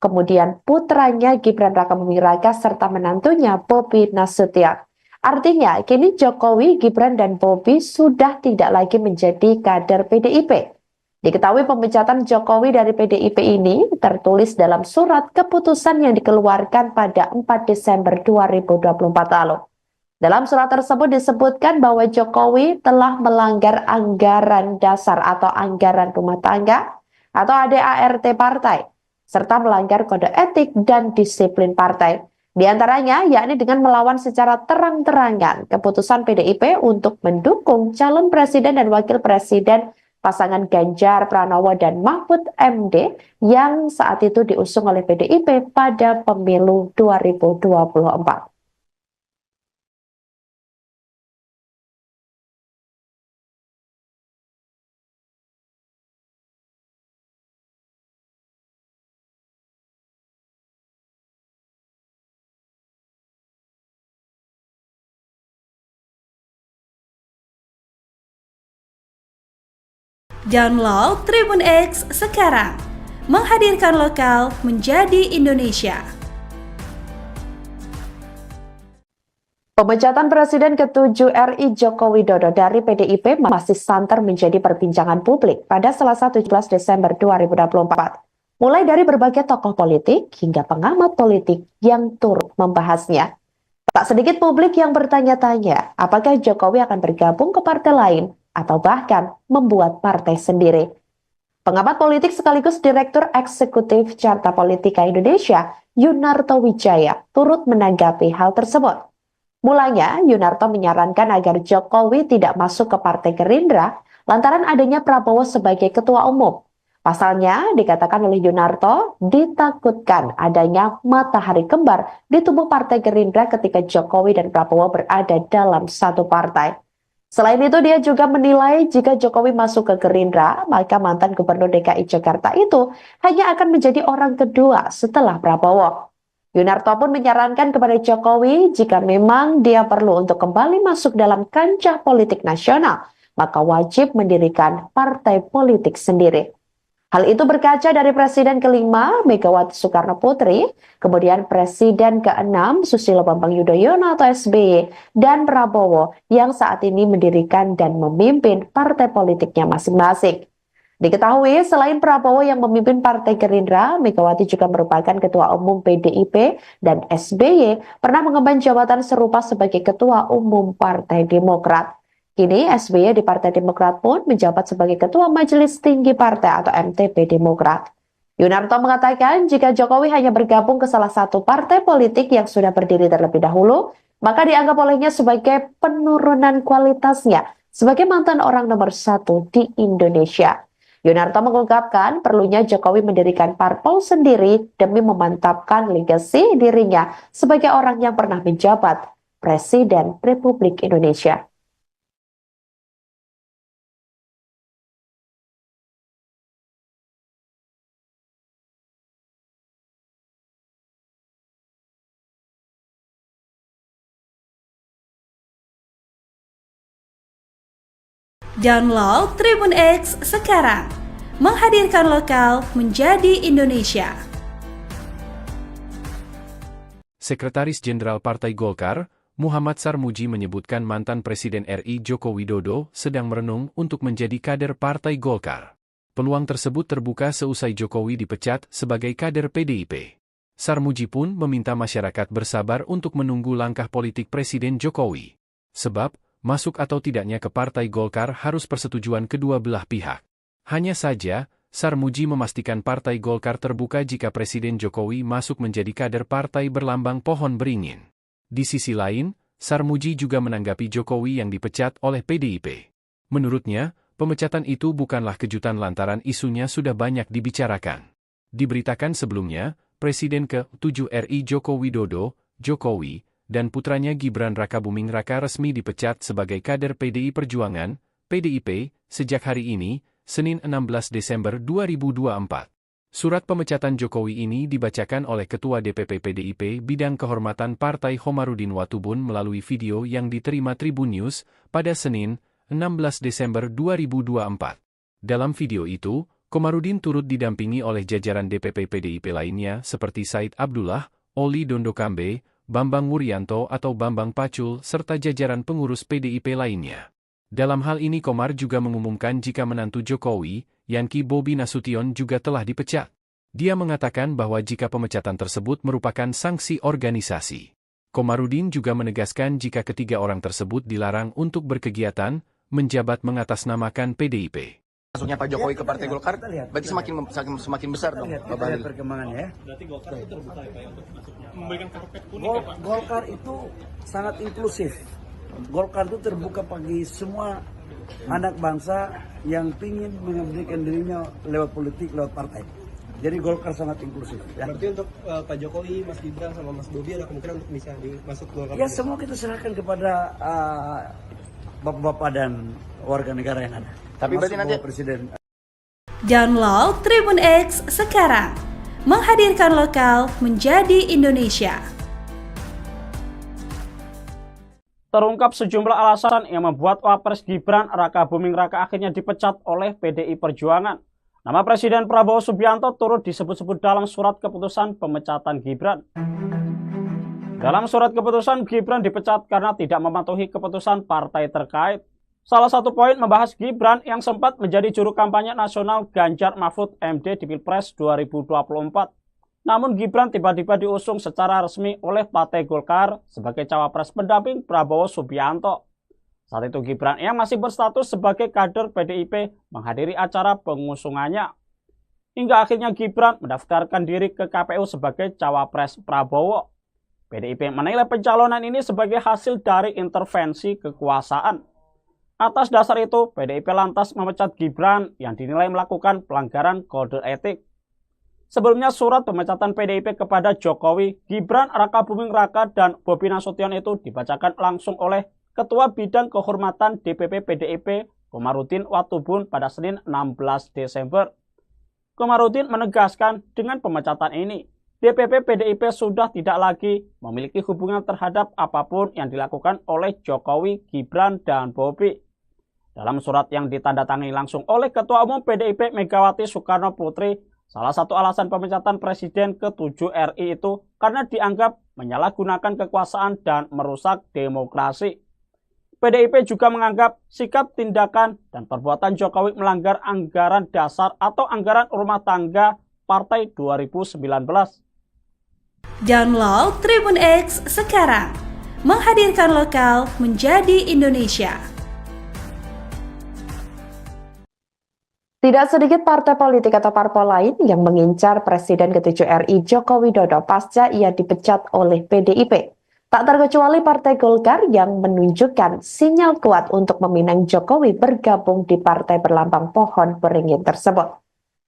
kemudian putranya Gibran Rakabuming Raka serta menantunya Bobi Nasution. Artinya, kini Jokowi, Gibran, dan Bobi sudah tidak lagi menjadi kader PDIP. Diketahui pemecatan Jokowi dari PDIP ini tertulis dalam surat keputusan yang dikeluarkan pada 4 Desember 2024 lalu. Dalam surat tersebut disebutkan bahwa Jokowi telah melanggar anggaran dasar atau anggaran rumah tangga atau ADART partai, serta melanggar kode etik dan disiplin partai. Di antaranya yakni dengan melawan secara terang-terangan keputusan PDIP untuk mendukung calon presiden dan wakil presiden pasangan Ganjar Pranowo dan Mahfud MD yang saat itu diusung oleh PDIP pada pemilu 2024. Download Tribun X sekarang, menghadirkan lokal menjadi Indonesia. Pemecatan Presiden ke-7 RI Joko Widodo dari PDIP masih santer menjadi perbincangan publik pada Selasa 17 Desember 2024. Mulai dari berbagai tokoh politik hingga pengamat politik yang turut membahasnya. Tak sedikit publik yang bertanya-tanya apakah Jokowi akan bergabung ke partai lain atau bahkan membuat partai sendiri. Pengamat politik sekaligus Direktur Eksekutif Carta Politika Indonesia, Yunarto Wijaya, turut menanggapi hal tersebut. Mulanya, Yunarto menyarankan agar Jokowi tidak masuk ke Partai Gerindra lantaran adanya Prabowo sebagai ketua umum. Pasalnya, dikatakan oleh Yunarto, ditakutkan adanya matahari kembar di tubuh Partai Gerindra ketika Jokowi dan Prabowo berada dalam satu partai. Selain itu, dia juga menilai jika Jokowi masuk ke Gerindra, maka mantan Gubernur DKI Jakarta itu hanya akan menjadi orang kedua setelah Prabowo. Yunarto pun menyarankan kepada Jokowi jika memang dia perlu untuk kembali masuk dalam kancah politik nasional, maka wajib mendirikan partai politik sendiri. Hal itu berkaca dari Presiden kelima Megawati Soekarno Putri, kemudian Presiden ke-6 Susilo Bambang Yudhoyono atau SBY, dan Prabowo yang saat ini mendirikan dan memimpin partai politiknya masing-masing. Diketahui selain Prabowo yang memimpin Partai Gerindra, Megawati juga merupakan Ketua Umum PDIP dan SBY pernah mengemban jabatan serupa sebagai Ketua Umum Partai Demokrat. Kini SBY di Partai Demokrat pun menjabat sebagai Ketua Majelis Tinggi Partai atau MTP Demokrat. Yunarto mengatakan jika Jokowi hanya bergabung ke salah satu partai politik yang sudah berdiri terlebih dahulu, maka dianggap olehnya sebagai penurunan kualitasnya sebagai mantan orang nomor 1 di Indonesia. Yunarto mengungkapkan perlunya Jokowi mendirikan parpol sendiri demi memantapkan legasi dirinya sebagai orang yang pernah menjabat Presiden Republik Indonesia. Download Tribun X sekarang, menghadirkan lokal menjadi Indonesia. Sekretaris Jenderal Partai Golkar, Muhammad Sarmuji menyebutkan mantan Presiden RI Joko Widodo sedang merenung untuk menjadi kader Partai Golkar. Peluang tersebut terbuka seusai Jokowi dipecat sebagai kader PDIP. Sarmuji pun meminta masyarakat bersabar untuk menunggu langkah politik Presiden Jokowi. Sebab, masuk atau tidaknya ke Partai Golkar harus persetujuan kedua belah pihak. Hanya saja, Sarmuji memastikan Partai Golkar terbuka jika Presiden Jokowi masuk menjadi kader partai berlambang pohon beringin. Di sisi lain, Sarmuji juga menanggapi Jokowi yang dipecat oleh PDIP. Menurutnya, pemecatan itu bukanlah kejutan lantaran isunya sudah banyak dibicarakan. Diberitakan sebelumnya, Presiden ke-7 RI Joko Widodo, Jokowi, dan putranya Gibran Rakabuming Raka resmi dipecat sebagai kader PDI Perjuangan, PDIP, sejak hari ini, Senin 16 Desember 2024. Surat pemecatan Jokowi ini dibacakan oleh Ketua DPP PDIP Bidang Kehormatan Partai Khomarudin Watubun melalui video yang diterima Tribun News pada Senin, 16 Desember 2024. Dalam video itu, Komarudin turut didampingi oleh jajaran DPP PDIP lainnya seperti Said Abdullah, Oli Dondokambe, Bambang Wuryanto atau Bambang Pacul serta jajaran pengurus PDIP lainnya. Dalam hal ini Komar juga mengumumkan jika menantu Jokowi, Yanki Bobi Nasution juga telah dipecat. Dia mengatakan bahwa jika pemecatan tersebut merupakan sanksi organisasi. Komarudin juga menegaskan jika ketiga orang tersebut dilarang untuk berkegiatan, menjabat mengatasnamakan PDIP. Masuknya Pak Jokowi ke Partai Golkar, berarti semakin besar dong, Kita Pak lihat Bahlil. perkembangannya ya. Berarti Golkar itu terbuka ya Pak untuk memberikan karpet kuning Gol- ya Pak? Golkar itu sangat inklusif. Golkar itu terbuka bagi semua anak bangsa yang ingin mengabdikan dirinya lewat politik, lewat partai. Jadi Golkar sangat inklusif. Ya, Berarti untuk Pak Jokowi, Mas Gibran sama Mas Bobi ada kemungkinan untuk bisa masuk Golkar? ya semua kita serahkan kepada bapak-bapak dan warga negara yang ada. Tapi berarti Termasuk nanti Bapak Presiden. Download Tribun X sekarang, menghadirkan lokal menjadi Indonesia. Terungkap sejumlah alasan yang membuat Wapres Gibran Raka Buming Raka akhirnya dipecat oleh PDI Perjuangan. Nama Presiden Prabowo Subianto turut disebut-sebut dalam surat keputusan pemecatan Gibran. Dalam surat keputusan, Gibran dipecat karena tidak mematuhi keputusan partai terkait. Salah satu poin membahas Gibran yang sempat menjadi juru kampanye nasional Ganjar Mahfud MD di Pilpres 2024. Namun Gibran tiba-tiba diusung secara resmi oleh Partai Golkar sebagai cawapres pendamping Prabowo Subianto. Saat itu Gibran yang masih berstatus sebagai kader PDIP menghadiri acara pengusungannya. Hingga akhirnya Gibran mendaftarkan diri ke KPU sebagai cawapres Prabowo. PDIP menilai pencalonan ini sebagai hasil dari intervensi kekuasaan. Atas dasar itu, PDIP lantas memecat Gibran yang dinilai melakukan pelanggaran kode etik. Sebelumnya surat pemecatan PDIP kepada Jokowi, Gibran Raka Buming Raka dan Bobi Nasution itu dibacakan langsung oleh Ketua Bidang Kehormatan DPP PDIP Komarudin Watubun pada Senin 16 Desember. Komarudin menegaskan dengan pemecatan ini, DPP PDIP sudah tidak lagi memiliki hubungan terhadap apapun yang dilakukan oleh Jokowi, Gibran, dan Bobi. Dalam surat yang ditandatangani langsung oleh Ketua Umum PDIP Megawati Soekarno Putri, salah satu alasan pemecatan Presiden ke-7 RI itu karena dianggap menyalahgunakan kekuasaan dan merusak demokrasi. PDIP juga menganggap sikap, tindakan, dan perbuatan Jokowi melanggar anggaran dasar atau anggaran rumah tangga Partai 2019. Download Tribun X sekarang, menghadirkan lokal menjadi Indonesia. Tidak sedikit partai politik atau parpol lain yang mengincar Presiden ke-7 RI Joko Widodo pasca ia dipecat oleh PDIP. Tak terkecuali Partai Golkar yang menunjukkan sinyal kuat untuk meminang Jokowi bergabung di partai berlambang pohon beringin tersebut.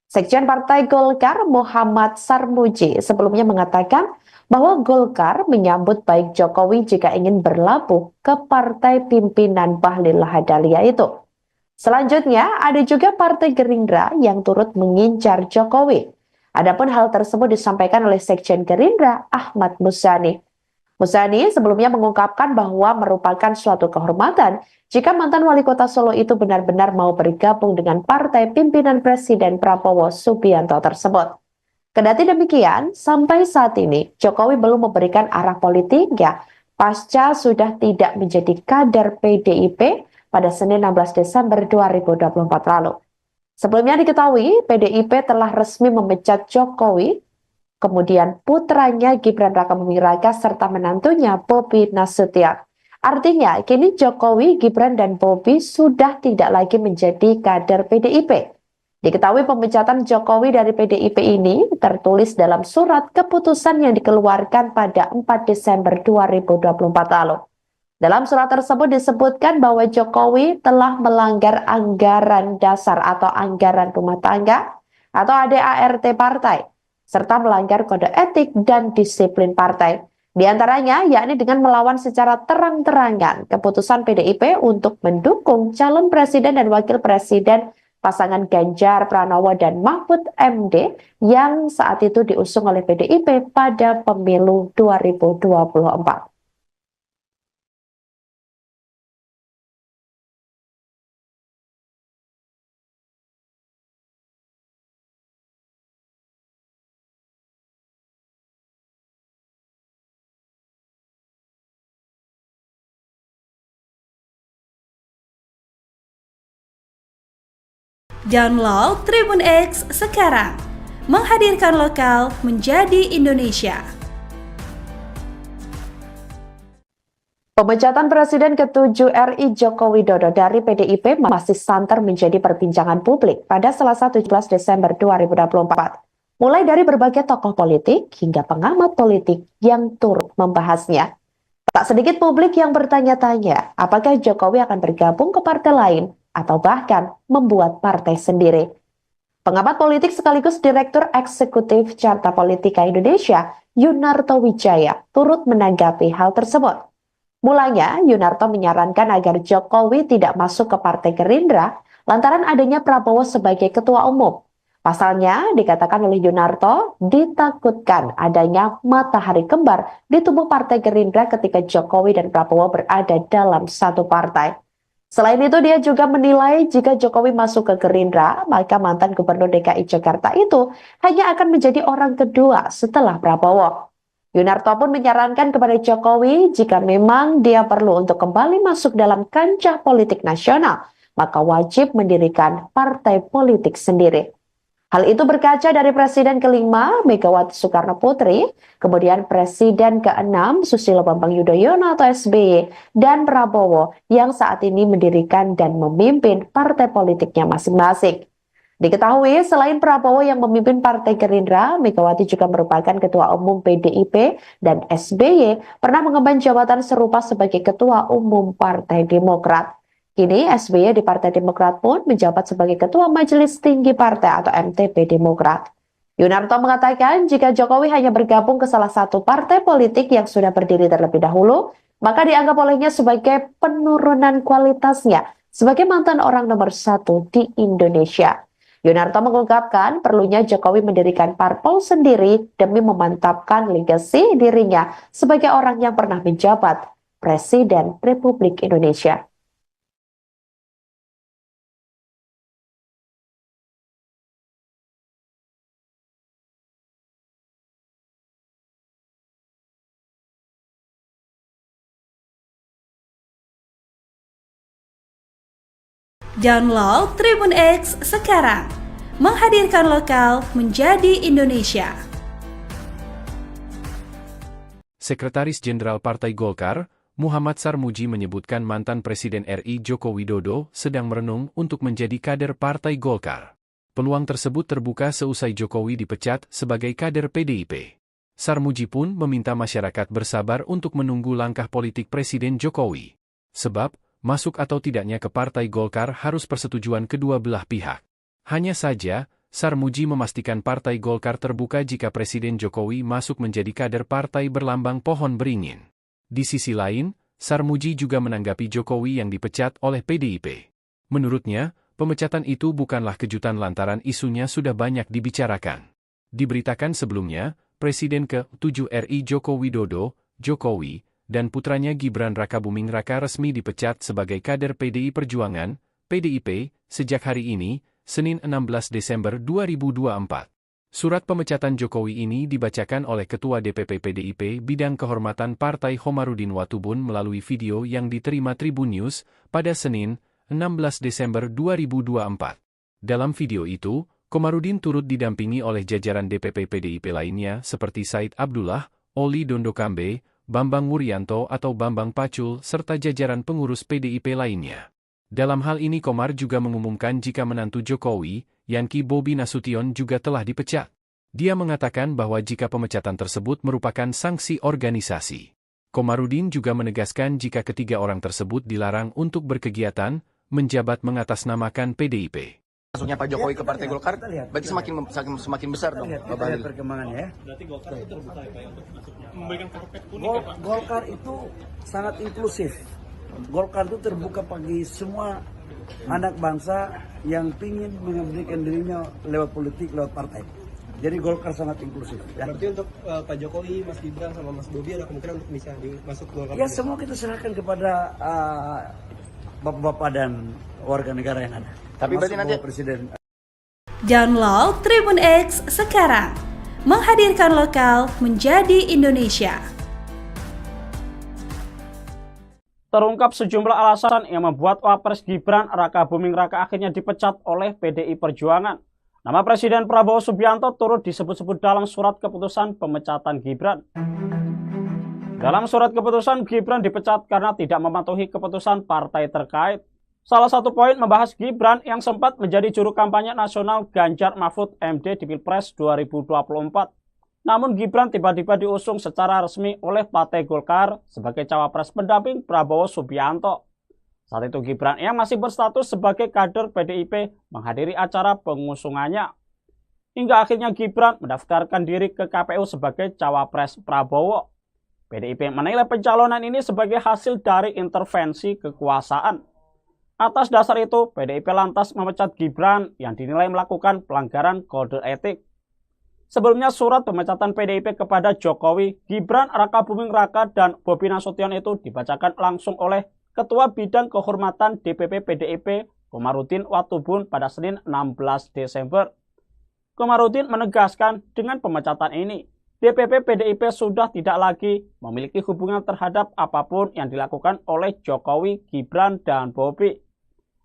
Sekjen Partai Golkar Muhammad Sarmuji sebelumnya mengatakan bahwa Golkar menyambut baik Jokowi jika ingin berlabuh ke partai pimpinan Bahlil Lahadalia itu. Selanjutnya, ada juga Partai Gerindra yang turut mengincar Jokowi. Adapun hal tersebut disampaikan oleh Sekjen Gerindra Ahmad Muzani. Muzani sebelumnya mengungkapkan bahwa merupakan suatu kehormatan jika mantan wali kota Solo itu benar-benar mau bergabung dengan partai pimpinan Presiden Prabowo Subianto tersebut. Kendati demikian, sampai saat ini Jokowi belum memberikan arah politiknya pasca sudah tidak menjadi kader PDIP pada Senin 16 Desember 2024 lalu. Sebelumnya diketahui, PDIP telah resmi memecat Jokowi, kemudian putranya Gibran Raka Buming Raka serta menantunya Bobi Nasution. Artinya, kini Jokowi, Gibran, dan Bobi sudah tidak lagi menjadi kader PDIP. Diketahui pemecatan Jokowi dari PDIP ini tertulis dalam surat keputusan yang dikeluarkan pada 4 Desember 2024 lalu. Dalam surat tersebut disebutkan bahwa Jokowi telah melanggar anggaran dasar atau anggaran rumah tangga atau ADART partai, serta melanggar kode etik dan disiplin partai. Di antaranya yakni dengan melawan secara terang-terangan keputusan PDIP untuk mendukung calon presiden dan wakil presiden pasangan Ganjar Pranowo dan Mahfud MD yang saat itu diusung oleh PDIP pada pemilu 2024. Download Tribun X sekarang, menghadirkan lokal menjadi Indonesia. Pemecatan Presiden ke-7 RI Joko Widodo dari PDIP masih santer menjadi perbincangan publik pada Selasa 17 Desember 2024. Mulai dari berbagai tokoh politik hingga pengamat politik yang turut membahasnya. Tak sedikit publik yang bertanya-tanya apakah Jokowi akan bergabung ke partai lain atau bahkan membuat partai sendiri. Pengamat politik sekaligus Direktur Eksekutif Carta Politika Indonesia, Yunarto Wijaya, turut menanggapi hal tersebut. Mulanya, Yunarto menyarankan agar Jokowi tidak masuk ke Partai Gerindra lantaran adanya Prabowo sebagai ketua umum. Pasalnya, dikatakan oleh Yunarto, ditakutkan adanya matahari kembar di tubuh Partai Gerindra ketika Jokowi dan Prabowo berada dalam satu partai. Selain itu, dia juga menilai jika Jokowi masuk ke Gerindra, maka mantan Gubernur DKI Jakarta itu hanya akan menjadi orang kedua setelah Prabowo. Yunarto pun menyarankan kepada Jokowi jika memang dia perlu untuk kembali masuk dalam kancah politik nasional, maka wajib mendirikan partai politik sendiri. Hal itu berkaca dari Presiden ke-5 Megawati Soekarno Putri, kemudian Presiden ke-6 Susilo Bambang Yudhoyono atau SBY, dan Prabowo yang saat ini mendirikan dan memimpin partai politiknya masing-masing. Diketahui selain Prabowo yang memimpin Partai Gerindra, Megawati juga merupakan Ketua Umum PDIP dan SBY pernah mengemban jabatan serupa sebagai Ketua Umum Partai Demokrat. Kini SBY di Partai Demokrat pun menjabat sebagai Ketua Majelis Tinggi Partai atau MTP Demokrat. Yunarto mengatakan jika Jokowi hanya bergabung ke salah satu partai politik yang sudah berdiri terlebih dahulu, maka dianggap olehnya sebagai penurunan kualitasnya sebagai mantan orang nomor 1 di Indonesia. Yunarto mengungkapkan perlunya Jokowi mendirikan parpol sendiri demi memantapkan legasi dirinya sebagai orang yang pernah menjabat Presiden Republik Indonesia. Download Tribun X sekarang, menghadirkan lokal menjadi Indonesia. Sekretaris Jenderal Partai Golkar, Muhammad Sarmuji menyebutkan mantan Presiden RI Joko Widodo sedang merenung untuk menjadi kader Partai Golkar. Peluang tersebut terbuka seusai Jokowi dipecat sebagai kader PDIP. Sarmuji pun meminta masyarakat bersabar untuk menunggu langkah politik Presiden Jokowi. Sebab, masuk atau tidaknya ke Partai Golkar harus persetujuan kedua belah pihak. Hanya saja, Sarmuji memastikan Partai Golkar terbuka jika Presiden Jokowi masuk menjadi kader partai berlambang pohon beringin. Di sisi lain, Sarmuji juga menanggapi Jokowi yang dipecat oleh PDIP. Menurutnya, pemecatan itu bukanlah kejutan lantaran isunya sudah banyak dibicarakan. Diberitakan sebelumnya, Presiden ke-7 RI Joko Widodo, Jokowi, dan putranya Gibran Rakabuming Raka resmi dipecat sebagai kader PDI Perjuangan, PDIP, sejak hari ini, Senin 16 Desember 2024. Surat pemecatan Jokowi ini dibacakan oleh Ketua DPP PDIP Bidang Kehormatan Partai Khomarudin Watubun melalui video yang diterima Tribun News pada Senin, 16 Desember 2024. Dalam video itu, Khomarudin turut didampingi oleh jajaran DPP PDIP lainnya seperti Said Abdullah, Oli Dondokambe, Bambang Wuryanto atau Bambang Pacul serta jajaran pengurus PDIP lainnya. Dalam hal ini Komar juga mengumumkan jika menantu Jokowi, Yanki Bobi Nasution juga telah dipecat. Dia mengatakan bahwa jika pemecatan tersebut merupakan sanksi organisasi. Khomarudin juga menegaskan jika ketiga orang tersebut dilarang untuk berkegiatan, menjabat mengatasnamakan PDIP. Masuknya Pak Jokowi ke Partai Golkar, berarti semakin besar dong. Kita lihat perkembangannya ya. Berarti Golkar itu terbuka ya Pak ya, untuk memberikan karpet kuning ya Pak? Golkar itu sangat inklusif. Golkar itu terbuka bagi semua anak bangsa yang ingin mengabdikan dirinya lewat politik, lewat partai. Jadi Golkar sangat inklusif. Ya. Berarti untuk Pak Jokowi, Mas Gibran sama Mas Bobi ada kemungkinan untuk bisa masuk Golkar? Ya semua kita serahkan kepada bapak-bapak dan warga negara yang ada. Tapi berarti nanti Presiden. Download Tribun X sekarang, menghadirkan lokal menjadi Indonesia. Terungkap sejumlah alasan yang membuat Wapres Gibran Raka Buming Raka akhirnya dipecat oleh PDI Perjuangan. Nama Presiden Prabowo Subianto turut disebut-sebut dalam surat keputusan pemecatan Gibran. Dalam surat keputusan, Gibran dipecat karena tidak mematuhi keputusan partai terkait. Salah satu poin membahas Gibran yang sempat menjadi juru kampanye nasional Ganjar Mahfud MD di Pilpres 2024. Namun Gibran tiba-tiba diusung secara resmi oleh Partai Golkar sebagai cawapres pendamping Prabowo Subianto. Saat itu Gibran yang masih berstatus sebagai kader PDIP menghadiri acara pengusungannya. Hingga akhirnya Gibran mendaftarkan diri ke KPU sebagai cawapres Prabowo. PDIP menilai pencalonan ini sebagai hasil dari intervensi kekuasaan. Atas dasar itu, PDIP lantas memecat Gibran yang dinilai melakukan pelanggaran kode etik. Sebelumnya surat pemecatan PDIP kepada Jokowi, Gibran Raka Buming Raka dan Bobi Nasution itu dibacakan langsung oleh Ketua Bidang Kehormatan DPP PDIP Komarudin Watubun pada Senin 16 Desember. Komarudin menegaskan dengan pemecatan ini, DPP PDIP sudah tidak lagi memiliki hubungan terhadap apapun yang dilakukan oleh Jokowi, Gibran, dan Bobi.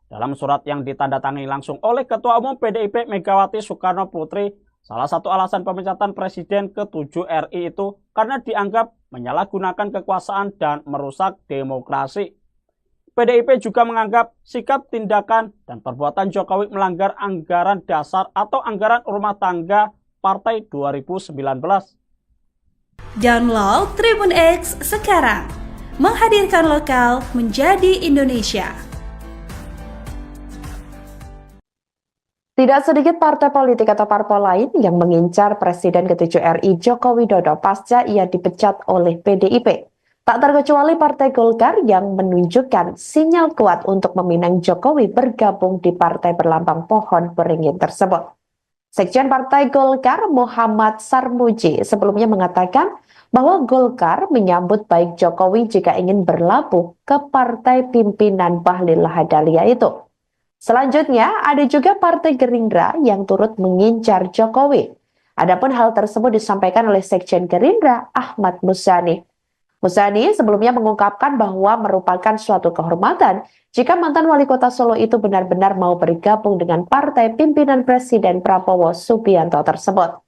Dalam surat yang ditandatangani langsung oleh Ketua Umum PDIP Megawati Soekarno Putri, salah satu alasan pemecatan Presiden ke-7 RI itu karena dianggap menyalahgunakan kekuasaan dan merusak demokrasi. PDIP juga menganggap sikap, tindakan, dan perbuatan Jokowi melanggar anggaran dasar atau anggaran rumah tangga Partai 2019. Download Tribun X sekarang, menghadirkan lokal menjadi Indonesia. Tidak sedikit partai politik atau parpol lain yang mengincar Presiden ke-7 RI Joko Widodo pasca ia dipecat oleh PDIP. Tak terkecuali Partai Golkar yang menunjukkan sinyal kuat untuk meminang Jokowi bergabung di partai berlambang pohon beringin tersebut. Sekjen Partai Golkar Muhammad Sarmuji sebelumnya mengatakan bahwa Golkar menyambut baik Jokowi jika ingin berlabuh ke partai pimpinan Bahlil Lahadalia itu. Selanjutnya, ada juga Partai Gerindra yang turut mengincar Jokowi. Adapun hal tersebut disampaikan oleh Sekjen Gerindra Ahmad Muzani. Muzani sebelumnya mengungkapkan bahwa merupakan suatu kehormatan jika mantan wali kota Solo itu benar-benar mau bergabung dengan partai pimpinan Presiden Prabowo Subianto tersebut.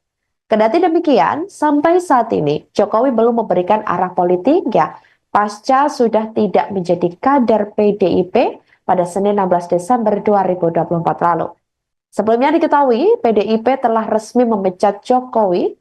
Kendati demikian, sampai saat ini Jokowi belum memberikan arah politiknya pasca sudah tidak menjadi kader PDIP pada Senin 16 Desember 2024 lalu. Sebelumnya diketahui, PDIP telah resmi memecat Jokowi,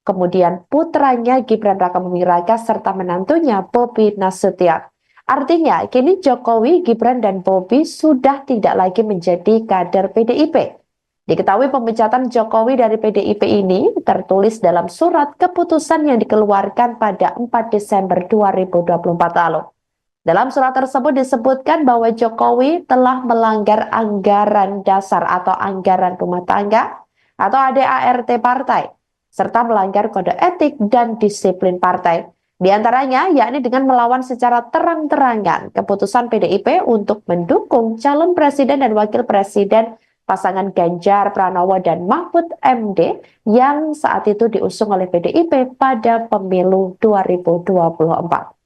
kemudian putranya Gibran Raka Buming Raka serta menantunya Bobi Nasution. Artinya, kini Jokowi, Gibran, dan Bobi sudah tidak lagi menjadi kader PDIP. Diketahui pemecatan Jokowi dari PDIP ini tertulis dalam surat keputusan yang dikeluarkan pada 4 Desember 2024 lalu. Dalam surat tersebut disebutkan bahwa Jokowi telah melanggar anggaran dasar atau anggaran rumah tangga atau ADART partai, serta melanggar kode etik dan disiplin partai. Di antaranya yakni dengan melawan secara terang-terangan keputusan PDIP untuk mendukung calon presiden dan wakil presiden pasangan Ganjar Pranowo dan Mahfud MD yang saat itu diusung oleh PDIP pada pemilu 2024.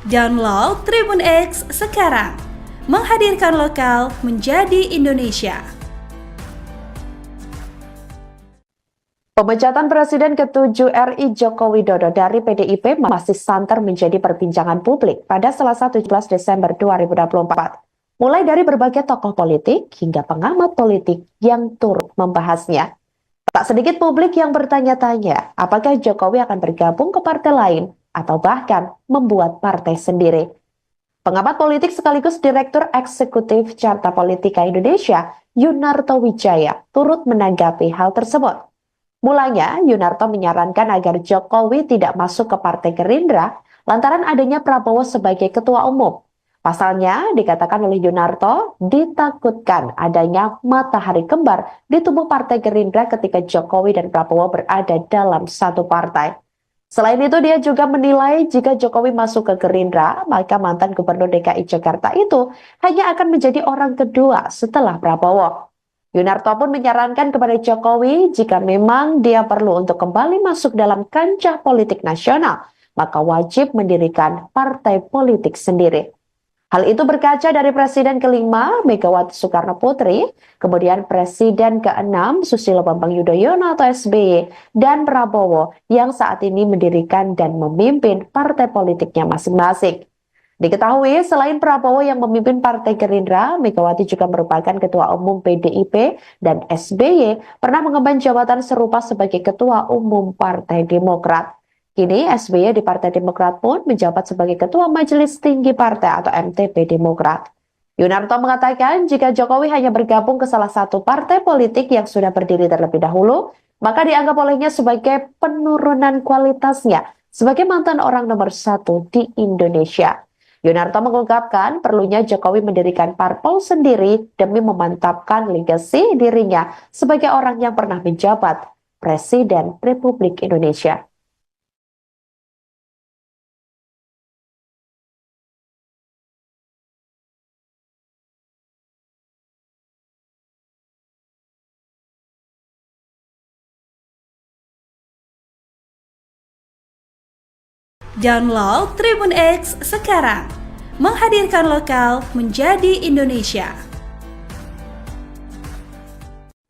Download Tribun X sekarang, menghadirkan lokal menjadi Indonesia. Pemecatan Presiden ke-7 RI Joko Widodo dari PDIP masih santer menjadi perbincangan publik pada Selasa 17 Desember 2024. Mulai dari berbagai tokoh politik hingga pengamat politik yang turut membahasnya. Tak sedikit publik yang bertanya-tanya apakah Jokowi akan bergabung ke partai lain atau bahkan membuat partai sendiri. Pengamat politik sekaligus Direktur Eksekutif Carta Politika Indonesia, Yunarto Wijaya, turut menanggapi hal tersebut. Mulanya, Yunarto menyarankan agar Jokowi tidak masuk ke Partai Gerindra lantaran adanya Prabowo sebagai ketua umum. Pasalnya, dikatakan oleh Yunarto, ditakutkan adanya matahari kembar di tubuh Partai Gerindra ketika Jokowi dan Prabowo berada dalam satu partai. Selain itu, dia juga menilai jika Jokowi masuk ke Gerindra, maka mantan Gubernur DKI Jakarta itu hanya akan menjadi orang kedua setelah Prabowo. Yunarto pun menyarankan kepada Jokowi jika memang dia perlu untuk kembali masuk dalam kancah politik nasional, maka wajib mendirikan partai politik sendiri. Hal itu berkaca dari Presiden kelima Megawati Soekarno Putri, kemudian Presiden ke-6 Susilo Bambang Yudhoyono atau SBY, dan Prabowo yang saat ini mendirikan dan memimpin partai politiknya masing-masing. Diketahui selain Prabowo yang memimpin Partai Gerindra, Megawati juga merupakan Ketua Umum PDIP dan SBY pernah mengemban jabatan serupa sebagai Ketua Umum Partai Demokrat. Kini SBY di Partai Demokrat pun menjabat sebagai Ketua Majelis Tinggi Partai atau MTP Demokrat. Yunarto mengatakan jika Jokowi hanya bergabung ke salah satu partai politik yang sudah berdiri terlebih dahulu, maka dianggap olehnya sebagai penurunan kualitasnya sebagai mantan orang nomor 1 di Indonesia. Yunarto mengungkapkan perlunya Jokowi mendirikan parpol sendiri demi memantapkan legasi dirinya sebagai orang yang pernah menjabat Presiden Republik Indonesia. Download Tribun X sekarang, menghadirkan lokal menjadi Indonesia.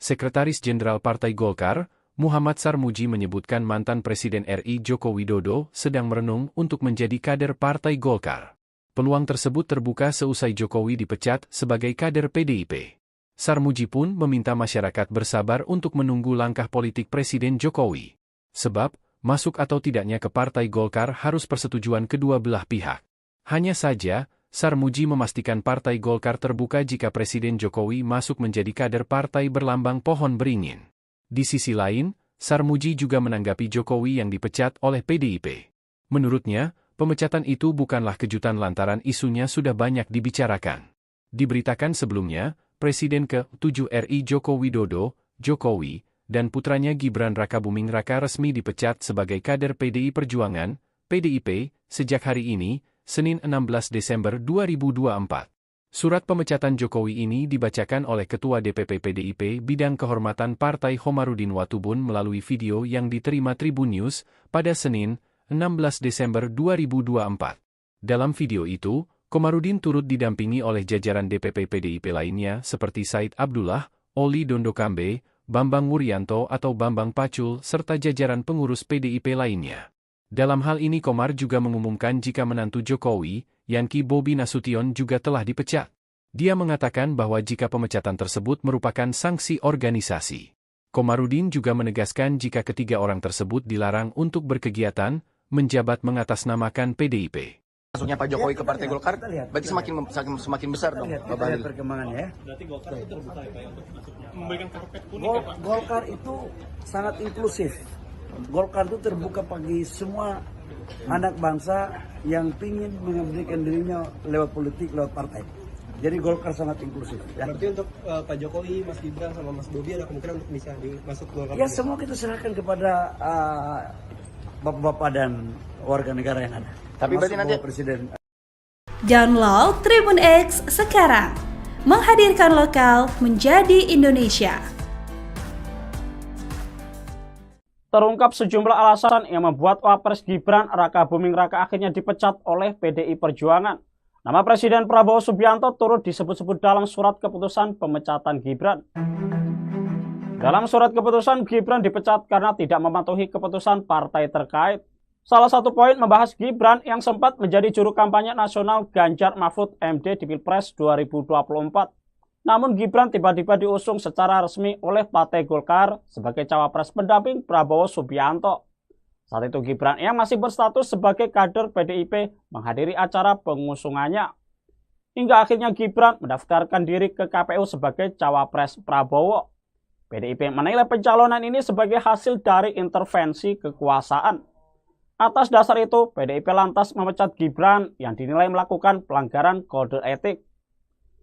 Sekretaris Jenderal Partai Golkar, Muhammad Sarmuji menyebutkan mantan Presiden RI Joko Widodo sedang merenung untuk menjadi kader Partai Golkar. Peluang tersebut terbuka seusai Jokowi dipecat sebagai kader PDIP. Sarmuji pun meminta masyarakat bersabar untuk menunggu langkah politik Presiden Jokowi. Sebab, masuk atau tidaknya ke Partai Golkar harus persetujuan kedua belah pihak. Hanya saja, Sarmuji memastikan Partai Golkar terbuka jika Presiden Jokowi masuk menjadi kader partai berlambang pohon beringin. Di sisi lain, Sarmuji juga menanggapi Jokowi yang dipecat oleh PDIP. Menurutnya, pemecatan itu bukanlah kejutan lantaran isunya sudah banyak dibicarakan. Diberitakan sebelumnya, Presiden ke-7 RI Joko Widodo, Jokowi, dan putranya Gibran Rakabuming Raka resmi dipecat sebagai kader PDI Perjuangan, PDIP, sejak hari ini, Senin 16 Desember 2024. Surat pemecatan Jokowi ini dibacakan oleh Ketua DPP PDIP Bidang Kehormatan Partai Khomarudin Watubun melalui video yang diterima Tribun News pada Senin, 16 Desember 2024. Dalam video itu, Khomarudin turut didampingi oleh jajaran DPP PDIP lainnya seperti Said Abdullah, Oli Dondokambe, Bambang Wuryanto atau Bambang Pacul serta jajaran pengurus PDIP lainnya. Dalam hal ini Komar juga mengumumkan jika menantu Jokowi, Yanki Bobi Nasution juga telah dipecat. Dia mengatakan bahwa jika pemecatan tersebut merupakan sanksi organisasi. Khomarudin juga menegaskan jika ketiga orang tersebut dilarang untuk berkegiatan, menjabat mengatasnamakan PDIP. Masuknya Pak Jokowi ke Partai Golkar, berarti semakin besar dong. Kita lihat perkembangannya ya. Berarti Golkar itu terbuka ya Pak ya untuk memberikan karpet kuning ya Pak? Golkar itu sangat inklusif. Golkar itu terbuka bagi semua anak bangsa yang ingin mengabdikan dirinya lewat politik, lewat partai. Jadi Golkar sangat inklusif. Ya. Berarti untuk Pak Jokowi, Mas Gibran sama Mas Bobi ada kemungkinan untuk bisa masuk Golkar? Ya semua kita serahkan kepada bapak-bapak dan warga negara yang ada. Tapi berarti nanti Presiden. Download Tribun X sekarang, menghadirkan lokal menjadi Indonesia. Terungkap sejumlah alasan yang membuat Wapres Gibran Rakabuming Raka akhirnya dipecat oleh PDI Perjuangan. Nama Presiden Prabowo Subianto turut disebut-sebut dalam surat keputusan pemecatan Gibran. Dalam surat keputusan, Gibran dipecat karena tidak mematuhi keputusan partai terkait. Salah satu poin membahas Gibran yang sempat menjadi juru kampanye nasional Ganjar Mahfud MD di Pilpres 2024. Namun Gibran tiba-tiba diusung secara resmi oleh Partai Golkar sebagai cawapres pendamping Prabowo Subianto. Saat itu Gibran yang masih berstatus sebagai kader PDIP menghadiri acara pengusungannya. Hingga akhirnya Gibran mendaftarkan diri ke KPU sebagai cawapres Prabowo. PDIP menilai pencalonan ini sebagai hasil dari intervensi kekuasaan. Atas dasar itu, PDIP lantas memecat Gibran yang dinilai melakukan pelanggaran kode etik.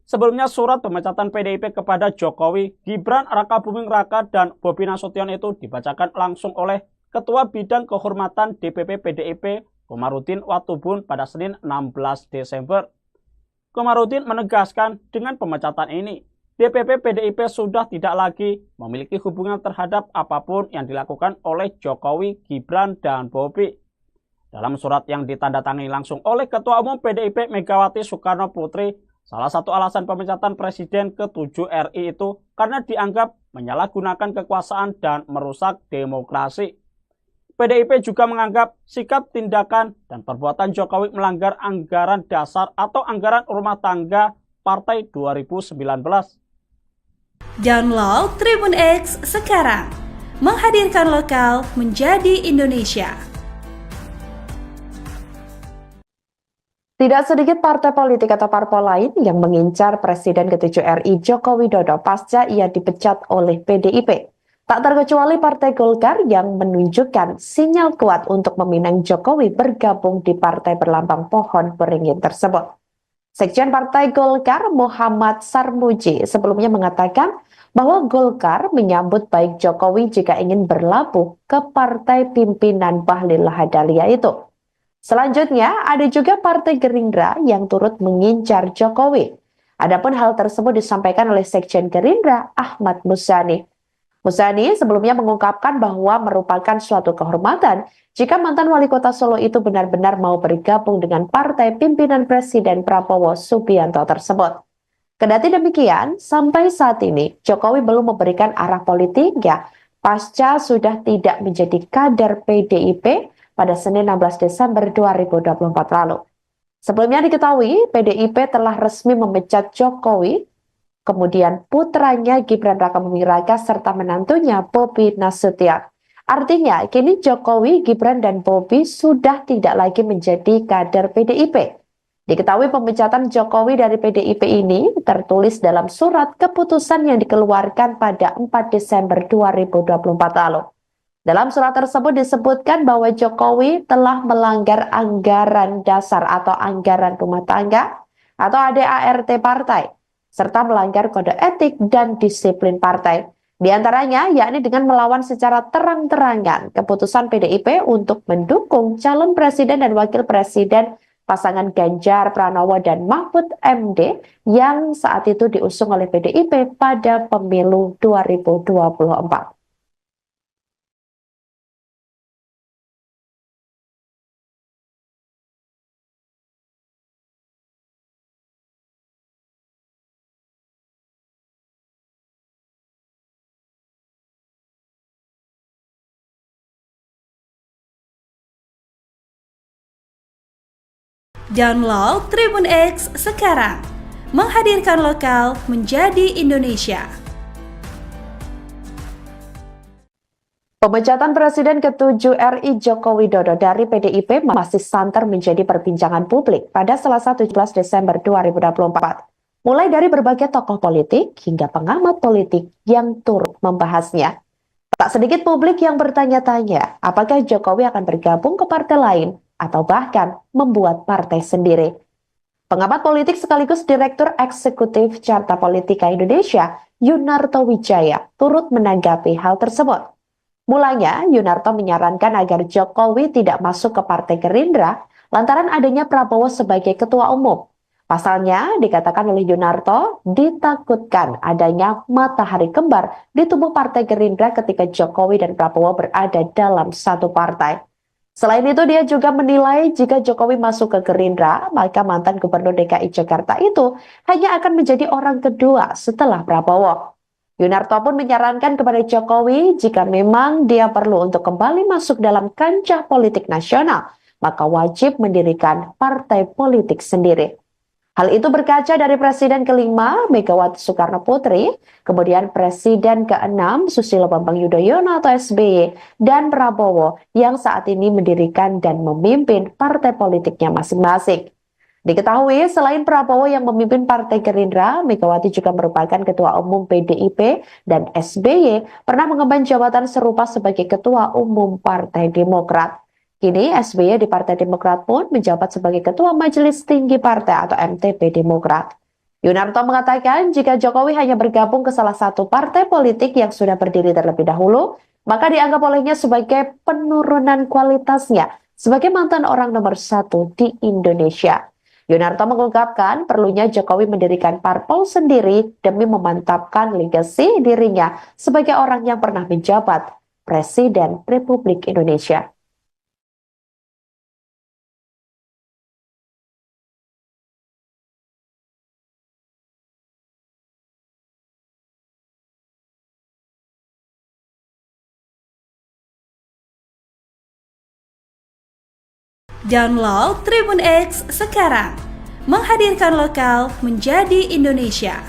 Sebelumnya surat pemecatan PDIP kepada Jokowi, Gibran Rakabuming Raka, dan Bobi Nasution itu dibacakan langsung oleh Ketua Bidang Kehormatan DPP PDIP Komarudin Watubun pada Senin 16 Desember. Komarudin menegaskan dengan pemecatan ini, DPP PDIP sudah tidak lagi memiliki hubungan terhadap apapun yang dilakukan oleh Jokowi, Gibran, dan Bobi. Dalam surat yang ditandatangani langsung oleh Ketua Umum PDIP Megawati Soekarno Putri, salah satu alasan pemecatan Presiden ke-7 RI itu karena dianggap menyalahgunakan kekuasaan dan merusak demokrasi. PDIP juga menganggap sikap, tindakan, dan perbuatan Jokowi melanggar anggaran dasar atau anggaran rumah tangga Partai 2019. Download Tribun X sekarang, menghadirkan lokal menjadi Indonesia. Tidak sedikit partai politik atau parpol lain yang mengincar Presiden ke-7 RI Joko Widodo pasca ia dipecat oleh PDIP. Tak terkecuali Partai Golkar yang menunjukkan sinyal kuat untuk meminang Jokowi bergabung di partai berlambang pohon beringin tersebut. Sekjen Partai Golkar Muhammad Sarmuji sebelumnya mengatakan bahwa Golkar menyambut baik Jokowi jika ingin berlabuh ke partai pimpinan Bahlil Lahadalia itu. Selanjutnya, ada juga Partai Gerindra yang turut mengincar Jokowi. Adapun hal tersebut disampaikan oleh Sekjen Gerindra Ahmad Muzani. Muzani sebelumnya mengungkapkan bahwa merupakan suatu kehormatan jika mantan wali kota Solo itu benar-benar mau bergabung dengan partai pimpinan Presiden Prabowo Subianto tersebut. Kendati demikian, sampai saat ini Jokowi belum memberikan arah politiknya pasca sudah tidak menjadi kader PDIP pada Senin 16 Desember 2024 lalu. Sebelumnya diketahui, PDIP telah resmi memecat Jokowi, kemudian putranya Gibran Rakabuming Raka serta menantunya Bobi Nasution. Artinya, kini Jokowi, Gibran, dan Bobi sudah tidak lagi menjadi kader PDIP. Diketahui pemecatan Jokowi dari PDIP ini tertulis dalam surat keputusan yang dikeluarkan pada 4 Desember 2024 lalu. Dalam surat tersebut disebutkan bahwa Jokowi telah melanggar anggaran dasar atau anggaran rumah tangga atau ADART partai, serta melanggar kode etik dan disiplin partai. Di antaranya yakni dengan melawan secara terang-terangan keputusan PDIP untuk mendukung calon presiden dan wakil presiden pasangan Ganjar Pranowo dan Mahfud MD yang saat itu diusung oleh PDIP pada pemilu 2024. Download Tribun X sekarang, menghadirkan lokal menjadi Indonesia. Pemecatan Presiden ke-7 RI Joko Widodo dari PDIP masih santer menjadi perbincangan publik pada Selasa 17 Desember 2024. Mulai dari berbagai tokoh politik hingga pengamat politik yang turut membahasnya. Tak sedikit publik yang bertanya-tanya apakah Jokowi akan bergabung ke partai lain atau bahkan membuat partai sendiri. Pengamat politik sekaligus Direktur Eksekutif Carta Politika Indonesia, Yunarto Wijaya, turut menanggapi hal tersebut. Mulanya, Yunarto menyarankan agar Jokowi tidak masuk ke Partai Gerindra lantaran adanya Prabowo sebagai ketua umum. Pasalnya, dikatakan oleh Yunarto, ditakutkan adanya matahari kembar di tubuh Partai Gerindra ketika Jokowi dan Prabowo berada dalam satu partai. Selain itu, dia juga menilai jika Jokowi masuk ke Gerindra, maka mantan Gubernur DKI Jakarta itu hanya akan menjadi orang kedua setelah Prabowo. Yunarto pun menyarankan kepada Jokowi jika memang dia perlu untuk kembali masuk dalam kancah politik nasional, maka wajib mendirikan partai politik sendiri. Hal itu berkaca dari Presiden ke-5 Megawati Soekarno Putri, kemudian Presiden ke-6 Susilo Bambang Yudhoyono atau SBY, dan Prabowo yang saat ini mendirikan dan memimpin partai politiknya masing-masing. Diketahui selain Prabowo yang memimpin Partai Gerindra, Megawati juga merupakan Ketua Umum PDIP dan SBY pernah mengemban jabatan serupa sebagai Ketua Umum Partai Demokrat. Kini SBY di Partai Demokrat pun menjabat sebagai Ketua Majelis Tinggi Partai atau MTP Demokrat. Yunarto mengatakan jika Jokowi hanya bergabung ke salah satu partai politik yang sudah berdiri terlebih dahulu, maka dianggap olehnya sebagai penurunan kualitasnya sebagai mantan orang nomor 1 di Indonesia. Yunarto mengungkapkan perlunya Jokowi mendirikan parpol sendiri demi memantapkan legasi dirinya sebagai orang yang pernah menjabat Presiden Republik Indonesia. Download Tribun X sekarang, menghadirkan lokal menjadi Indonesia.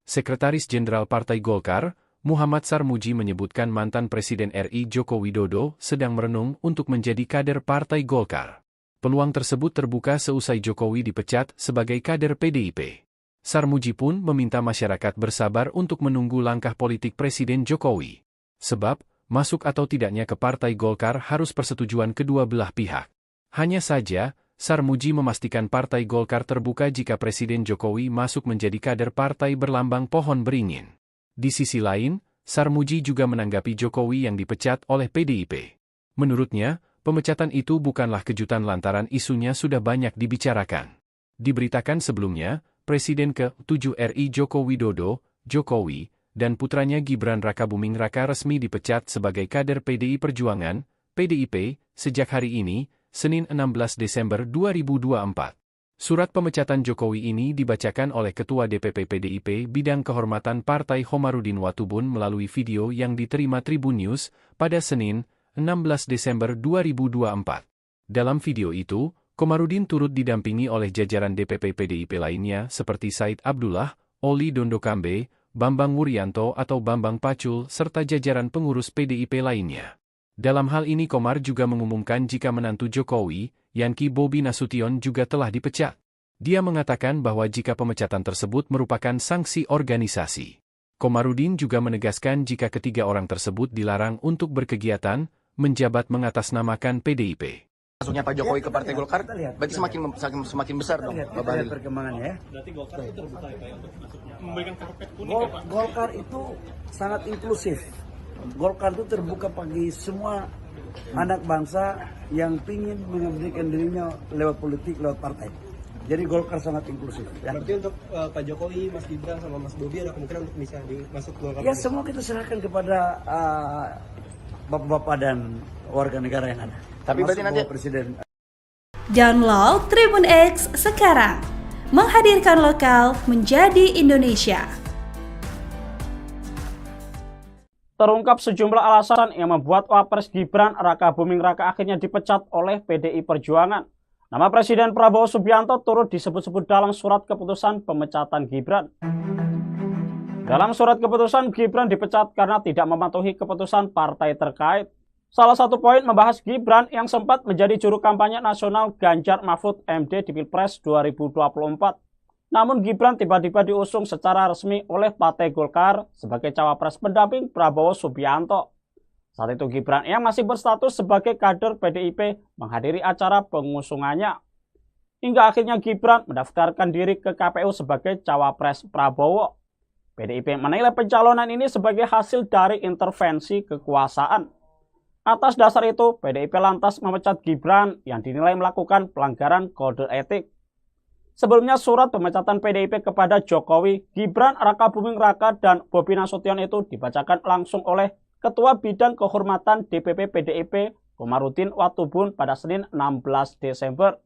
Sekretaris Jenderal Partai Golkar, Muhammad Sarmuji menyebutkan mantan Presiden RI Joko Widodo sedang merenung untuk menjadi kader Partai Golkar. Peluang tersebut terbuka seusai Jokowi dipecat sebagai kader PDIP. Sarmuji pun meminta masyarakat bersabar untuk menunggu langkah politik Presiden Jokowi. Sebab, masuk atau tidaknya ke Partai Golkar harus persetujuan kedua belah pihak. Hanya saja, Sarmuji memastikan Partai Golkar terbuka jika Presiden Jokowi masuk menjadi kader partai berlambang pohon beringin. Di sisi lain, Sarmuji juga menanggapi Jokowi yang dipecat oleh PDIP. Menurutnya, pemecatan itu bukanlah kejutan lantaran isunya sudah banyak dibicarakan. Diberitakan sebelumnya, Presiden ke-7 RI Joko Widodo, Jokowi, dan putranya Gibran Rakabuming Raka resmi dipecat sebagai kader PDI Perjuangan, PDIP, sejak hari ini, Senin 16 Desember 2024. Surat pemecatan Jokowi ini dibacakan oleh Ketua DPP PDIP Bidang Kehormatan Partai Khomarudin Watubun melalui video yang diterima Tribun News pada Senin, 16 Desember 2024. Dalam video itu, Khomarudin turut didampingi oleh jajaran DPP PDIP lainnya seperti Said Abdullah, Oli Dondokambe, Bambang Wuryanto atau Bambang Pacul serta jajaran pengurus PDIP lainnya. Dalam hal ini Komar juga mengumumkan jika menantu Jokowi, Yanki Bobi Nasution juga telah dipecat. Dia mengatakan bahwa jika pemecatan tersebut merupakan sanksi organisasi. Khomarudin juga menegaskan jika ketiga orang tersebut dilarang untuk berkegiatan, menjabat mengatasnamakan PDIP. Masuknya Pak Jokowi ke Partai Golkar, berarti semakin besar dong. Kita lihat perkembangannya ya. Berarti Golkar itu terbuka ya Pak ya, untuk memberikan karpet kuning ya Pak? Golkar itu sangat inklusif. Golkar itu terbuka bagi semua anak bangsa yang ingin mengabdikan dirinya lewat politik, lewat partai. Jadi Golkar sangat inklusif. Ya. Berarti untuk Pak Jokowi, Mas Gibran sama Mas Bobi ada kemungkinan untuk bisa masuk Golkar? Ya semua kita serahkan kepada bapak-bapak dan warga negara yang ada. Tapi berarti nanti Presiden. Download Tribun X sekarang, menghadirkan lokal menjadi Indonesia. Terungkap sejumlah alasan yang membuat Wapres Gibran Rakabuming Raka akhirnya dipecat oleh PDI Perjuangan. Nama Presiden Prabowo Subianto turut disebut-sebut dalam surat keputusan pemecatan Gibran. Dalam surat keputusan, Gibran dipecat karena tidak mematuhi keputusan partai terkait. Salah satu poin membahas Gibran yang sempat menjadi juru kampanye nasional Ganjar Mahfud MD di Pilpres 2024. Namun Gibran tiba-tiba diusung secara resmi oleh Partai Golkar sebagai cawapres pendamping Prabowo Subianto. Saat itu Gibran yang masih berstatus sebagai kader PDIP menghadiri acara pengusungannya. Hingga akhirnya Gibran mendaftarkan diri ke KPU sebagai cawapres Prabowo. PDIP menilai pencalonan ini sebagai hasil dari intervensi kekuasaan. Atas dasar itu, PDIP lantas memecat Gibran yang dinilai melakukan pelanggaran kode etik. Sebelumnya surat pemecatan PDIP kepada Jokowi, Gibran Rakabuming Raka dan Bobi Nasution itu dibacakan langsung oleh Ketua Bidang Kehormatan DPP PDIP Khomarudin Watubun pada Senin 16 Desember.